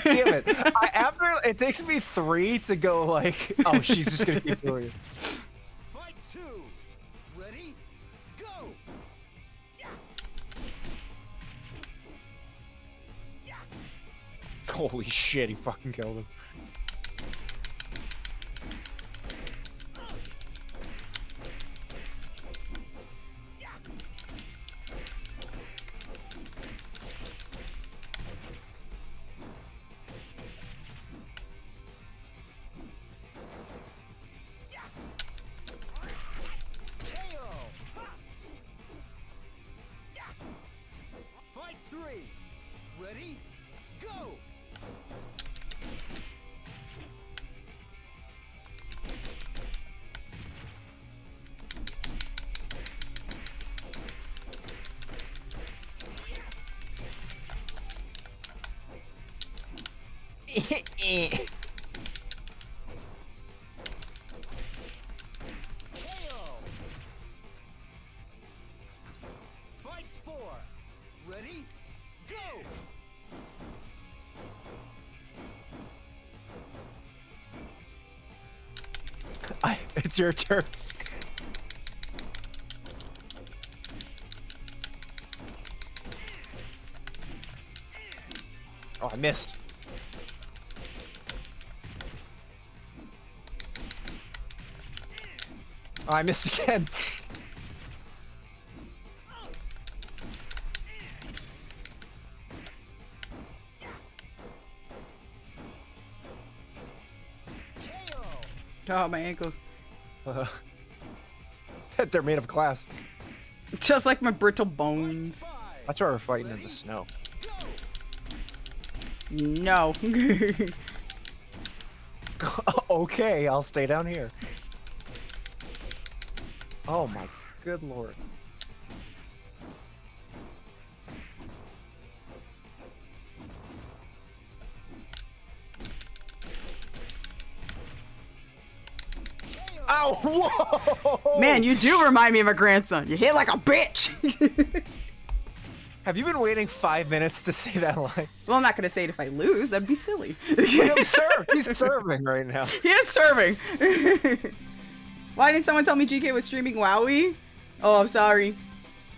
Damn it. After it takes me 3 to go like, oh, she's just gonna keep doing it. Fight 2. Ready? Go! Holy shit, he fucking killed him. Fight 3. Ready? Go! KO! Fight 4. Ready? Go! It's your turn. Oh, I missed. Oh, I missed again. KO! Oh, my ankles. They're made of glass. Just like my brittle bones. 5. That's why we're fighting in the snow. Go! No. Okay, I'll stay down here. Oh my good lord. Ow! Whoa! Man, you do remind me of my grandson. You hit like a bitch. Have you been waiting 5 minutes to say that line? Well, I'm not going to say it if I lose. That'd be silly. He's serving right now. He is serving. Why didn't someone tell me GK was streaming WoWie? Oh, I'm sorry.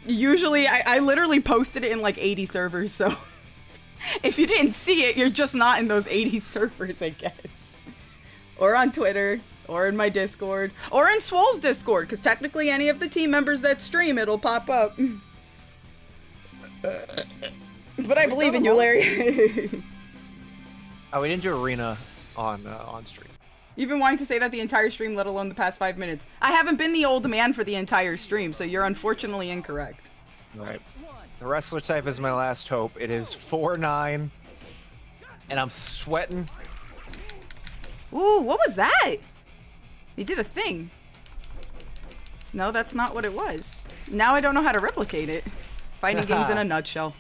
Usually, I literally posted it in like 80 servers, so if you didn't see it, you're just not in those 80 servers, I guess. Or on Twitter, or in my Discord, or in Swole's Discord, because technically any of the team members that stream, it'll pop up. But I believe in you, Larry. Oh, we didn't do arena on stream. You've been wanting to say that the entire stream, let alone the past 5 minutes. I haven't been the old man for the entire stream, so you're unfortunately incorrect. Right. The wrestler type is my last hope. It is 4-9, and I'm sweating. Ooh, what was that? He did a thing. No, that's not what it was. Now I don't know how to replicate it. Fighting games in a nutshell.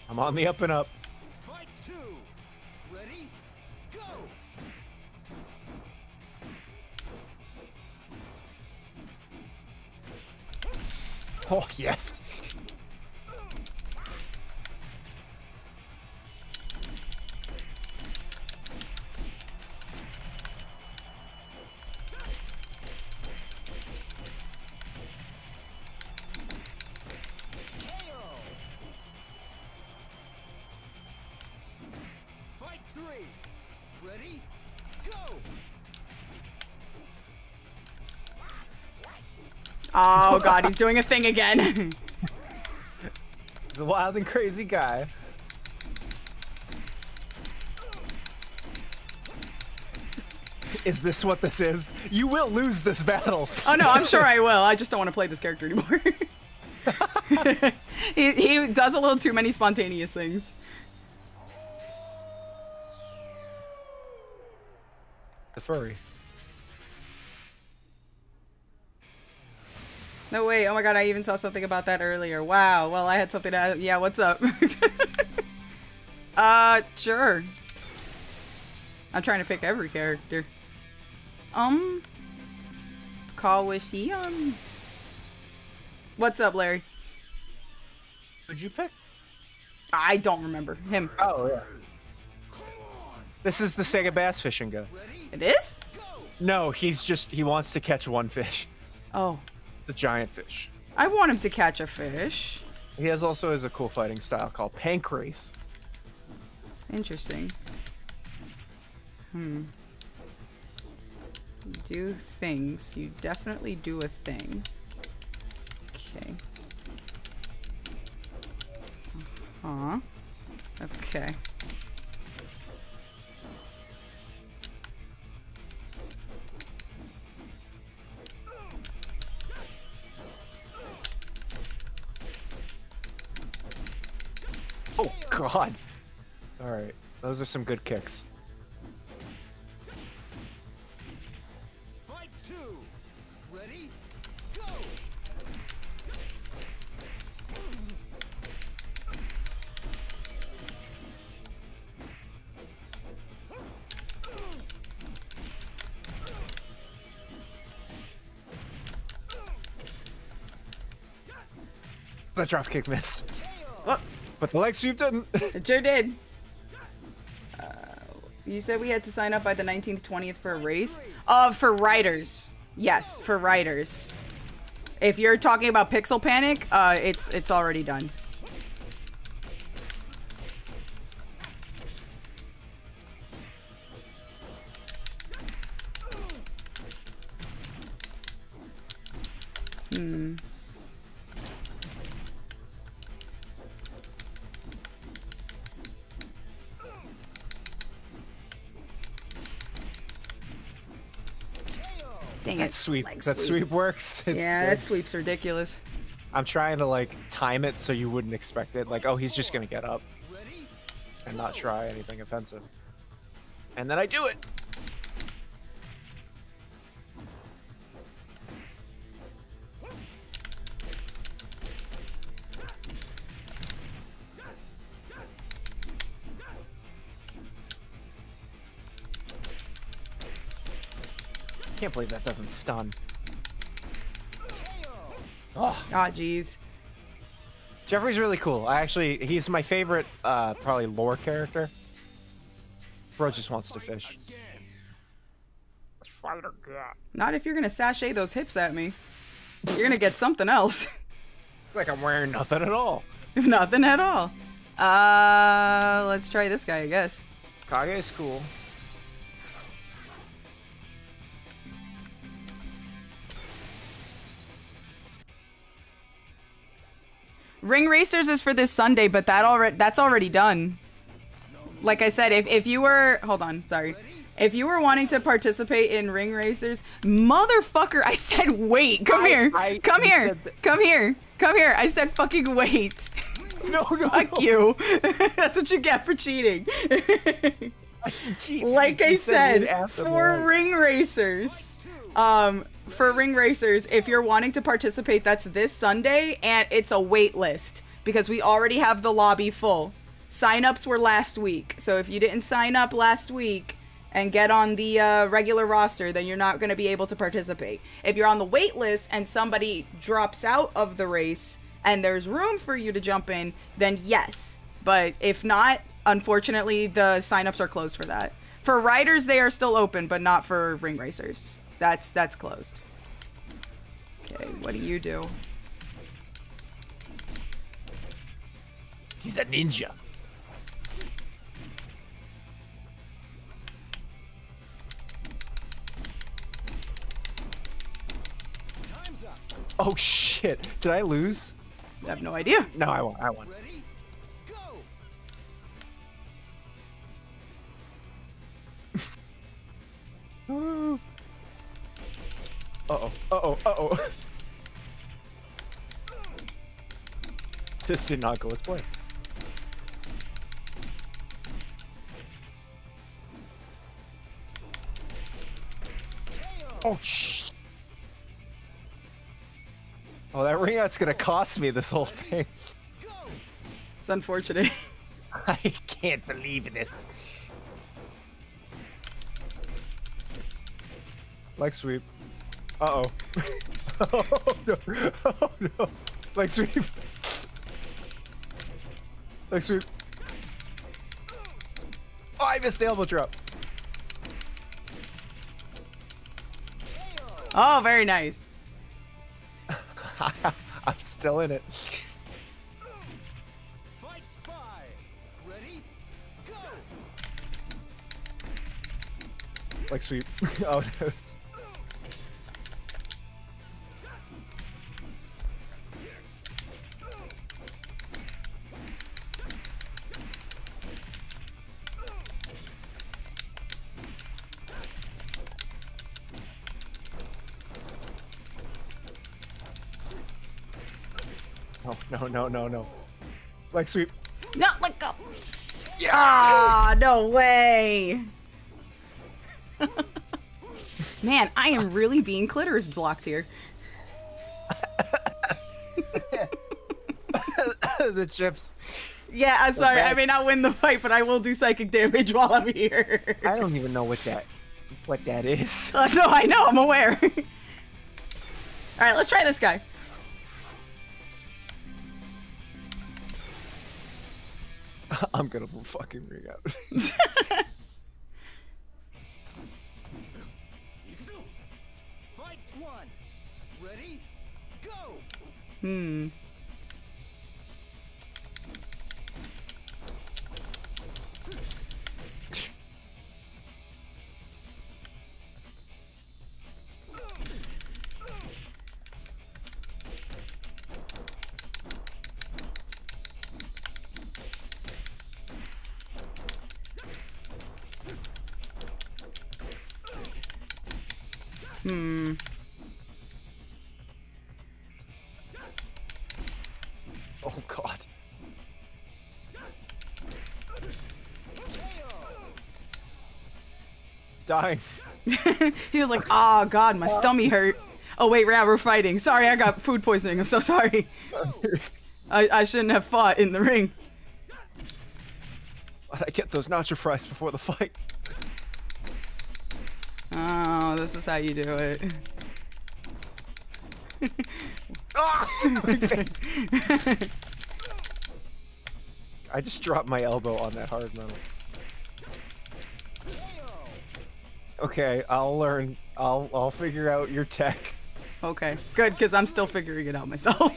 I'm on the up and up. Fight 2. Ready? Go! Oh, yes. KO! Fight 3. Ready? Go! Oh god, he's doing a thing again. He's a wild and crazy guy. Is this what this is? You will lose this battle. Oh no, I'm sure I will. I just don't want to play this character anymore. he does a little too many spontaneous things. The furry. No, wait. Oh my god, I even saw something about that earlier. Wow. Well, I had something to... Yeah, what's up? Sure. I'm trying to pick every character. Coliseum. What's up, Larry? Who'd you pick? I don't remember. Him. Oh, yeah. This is the Sega bass fishing guy. Ready? It is? Go! No, he wants to catch one fish. Oh. The giant fish. I want him to catch a fish. He has a cool fighting style called Pancrase. Interesting. Do things. You definitely do a thing. Okay. Okay. Oh God. All right, those are some good kicks. Fight 2. Ready? Go. The drop kick missed, Oh, but the leg sweep didn't. it sure did. You said we had to sign up by the 19th, 20th for a race? For riders. Yes, for riders. If you're talking about Pixel Panic, it's already done. Dang That it. sweep, leg that sweep works. It's Yeah, good. that sweep's ridiculous. I'm trying to like time it so you wouldn't expect it. Like, oh, he's just gonna get up Ready? and not try anything offensive. And then I do it. Can't believe that doesn't stun. Oh, Ah, jeez. Jeffrey's really cool. He's my favorite, probably lore character. Bro just wants to fish. Let's fight again. Not if you're gonna sashay those hips at me. You're gonna get something else. It's like I'm wearing nothing at all. Nothing at all. Let's try this guy, I guess. Kage is cool. Ring Racers is for this Sunday, but that's already done. Like I said, if you were if you were wanting to participate in Ring Racers, motherfucker, I said wait. Come here. Come here. Come here. Come here. I said fucking wait. No, Fuck you. That's what you get for cheating. Like I said, for Ring Racers, if you're wanting to participate, that's this Sunday, and it's a wait list because we already have the lobby full. Sign-ups were last week, so if you didn't sign up last week and get on the regular roster, then you're not going to be able to participate. If you're on the wait list and somebody drops out of the race and there's room for you to jump in, then yes. But if not, unfortunately, the sign-ups are closed for that. For riders, they are still open, but not for Ring Racers. That's closed. Okay, what do you do? He's a ninja. Time's up. Oh shit! Did I lose? I have no idea. No, I won. I won. Ready? Go. Uh-oh. Uh-oh. Uh-oh. This did not go as planned. Oh, shh. Oh, that ring out's gonna cost me this whole thing. It's unfortunate. I can't believe this. Leg sweep. Uh-oh. Oh, no. Oh, no. Leg sweep. Leg sweep. Oh, I missed the elbow drop. Oh, very nice. I'm still in it. Fight 5. Ready? Go. Leg sweep. Oh, no. Oh, no, no, no, no. Leg sweep. No, let go. Yeah. Ah, no way. Man, I am really being clitoris blocked here. The chips. Yeah, I'm sorry. I may not win the fight, but I will do psychic damage while I'm here. I don't even know what that is. No, I know. I'm aware. All right, let's try this guy. I'm gonna fucking rig out. Fight one. Ready? Go. Hmm. Hmm. Oh god. He's dying. He was like, "Oh God, my stomach hurt." Oh wait, yeah, we're fighting. Sorry, I got food poisoning. I'm so sorry. I shouldn't have fought in the ring. Why'd I get those nacho fries before the fight? Oh, this is how you do it. Ah! My face. I just dropped my elbow on that hard metal. Okay, I'll learn. I'll figure out your tech. Okay, good, because I'm still figuring it out myself.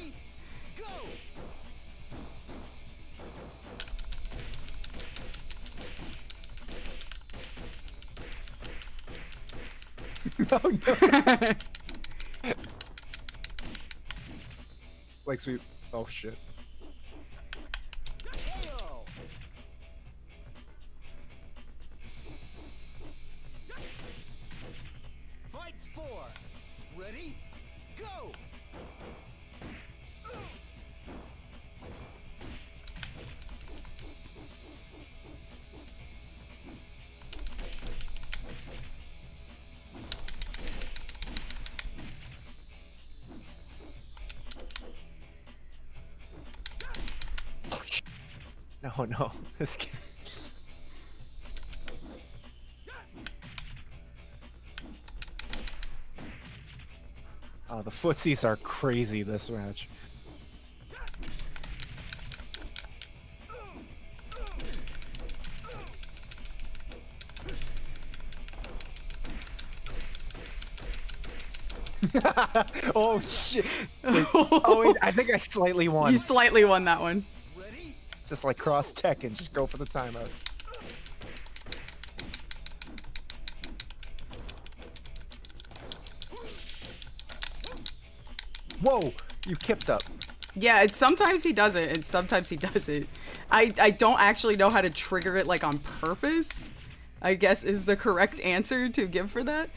No, no. Like sweep. Oh shit. Fight four. Ready? Go. Oh, shit. No, no. This kid. Oh, the footsies are crazy this match. Oh shit! Wait, oh, wait, I think I slightly won. You slightly won that one. Ready? Just like cross tech and just go for the timeouts. Whoa! You kipped up. Yeah, sometimes he does it, and sometimes he doesn't. I don't actually know how to trigger it, like, on purpose, I guess is the correct answer to give for that.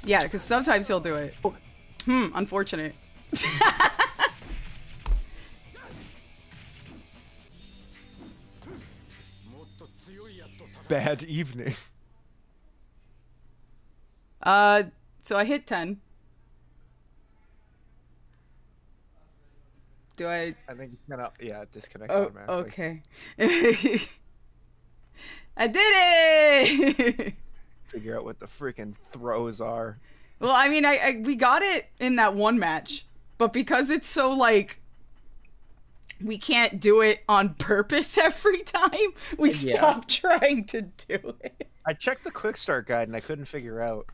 Yeah, because sometimes he'll do it. Unfortunate. Bad evening. So I hit 10. Do I... I think it's gonna, yeah, it disconnects Oh, automatically. okay. I did it! Figure out what the freaking throws are. Well, I mean, we got it in that one match, but because it's so, like, we can't do it on purpose every time, we stopped trying to do it. I checked the quick start guide and I couldn't figure out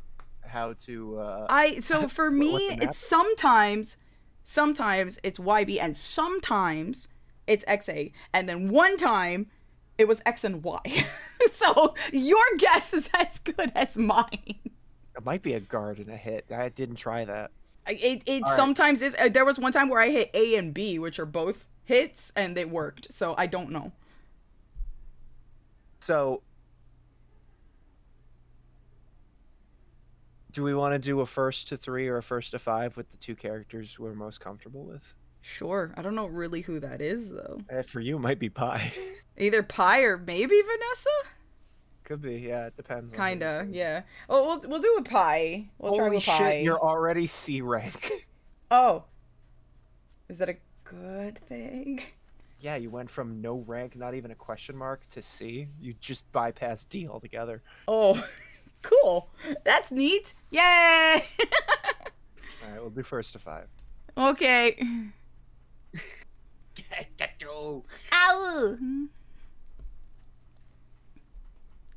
how to, So for me, it's sometimes it's YB and sometimes it's XA. And then one time it was X and Y. So your guess is as good as mine. It might be a guard and a hit. I didn't try that. It sometimes is. There was one time where I hit A and B, which are both hits, and they worked. So I don't know. So, do we want to do a first to 3 or a first to 5 with the two characters we're most comfortable with? Sure. I don't know really who that is, though. For you, it might be Pi. Either Pi or maybe Vanessa? Could be, yeah, it depends. Kinda, yeah. Oh, we'll do a Pi. We'll try with Pi. Shit, you're already C rank. Oh. Is that a good thing? Yeah, you went from no rank, not even a question mark, to C. You just bypassed D altogether. Oh, cool. That's neat. Yay! Alright, we'll do first to 5. Okay. Ow!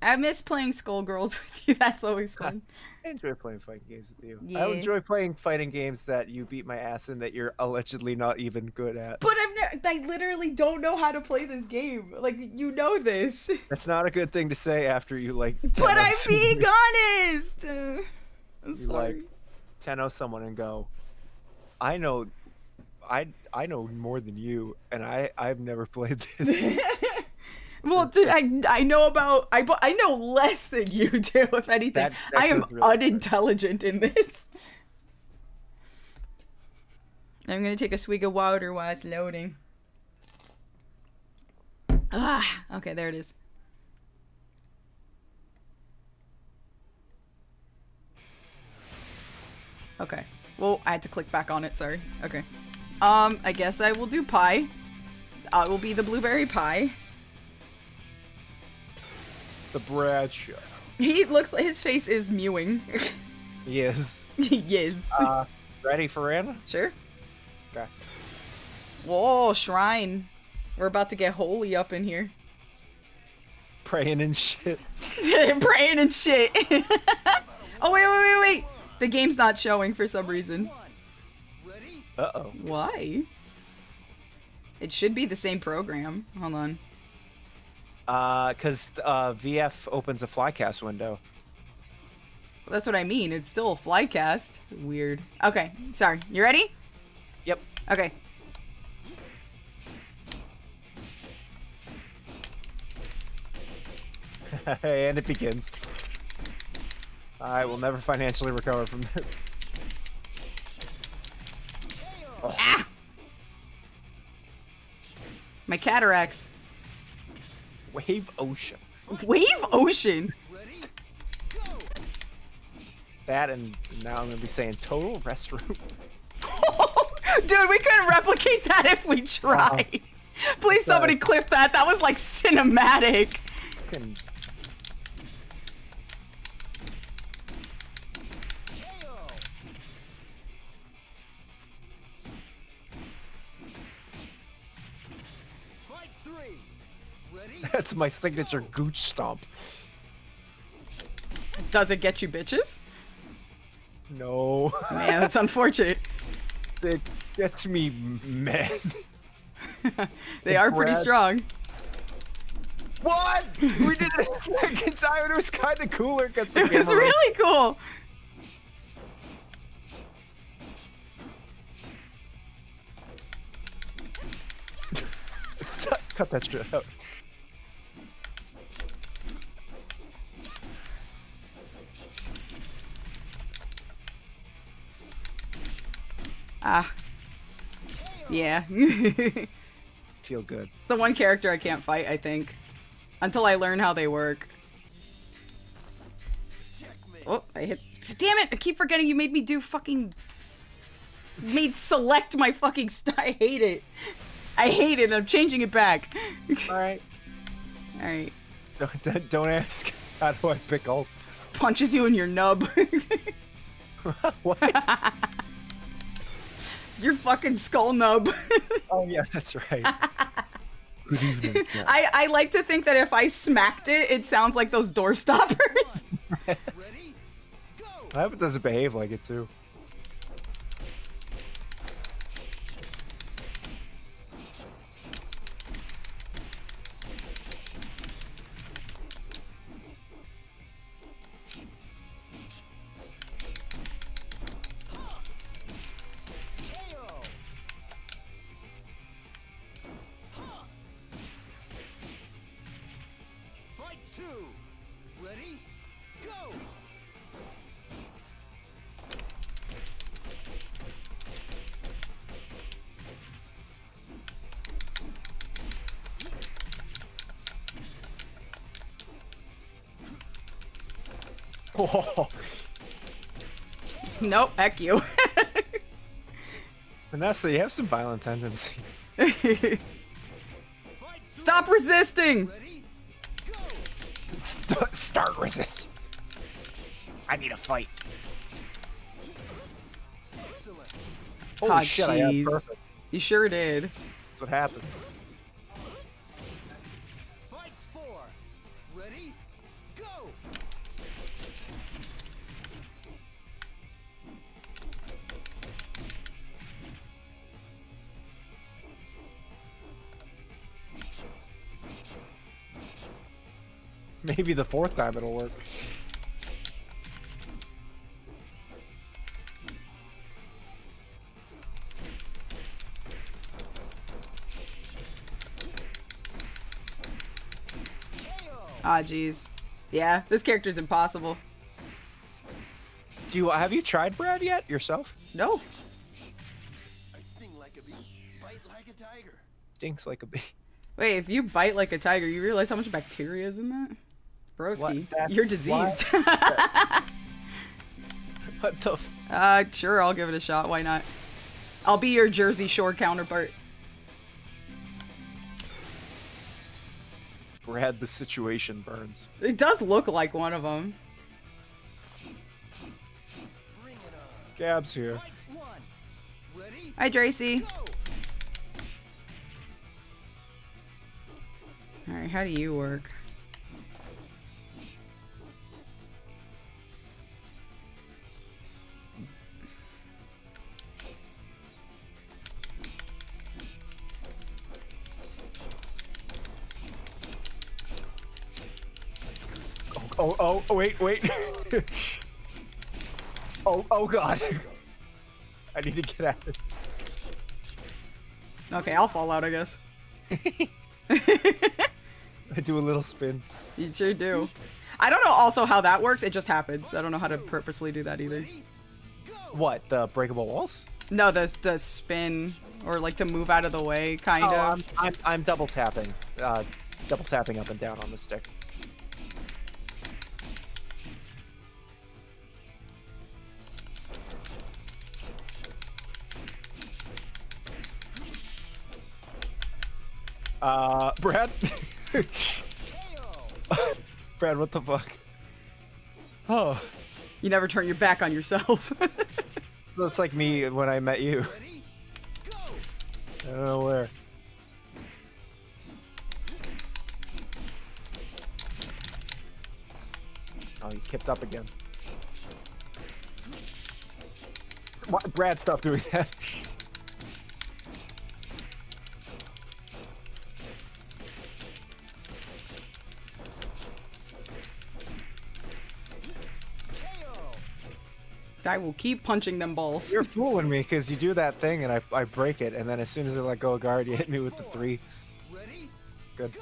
I miss playing Skullgirls with you. That's always fun. I enjoy playing fighting games with you. Yeah. I enjoy playing fighting games that you beat my ass in that you're allegedly not even good at. But I literally don't know how to play this game. Like, you know this. That's not a good thing to say after you, like, But I'm being honest! I'm you, sorry. like, 10-0 someone and go, I know more than you, and I've never played this. Well, I know less than you do, if anything. That I am really unintelligent in this. I'm gonna take a swig of water while it's loading. Ah, okay, there it is. Okay. Well, I had to click back on it, sorry. Okay. I guess I will do pie. I will be the blueberry pie. The Bradshaw. He looks like his face is mewing. Yes. Yes. Ready for in? Sure. Okay. Whoa, shrine. We're about to get holy up in here. Praying and shit. Praying and shit. Oh, wait. The game's not showing for some reason. Uh-oh. Why? It should be the same program. Hold on. Because VF opens a flycast window. That's what I mean. It's still a flycast. Weird. Okay, sorry. You ready? Yep. Okay. And it begins. I will never financially recover from this. Oh. Ah! My cataracts. Wave Ocean. Wave Ocean? That, and now I'm going to be saying Total Restroom. Dude, we couldn't replicate that if we tried. Please, somebody clip that. That was like cinematic. Can... That's my signature gooch stomp. Does it get you bitches? No. Man, that's unfortunate. It gets me men. They are pretty strong. What? We did it a second time and it was kind of cooler because It was really cool. Stop, cut that shit out. Ah. Yeah. Feel good. It's the one character I can't fight, I think. Until I learn how they work. Oh, I hit. Damn it! I keep forgetting you made me do fucking. Select my fucking. I hate it. I hate it. I'm changing it back. Alright. Alright. Don't ask. How do I pick ults? Punches you in your nub. What? Your fucking skull nub. Oh yeah, that's right. Good evening. Yeah. I like to think that if I smacked it, it sounds like those door stoppers. Ready? Go! I hope it doesn't behave like it too. Fight 2. Ready? Go! Oh. Nope, heck you. Vanessa, you have some violent tendencies. Stop resisting! Ready? Go! Start resist. I need a fight. Excellent. Holy Ah, shit, I have jeez. perfect. You sure did. That's what happens. Fight 4. Ready? Go! Maybe the 4th time it'll work. Ah, jeez. Yeah, this character's impossible. Have you tried Brad yet yourself? No. I sting like a bee, bite like a tiger. Stinks like a bee. Wait, if you bite like a tiger, you realize how much bacteria is in that? Broski, What? you're diseased. What the f- Sure, I'll give it a shot. Why not? I'll be your Jersey Shore counterpart. Brad, the situation burns. It does look like one of them. Bring it on. Gab's here. Fight 1. Ready? Hi, Tracy. Go! Alright, how do you work? Oh, wait. oh god. I need to get out of it. Okay, I'll fall out, I guess. I do a little spin. You sure do. I don't know also how that works. It just happens. I don't know how to purposely do that either. Ready? Go! What, the breakable walls? No, the spin or like to move out of the way, kind of. I'm double tapping. Double tapping up and down on the stick. Brad? Brad, what the fuck? Oh. You never turn your back on yourself. So it's like me when I met you. Ready? Go! I don't know where. Oh, you kipped up again. Brad, stop doing that. I will keep punching them balls. You're fooling me because you do that thing and I break it, and then as soon as I let go of guard, you hit me with the 3. Ready? Good. Go!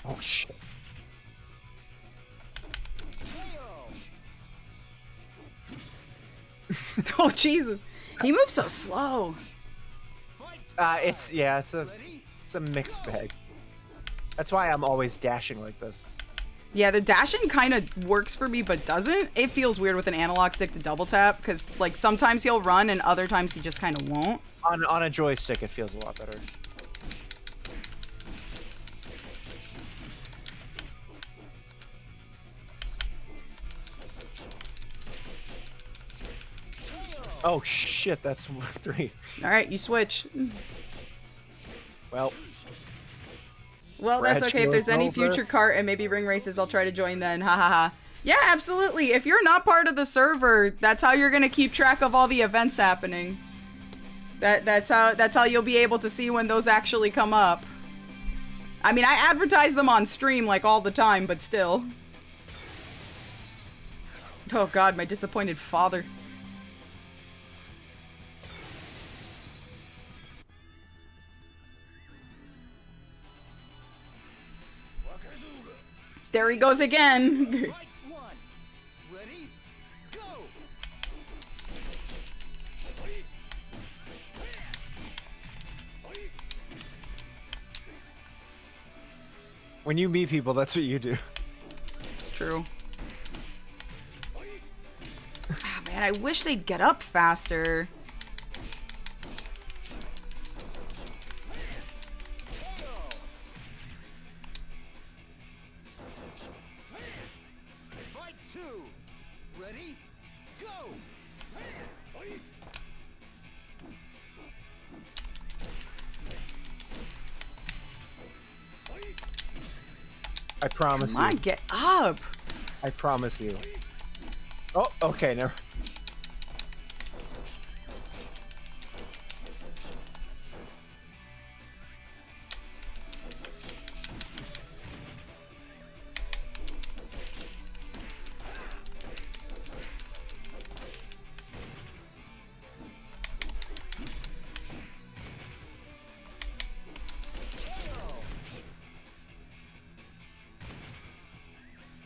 Oh shit. Oh Jesus, he moves so slow. It's a mixed bag. That's why I'm always dashing like this. Yeah, the dashing kind of works for me, but doesn't. It feels weird with an analog stick to double tap because like sometimes he'll run and other times he just kind of won't. On a joystick, it feels a lot better. Oh shit, that's 3. All right, you switch. Well, That's okay. If there's any over. future cart and maybe ring races, I'll try to join then. Ha ha ha. Yeah, absolutely. If you're not part of the server, that's how you're gonna keep track of all the events happening. That's how you'll be able to see when those actually come up. I mean, I advertise them on stream like all the time, but still. Oh God, my disappointed father. There he goes again. Fight one. Ready? Go. When you meet people, that's what you do. It's true. Ah, man, I wish they'd get up faster. Fight two. Ready? Go. I promise Come on, you. get up. I promise you. Oh, okay, never.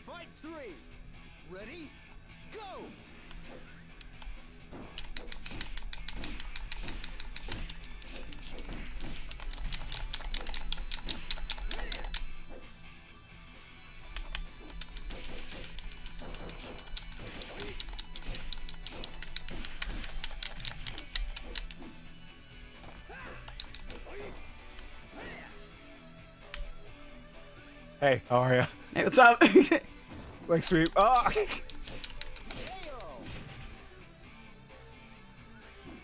Fight three. Ready? Go. Hey, how are ya? Hey, what's up? Like sweep. Oh! KO.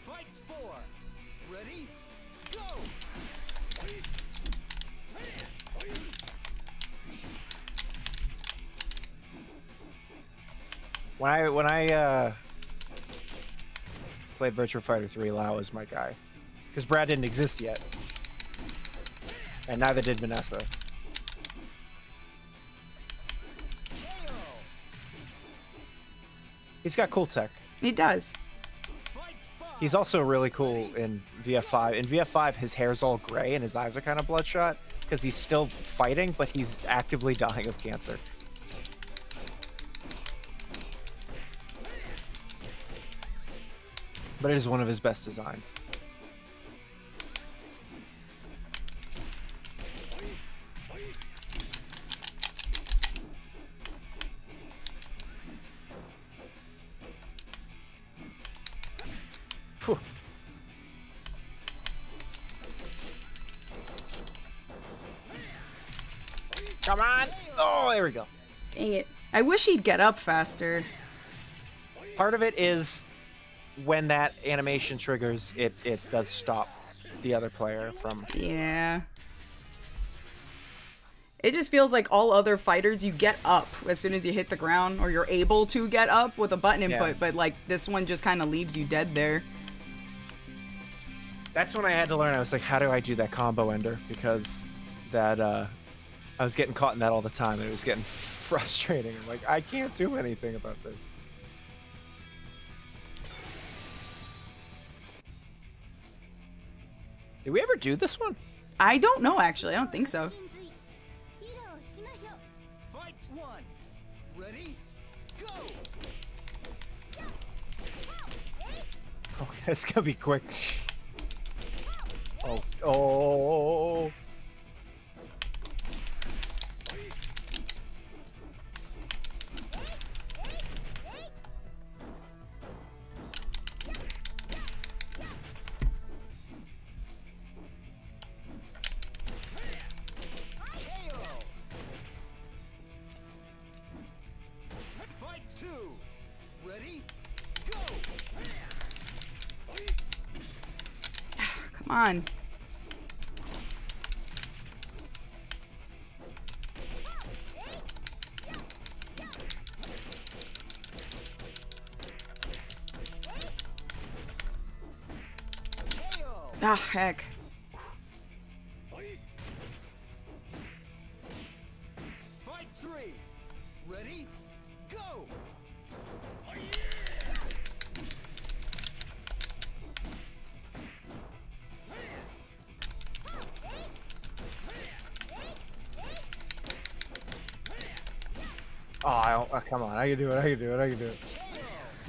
Fight four. Ready? Go. When I played Virtua Fighter 3, Lau was my guy, because Brad didn't exist yet, and neither did Vanessa. KO. He's got cool tech. He does. Fight five. He's also really cool in VF5. In VF5, his hair's all gray and his eyes are kind of bloodshot because he's still fighting, but he's actively dying of cancer. But it is one of his best designs. Phew. Come on! Oh, there we go. Dang it. I wish he'd get up faster. Part of it is when that animation triggers, it does stop the other player from... Yeah. It just feels like all other fighters, you get up as soon as you hit the ground, or you're able to get up with a button input, Yeah. but like this one just kind of leaves you dead there. That's when I had to learn. I was like, how do I do that combo ender? Because that, I was getting caught in that all the time, and it was getting frustrating. I'm like, I can't do anything about this. Did we ever do this one? I don't know, actually. I don't think so. Fight one. Ready? Go. Oh, it's gonna be quick. Oh, oh. KO. Fight two. Ready? Go. Come on. KO. Ah, heck. Fight three. Ready? Go. Come on. I can do it. I can do it. I can do it.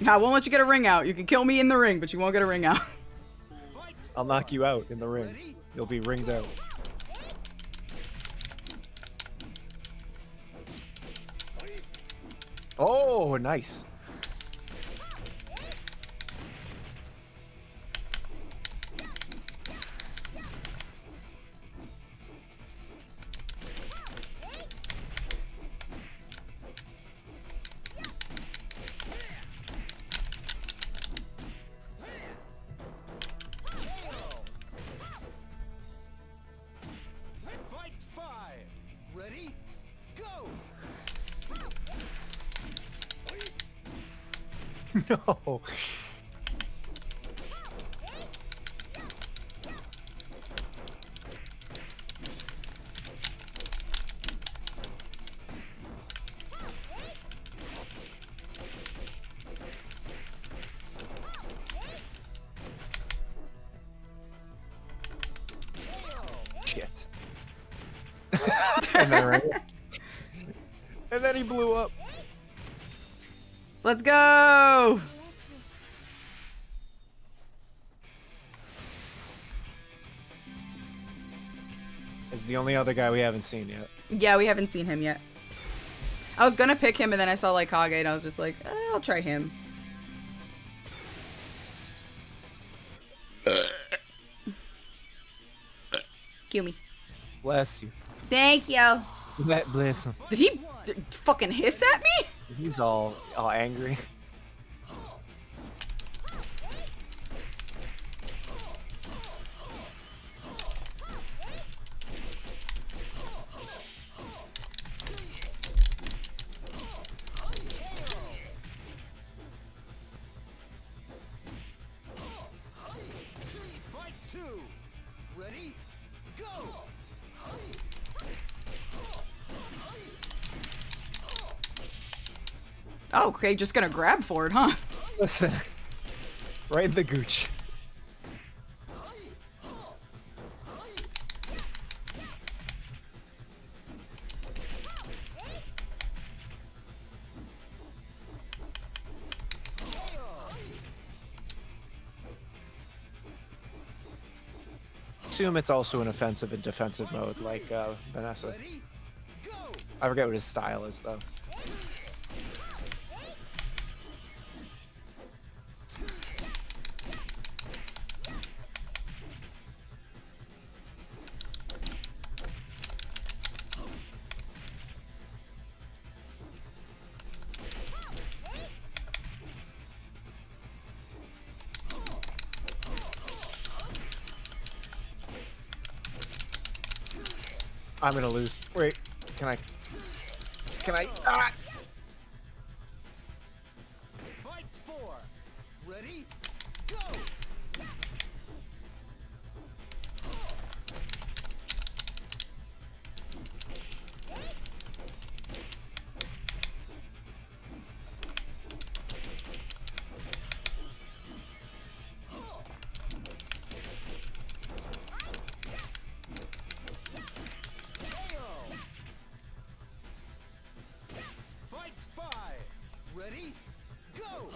I won't let you get a ring out. You can kill me in the ring, but you won't get a ring out. I'll knock you out in the ring. You'll be ringed out. Oh, nice. No. Shit. And then he blew up. Let's go! It's the only other guy we haven't seen yet. Yeah, we haven't seen him yet. I was gonna pick him, and then I saw like Kage, and I was just like, I'll try him. Excuse me. Bless you. Thank you. Bless him. Did he fucking hiss at me? He's all angry. Oh, okay, just gonna grab for it, huh? Listen. Right in the gooch. Assume it's also an offensive and defensive mode, like Vanessa. I forget what his style is, though. I'm gonna lose. Wait, can I? Ah! Fight 4. Ready? Go! Fight 5. Ready? Go!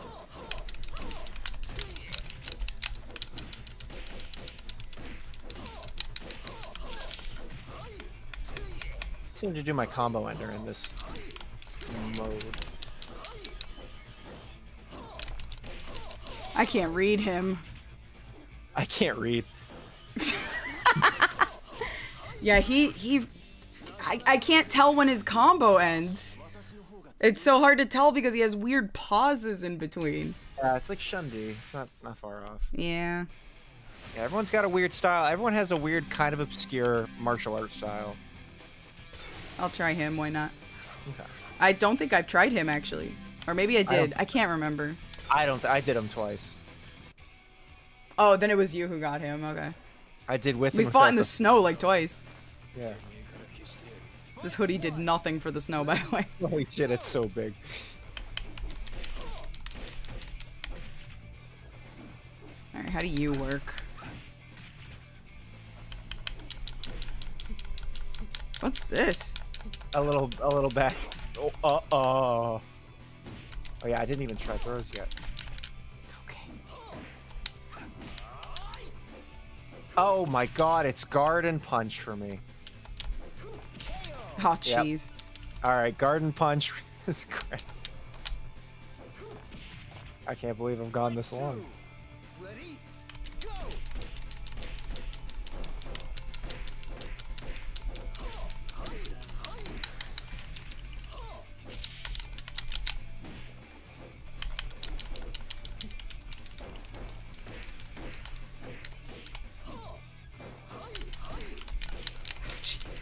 Seem to do my combo ender in this mode. I can't read him. I can't read. Yeah, I can't tell when his combo ends. It's so hard to tell because he has weird pauses in between. Yeah, it's like Shundi. It's not far off. Yeah. Yeah, everyone's got a weird style. Everyone has a weird, kind of obscure martial arts style. I'll try him, why not? Okay. I don't think I've tried him, actually. Or maybe I did. I can't remember. I did him twice. Oh, then it was you who got him, okay. I did with him. We fought in the snow like twice. Yeah. This hoodie did nothing for the snow, by the way. Holy shit, it's so big. Alright, how do you work? What's this? A little back Oh yeah, I didn't even try throws yet. Okay. Oh my god, it's guard and punch for me. Oh, jeez. All right, guard and punch is great. I can't believe I've gone this long. Ready? Go! Jeez.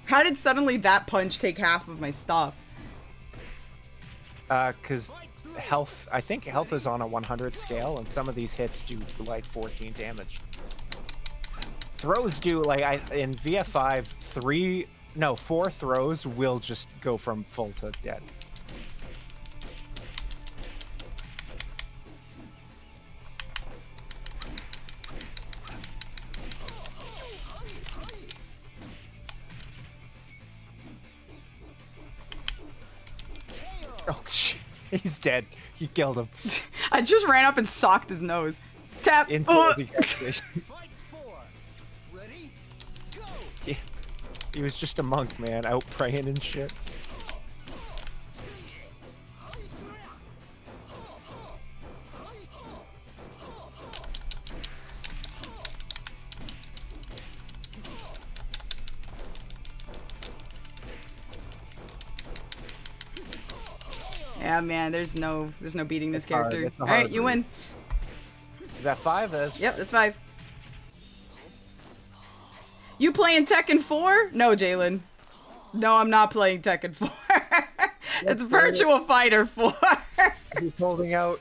How did suddenly that punch take half of my stuff? Cause health, I think health is on a 100 scale, and some of these hits do like 14 damage. Throws do like in VF5 4 throws will just go from full to dead. Oh shit, he's dead. You killed him. I just ran up and socked his nose. Tap. Into Oh. the decapitation. Fight 4. Ready? Go! He was just a monk, man, out praying and shit. Yeah, man, there's no beating this It's hard, character. it's a All right, hard you route. win. Is that 5? That's Yep, that's 5. You playing Tekken 4? No, Jalen. No, I'm not playing Tekken 4. It's Virtua Fighter 4. he's holding out.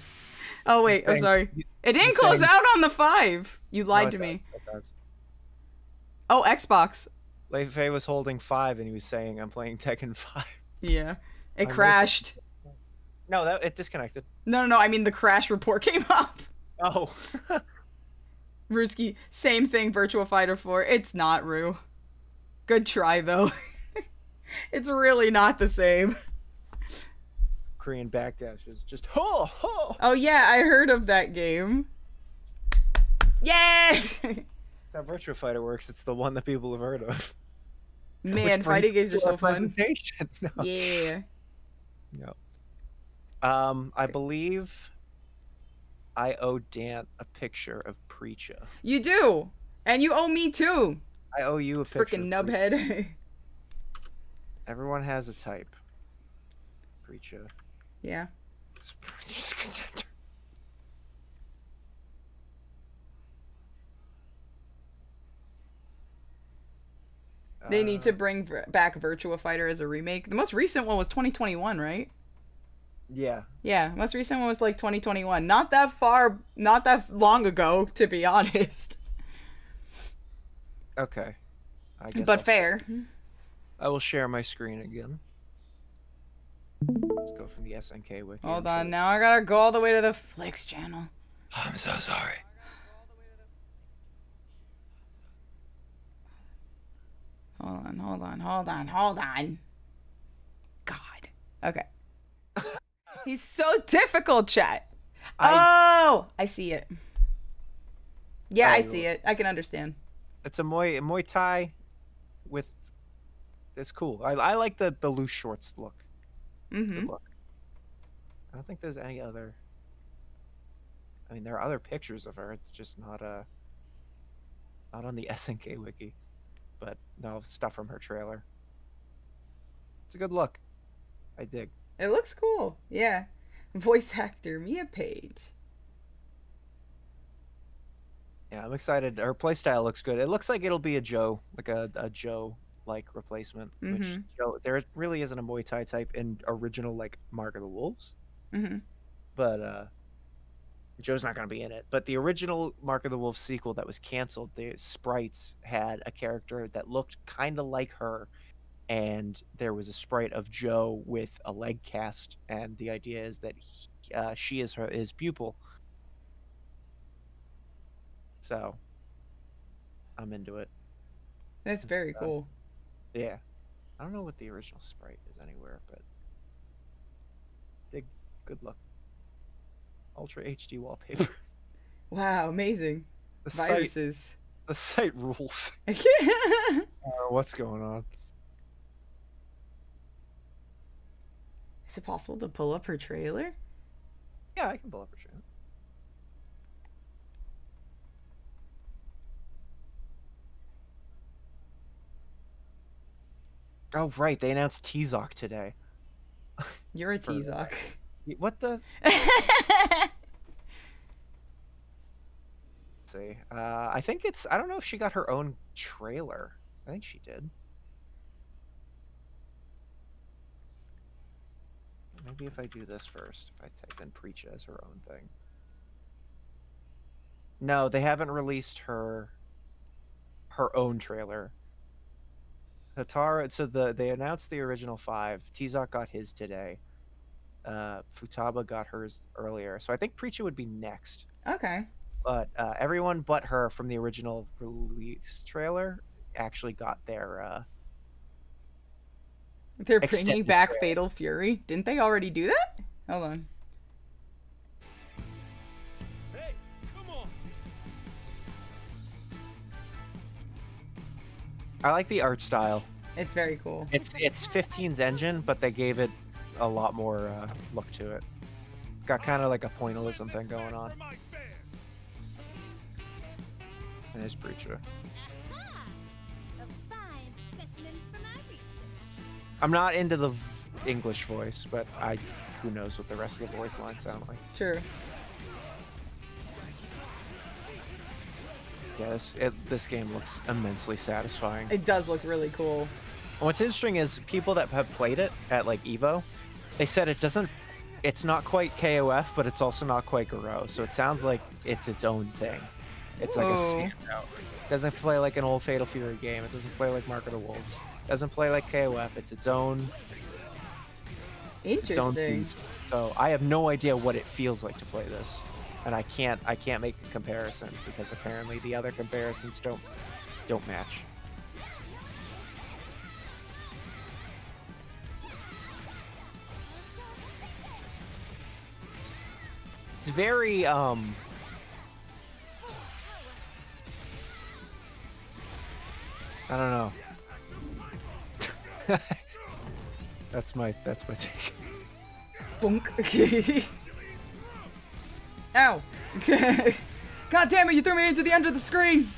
Oh wait, I'm saying- sorry. It didn't he's close saying- out on the 5. You No, lied it to me. does, it does. Oh, Xbox. Leifei was holding 5 and he was saying, I'm playing Tekken 5. Yeah. It I'm crashed. No, it disconnected. No, I mean the crash report came up. Oh. Ruski, same thing, Virtua Fighter 4. It's not, Rue. Good try, though. It's really not the same. Korean backdashes. Just ho ho. Oh yeah, I heard of that game. Yes! That's how Virtua Fighter works. It's the one that people have heard of. Man, Which fighting brings games are to our so fun. presentation. No. Yeah. No. I believe I owe Dan a picture of Preacha. You do! And you owe me too! I owe you a picture. Frickin' of Preacha. nubhead. Everyone has a type. Preacha. Yeah. They need to bring back Virtua Fighter as a remake. The most recent one was 2021, right? Yeah. Yeah, most recent one was like 2021. Not that long ago, to be honest. Okay. I guess But fair. I will share my screen again. Let's go from the SNK wiki. Hold on, now I gotta go all the way to the Flicks channel. I'm so sorry. Hold on. God. Okay. He's so difficult, chat. Oh, I see it. Yeah, I see it. I can understand. It's a Muay Thai with. It's cool. I like the loose shorts look. Mm-hmm. Good look. I don't think there's any other. I mean, there are other pictures of her. It's just not on the SNK wiki, but no stuff from her trailer. It's a good look. I dig. It looks cool. Yeah. Voice actor Mia Page. Yeah, I'm excited. Her playstyle looks good. It looks like it'll be a Joe, like a Joe like replacement. Which Joe, there really isn't a Muay Thai type in original like Mark of the Wolves. Mm-hmm. But Joe's not going to be in it. But the original Mark of the Wolves sequel that was canceled, the sprites had a character that looked kind of like her, and there was a sprite of Joe with a leg cast, and the idea is that she is his pupil. So I'm into it. That's very cool. Yeah. I don't know what the original sprite is anywhere, but good luck. Ultra HD wallpaper. Wow, amazing. The Viruses. The site rules. What's going on? Is it possible to pull up her trailer? Yeah, I can pull up her trailer. Oh, right. They announced T-Zoc today. You're a T-Zoc. What the? See. I think it's... I don't know if she got her own trailer. I think she did. Maybe if I do this first. If I type in Preacha as her own thing. No, they haven't released her own trailer. Hatara, so they announced the original 5. T-Zoc got his today. Futaba got hers earlier. So I think Preacha would be next. Okay. But everyone but her from the original release trailer actually got their They're bringing back trailer. Fatal Fury. Didn't they already do that? Hold on. Hey, come on. I like the art style. It's very cool. It's 15's engine, but they gave it a lot more look to it. Got kind of like a pointillism thing going on. There's Preacha. I'm not into the English voice, but who knows what the rest of the voice lines sound like. True. Yeah, this game looks immensely satisfying. It does look really cool. And what's interesting is people that have played it at like Evo, they said it's not quite KOF, but it's also not quite Garou. So it sounds like it's its own thing. It's like a standout. It doesn't play like an old Fatal Fury game. It doesn't play like Mark of the Wolves. It doesn't play like KOF. It's its own. Interesting. Its own beast. So I have no idea what it feels like to play this, and I can't make a comparison because apparently the other comparisons don't match. It's very I don't know. That's my take. Bonk. Ow. God damn it, you threw me into the end of the screen.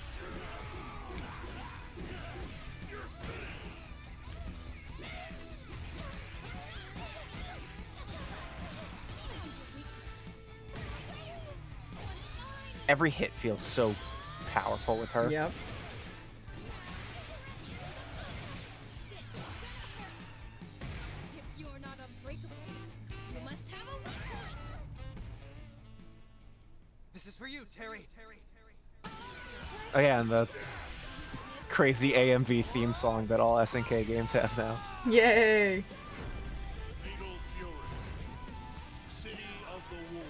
Every hit feels so powerful with her. Yep. This is for you, Terry. Oh yeah, and the crazy AMV theme song that all SNK games have now. Yay. Fatal Fury. City of the Wolves.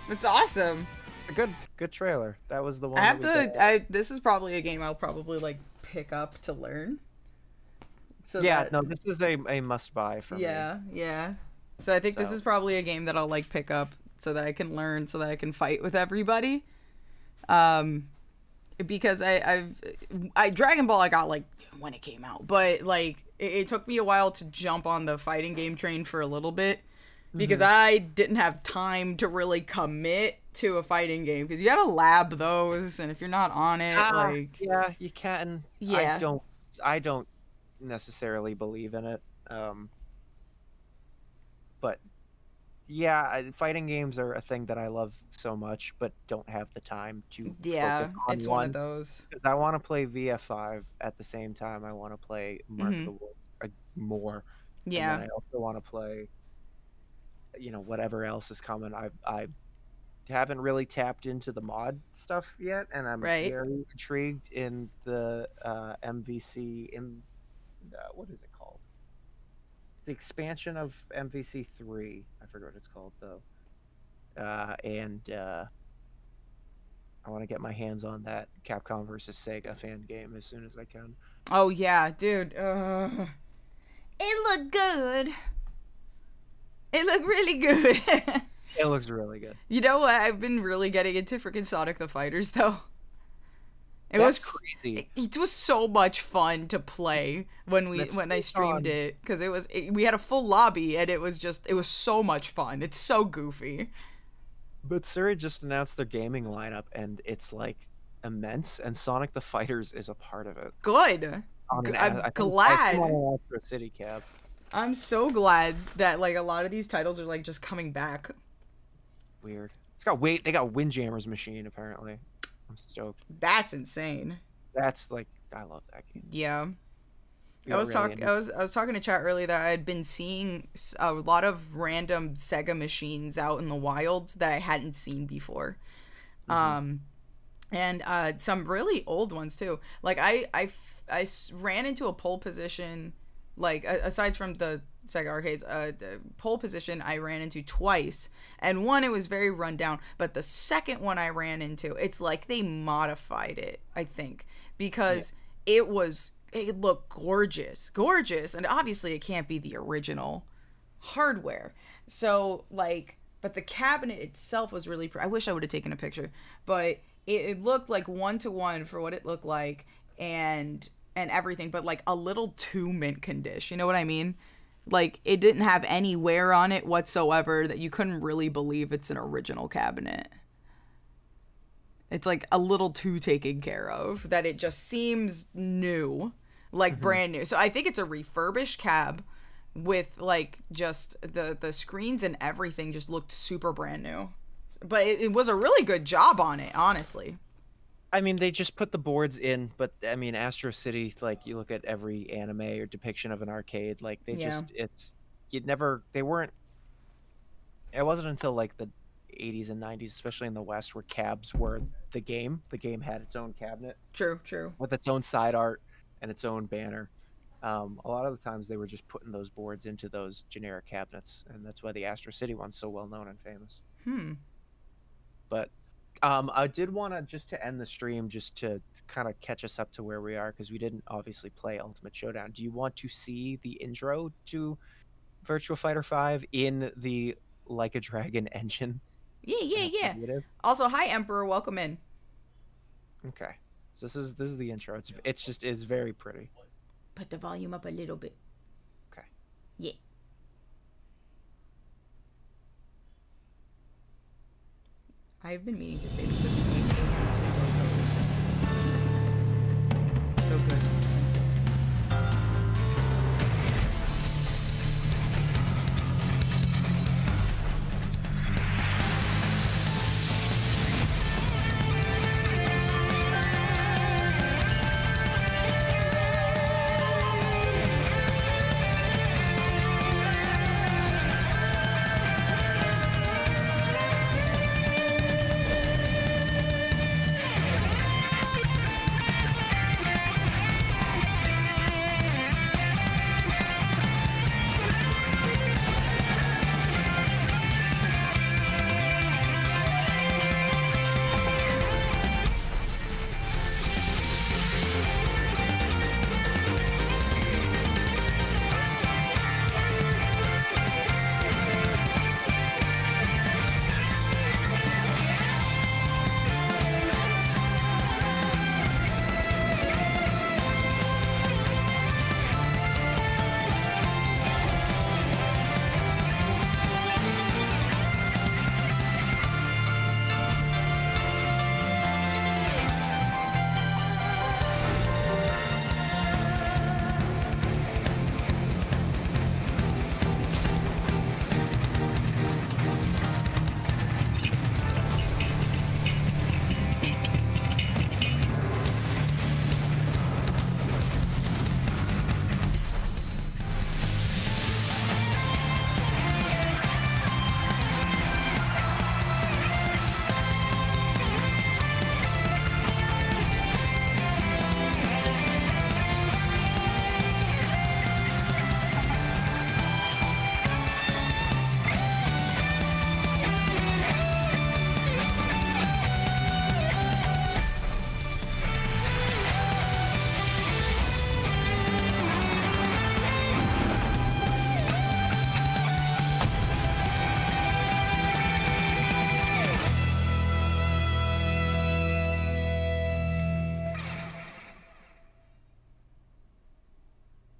That's awesome. It's a good trailer. That was the one. I have to. This is probably a game I'll probably like pick up to learn. So yeah, no, this is a must buy for me. Yeah. So I think this is probably a game that I'll like pick up so that I can learn, so that I can fight with everybody. Because I Dragon Ball I got like when it came out, but like it took me a while to jump on the fighting game train for a little bit because I didn't have time to really commit to a fighting game because you gotta lab those, and if you're not on it, like yeah, you can. Yeah. I don't necessarily believe in it. But yeah, fighting games are a thing that I love so much, but don't have the time to. Yeah, focus on it's one of those. Because I want to play VF5 at the same time. I want to play Mark of the Wolves more. Yeah. And then I also want to play, whatever else is coming. I haven't really tapped into the mod stuff yet, and I'm very intrigued in the MVC. What is it called? The expansion of MVC 3. I forget what it's called though. and I want to get my hands on that Capcom versus Sega fan game as soon as I can. Oh yeah, dude. It looked good. It looked really good. It looks really good. You know what? I've been really getting into freaking Sonic the Fighters though. That's crazy. It was so much fun to play when I streamed it, because we had a full lobby and it was so much fun. It's so goofy. But Surrey just announced their gaming lineup, and it's like immense, and Sonic the Fighters is a part of it. Good. I'm glad. On Astro City Cab. I'm so glad that like a lot of these titles are like just coming back. Weird. They got Windjammer's Machine apparently. I'm stoked. That's insane. That's like, I love that game. Yeah. I was talking to chat earlier that I had been seeing a lot of random Sega machines out in the wild that I hadn't seen before. And some really old ones too. Like I ran into a pole position, like aside from the Sega Arcades, the pole position I ran into twice, and one, it was very run down, but the second one I ran into, it's like they modified it, I think, because it looked gorgeous, and obviously it can't be the original hardware. So like, but the cabinet itself was really I wish I would have taken a picture, but it looked like 1-to-1 for what it looked like, and everything, but like a little too mint condition, you know what I mean? Like, it didn't have any wear on it whatsoever, that you couldn't really believe it's an original cabinet. It's like a little too taken care of, that it just seems new, like brand new. So I think it's a refurbished cab with like just the screens and everything just looked super brand new. But it was a really good job on it, honestly. I mean, they just put the boards in, but I mean, Astro City, like, you look at every anime or depiction of an arcade, like, it wasn't until like the 80s and 90s, especially in the West, where cabs were the game. The game had its own cabinet. True. With its own side art and its own banner. A lot of the times they were just putting those boards into those generic cabinets, and that's why the Astro City one's so well known and famous. But I did want to, just to end the stream, just to kind of catch us up to where we are, because we didn't obviously play Ultimate Showdown. Do you want to see the intro to Virtua Fighter 5 in the Like a Dragon engine? Yeah. Also, hi Emperor, welcome in. Okay, so this is the intro. It's very pretty. Put the volume up a little bit. Okay. Yeah. I've been meaning to say this, but so good.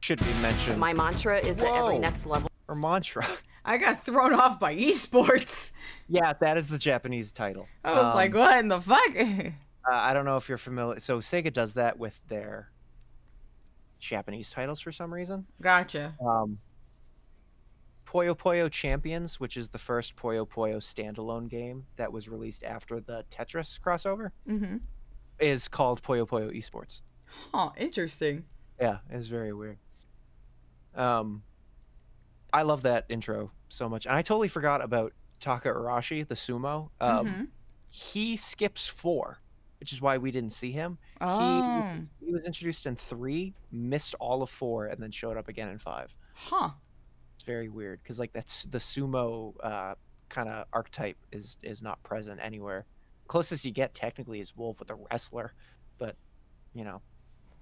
should be mentioned. My mantra is that every Whoa. next level. Or mantra. I got thrown off by esports. Yeah, that is the Japanese title. I was like, what in the fuck? I don't know if you're familiar. So Sega does that with their Japanese titles for some reason. Gotcha. Puyo Puyo Champions, which is the first Puyo Puyo standalone game that was released after the Tetris crossover, is called Puyo Puyo Esports. Huh, interesting. Yeah, it's very weird. I love that intro so much. And I totally forgot about Taka Arashi, the sumo. He skips 4, which is why we didn't see him. Oh. He was introduced in 3, missed all of 4, and then showed up again in 5. Huh. It's very weird because like that's the sumo kind of archetype is not present anywhere. Closest you get technically is Wolf with a wrestler, but you know,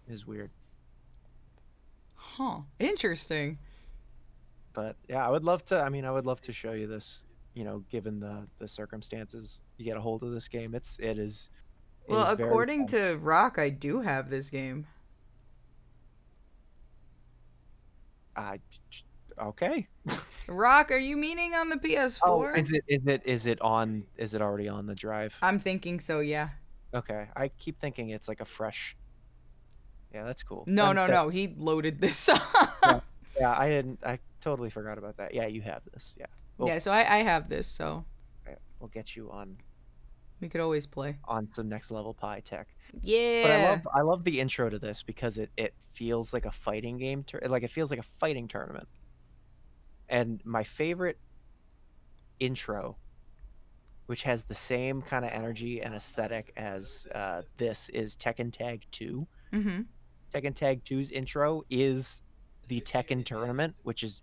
is weird. Huh. Interesting. But yeah, I would love to. I mean, I would love to show you this. You know, given the circumstances, you get a hold of this game. It is. Well, according to Rock, I do have this game. Okay. Rock, are you meaning on the PS4? Oh, is it already on the drive? I'm thinking so, yeah. Okay, I keep thinking it's like a fresh. Yeah, that's cool. No. He loaded this up. Yeah, I didn't. I totally forgot about that. Yeah, you have this. Yeah. Well, yeah, so I have this, so we'll get you on. We could always play on some next level pie tech. Yeah. But I love the intro to this because it feels like a fighting game. Like it feels like a fighting tournament. And my favorite intro, which has the same kind of energy and aesthetic as this, is Tekken Tag 2. Tekken Tag 2's intro is the Tekken tournament, which is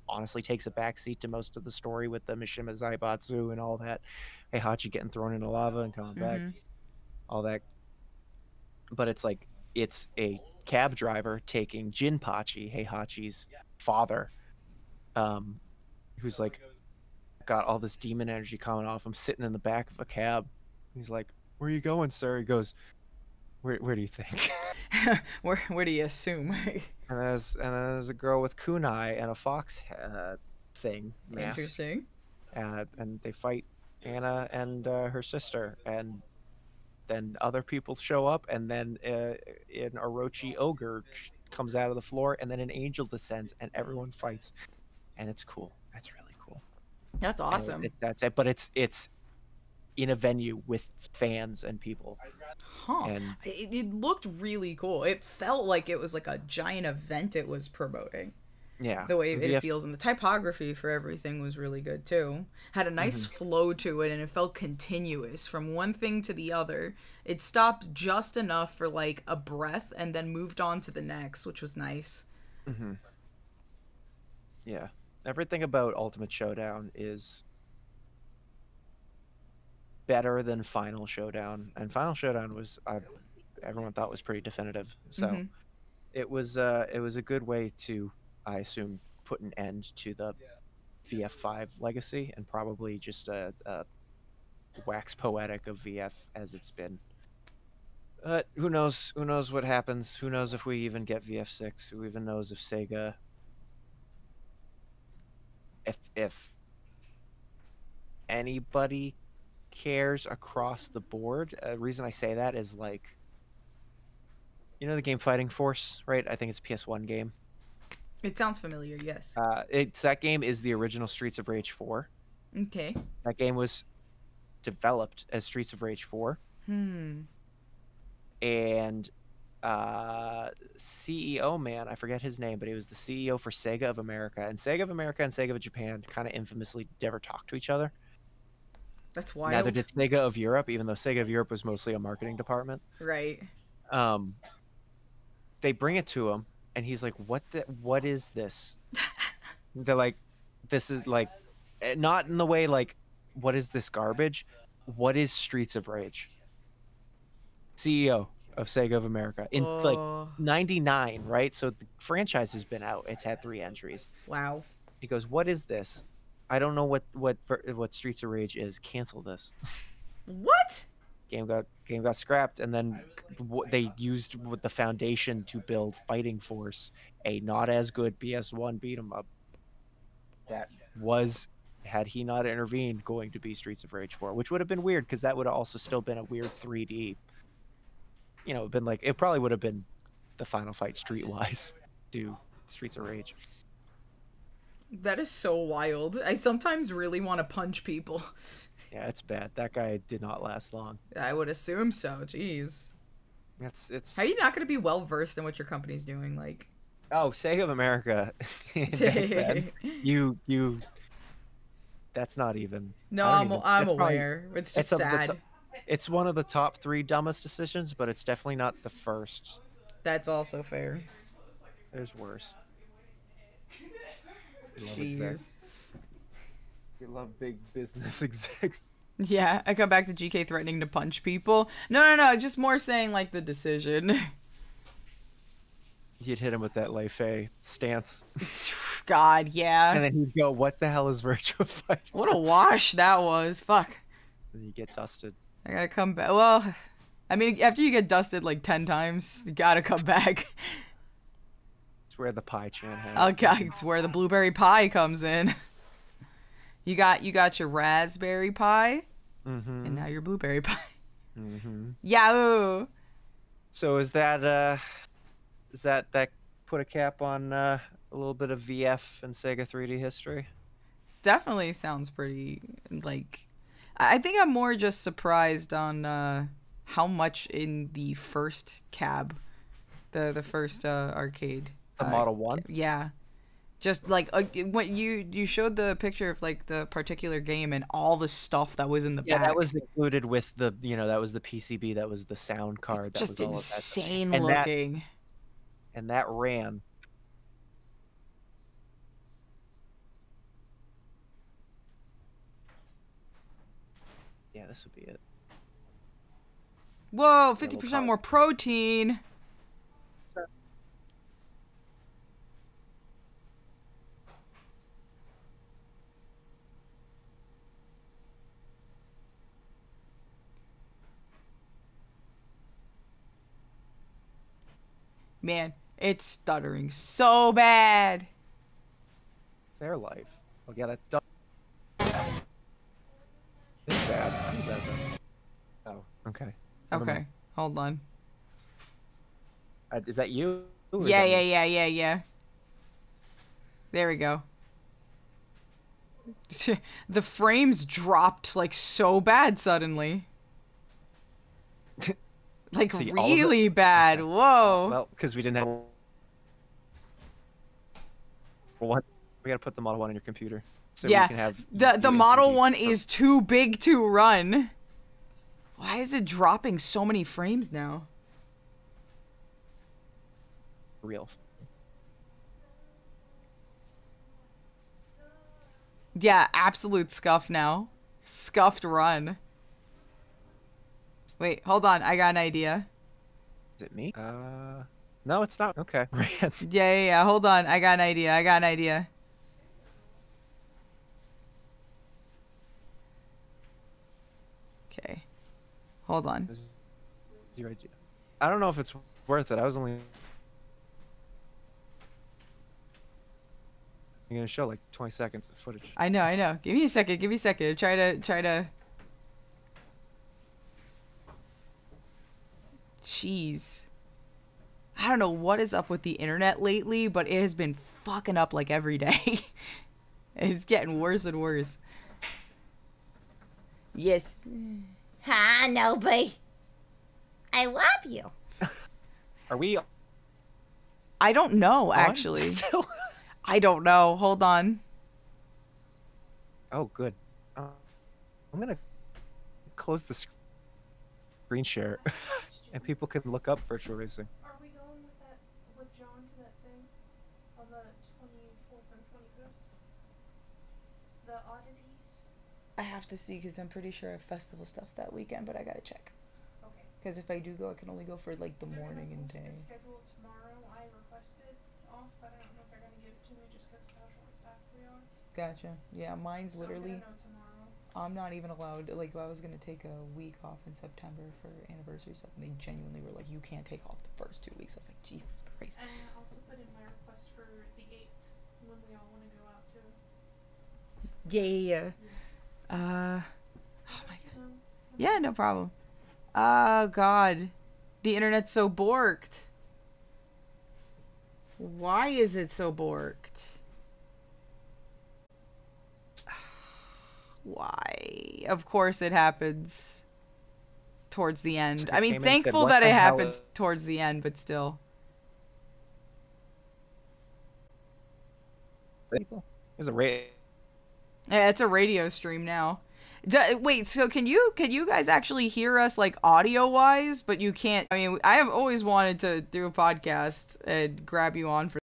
honestly takes a backseat to most of the story with the Mishima Zaibatsu and all that. Heihachi getting thrown into lava and coming back. All that. But it's like, it's a cab driver taking Jinpachi, Heihachi's father, who's like got all this demon energy coming off him, sitting in the back of a cab. He's like, "Where are you going, sir?" He goes, Where do you think? where do you assume? And there's a girl with kunai and a fox thing mask. Interesting. And they fight Anna and her sister, and then other people show up, and then an Orochi ogre comes out of the floor, and then an angel descends, and everyone fights, and it's cool. That's really cool. That's awesome. That's it. But it's in a venue with fans and people. Huh. And it looked really cool. It felt like it was like a giant event it was promoting. Yeah. The way it feels, and the typography for everything was really good too. Had a nice flow to it, and it felt continuous from one thing to the other. It stopped just enough for like a breath and then moved on to the next, which was nice. Yeah. Everything about Ultimate Showdown is better than Final Showdown, and Final Showdown was everyone thought was pretty definitive. So it was a good way to, I assume, put an end to the VF5 legacy, and probably just a wax poetic of VF as it's been. But who knows what happens? Who knows if we even get VF6? Who even knows if Sega, if anybody cares across the board? The reason I say that is, like, you know the game Fighting Force, right? I think it's a PS1 game. It sounds familiar, yes. That game is the original Streets of Rage 4. Okay. That game was developed as Streets of Rage 4. And CEO man, I forget his name, but he was the CEO for Sega of America. And Sega of America and Sega of Japan kind of infamously never talked to each other. That's wild. Neither did Sega of Europe, even though Sega of Europe was mostly a marketing department. Right. They bring it to him, and he's like, what is this? They're like, this is like, not in the way like, what is this garbage? What is Streets of Rage? CEO of Sega of America in like 99, right? So the franchise has been out. It's had 3 entries. Wow. He goes, what is this? I don't know what Streets of Rage is. Cancel this. What? game got scrapped, and then they used with the foundation to build Fighting Force, a not as good PS1 beat 'em up. That was, had he not intervened, going to be Streets of Rage 4, which would have been weird because that would have also still been a weird 3D. You know, been like, it probably would have been the final fight streetwise to Streets of Rage. That is so wild. I sometimes really want to punch people. Yeah, it's bad. That guy did not last long. I would assume so. Jeez. It's. How are you not going to be well versed in what your company's doing? Like. Oh, Sega of America. you. That's not even. No, I'm aware. It's just sad. It's one of the top 3 dumbest decisions, but it's definitely not the first. That's also fair. There's worse. Jeez. We love big business execs. Yeah, I come back to GK threatening to punch people. No, just more saying like the decision. You'd hit him with that Lei stance. God, yeah. And then he'd go, "What the hell is Virtua Fighter?" What a wash that was. Fuck. And you get dusted. I gotta come back. Well, I mean, after you get dusted like 10 times, you gotta come back. It's where the pie chan has. Okay, it's where the blueberry pie comes in. You got your raspberry pie, and now your blueberry pie. Yahoo! So is that put a cap on a little bit of VF and Sega 3D history? It definitely sounds pretty, like, I think I'm more just surprised on how much in the first cab, the first arcade. The Model 1? Yeah. Just like when you showed the picture of like the particular game and all the stuff that was in the back. Yeah, that was included with the, that was the PCB, that was the sound card. It's just that was insane looking. And that ran. Yeah, this would be it. Whoa, 50% more protein. Man, it's stuttering so bad. Fair life. I'll get it done. It's bad. How is that done? Oh, okay. Okay, hold on. Is that you? Yeah. There we go. The frames dropped like so bad suddenly. Like See, really bad. Okay. Whoa. Well, because we didn't have one. We gotta put the Model 1 on your computer. So yeah. We can have the Model 1 is too big to run. Why is it dropping so many frames now? Real. Yeah, absolute scuff now. Scuffed run. Wait, hold on. I got an idea. Is it me? No, it's not. Okay. Yeah. Hold on. I got an idea. Okay. Hold on. Your idea. I don't know if it's worth it. I was only gonna show like 20 seconds of footage. I know. Give me a second. Try to. Jeez. I don't know what is up with the internet lately, but it has been fucking up like every day. It's getting worse and worse. Yes. Hi, Noby. I love you. Are we? I don't know, actually. Still? I don't know. Hold on. Oh, good. I'm gonna close the screen share, and people can look up virtual racing. Are we going with John to that thing on the 24th and 25th? The oddities? I have to see because I'm pretty sure I have festival stuff that weekend, but I gotta check. Okay. Because if I do go, I can only go for like the morning and day. The schedule tomorrow. I requested off, but I don't know if they're gonna give it to me just because of how short staffed we are. Gotcha. Yeah, mine's So literally. I'm gonna know tomorrow. I'm not even allowed, like, I was gonna take a week off in September for anniversary stuff, and they genuinely were like, you can't take off the first 2 weeks. I was like, Jesus Christ. And I also put in my request for the 8th when we all want to go out to. Yeah. Oh my god. No, Yeah, no problem. Oh god. The internet's so borked. Why is it so borked? Why? Of course it happens towards the end. I mean, Came in and said, thankful "What that the it hell happens is-" towards the end, but still. There's a rate. Yeah, it's a radio stream now. Wait, so can you guys actually hear us like audio wise, but you can't? I mean, I have always wanted to do a podcast and grab you on for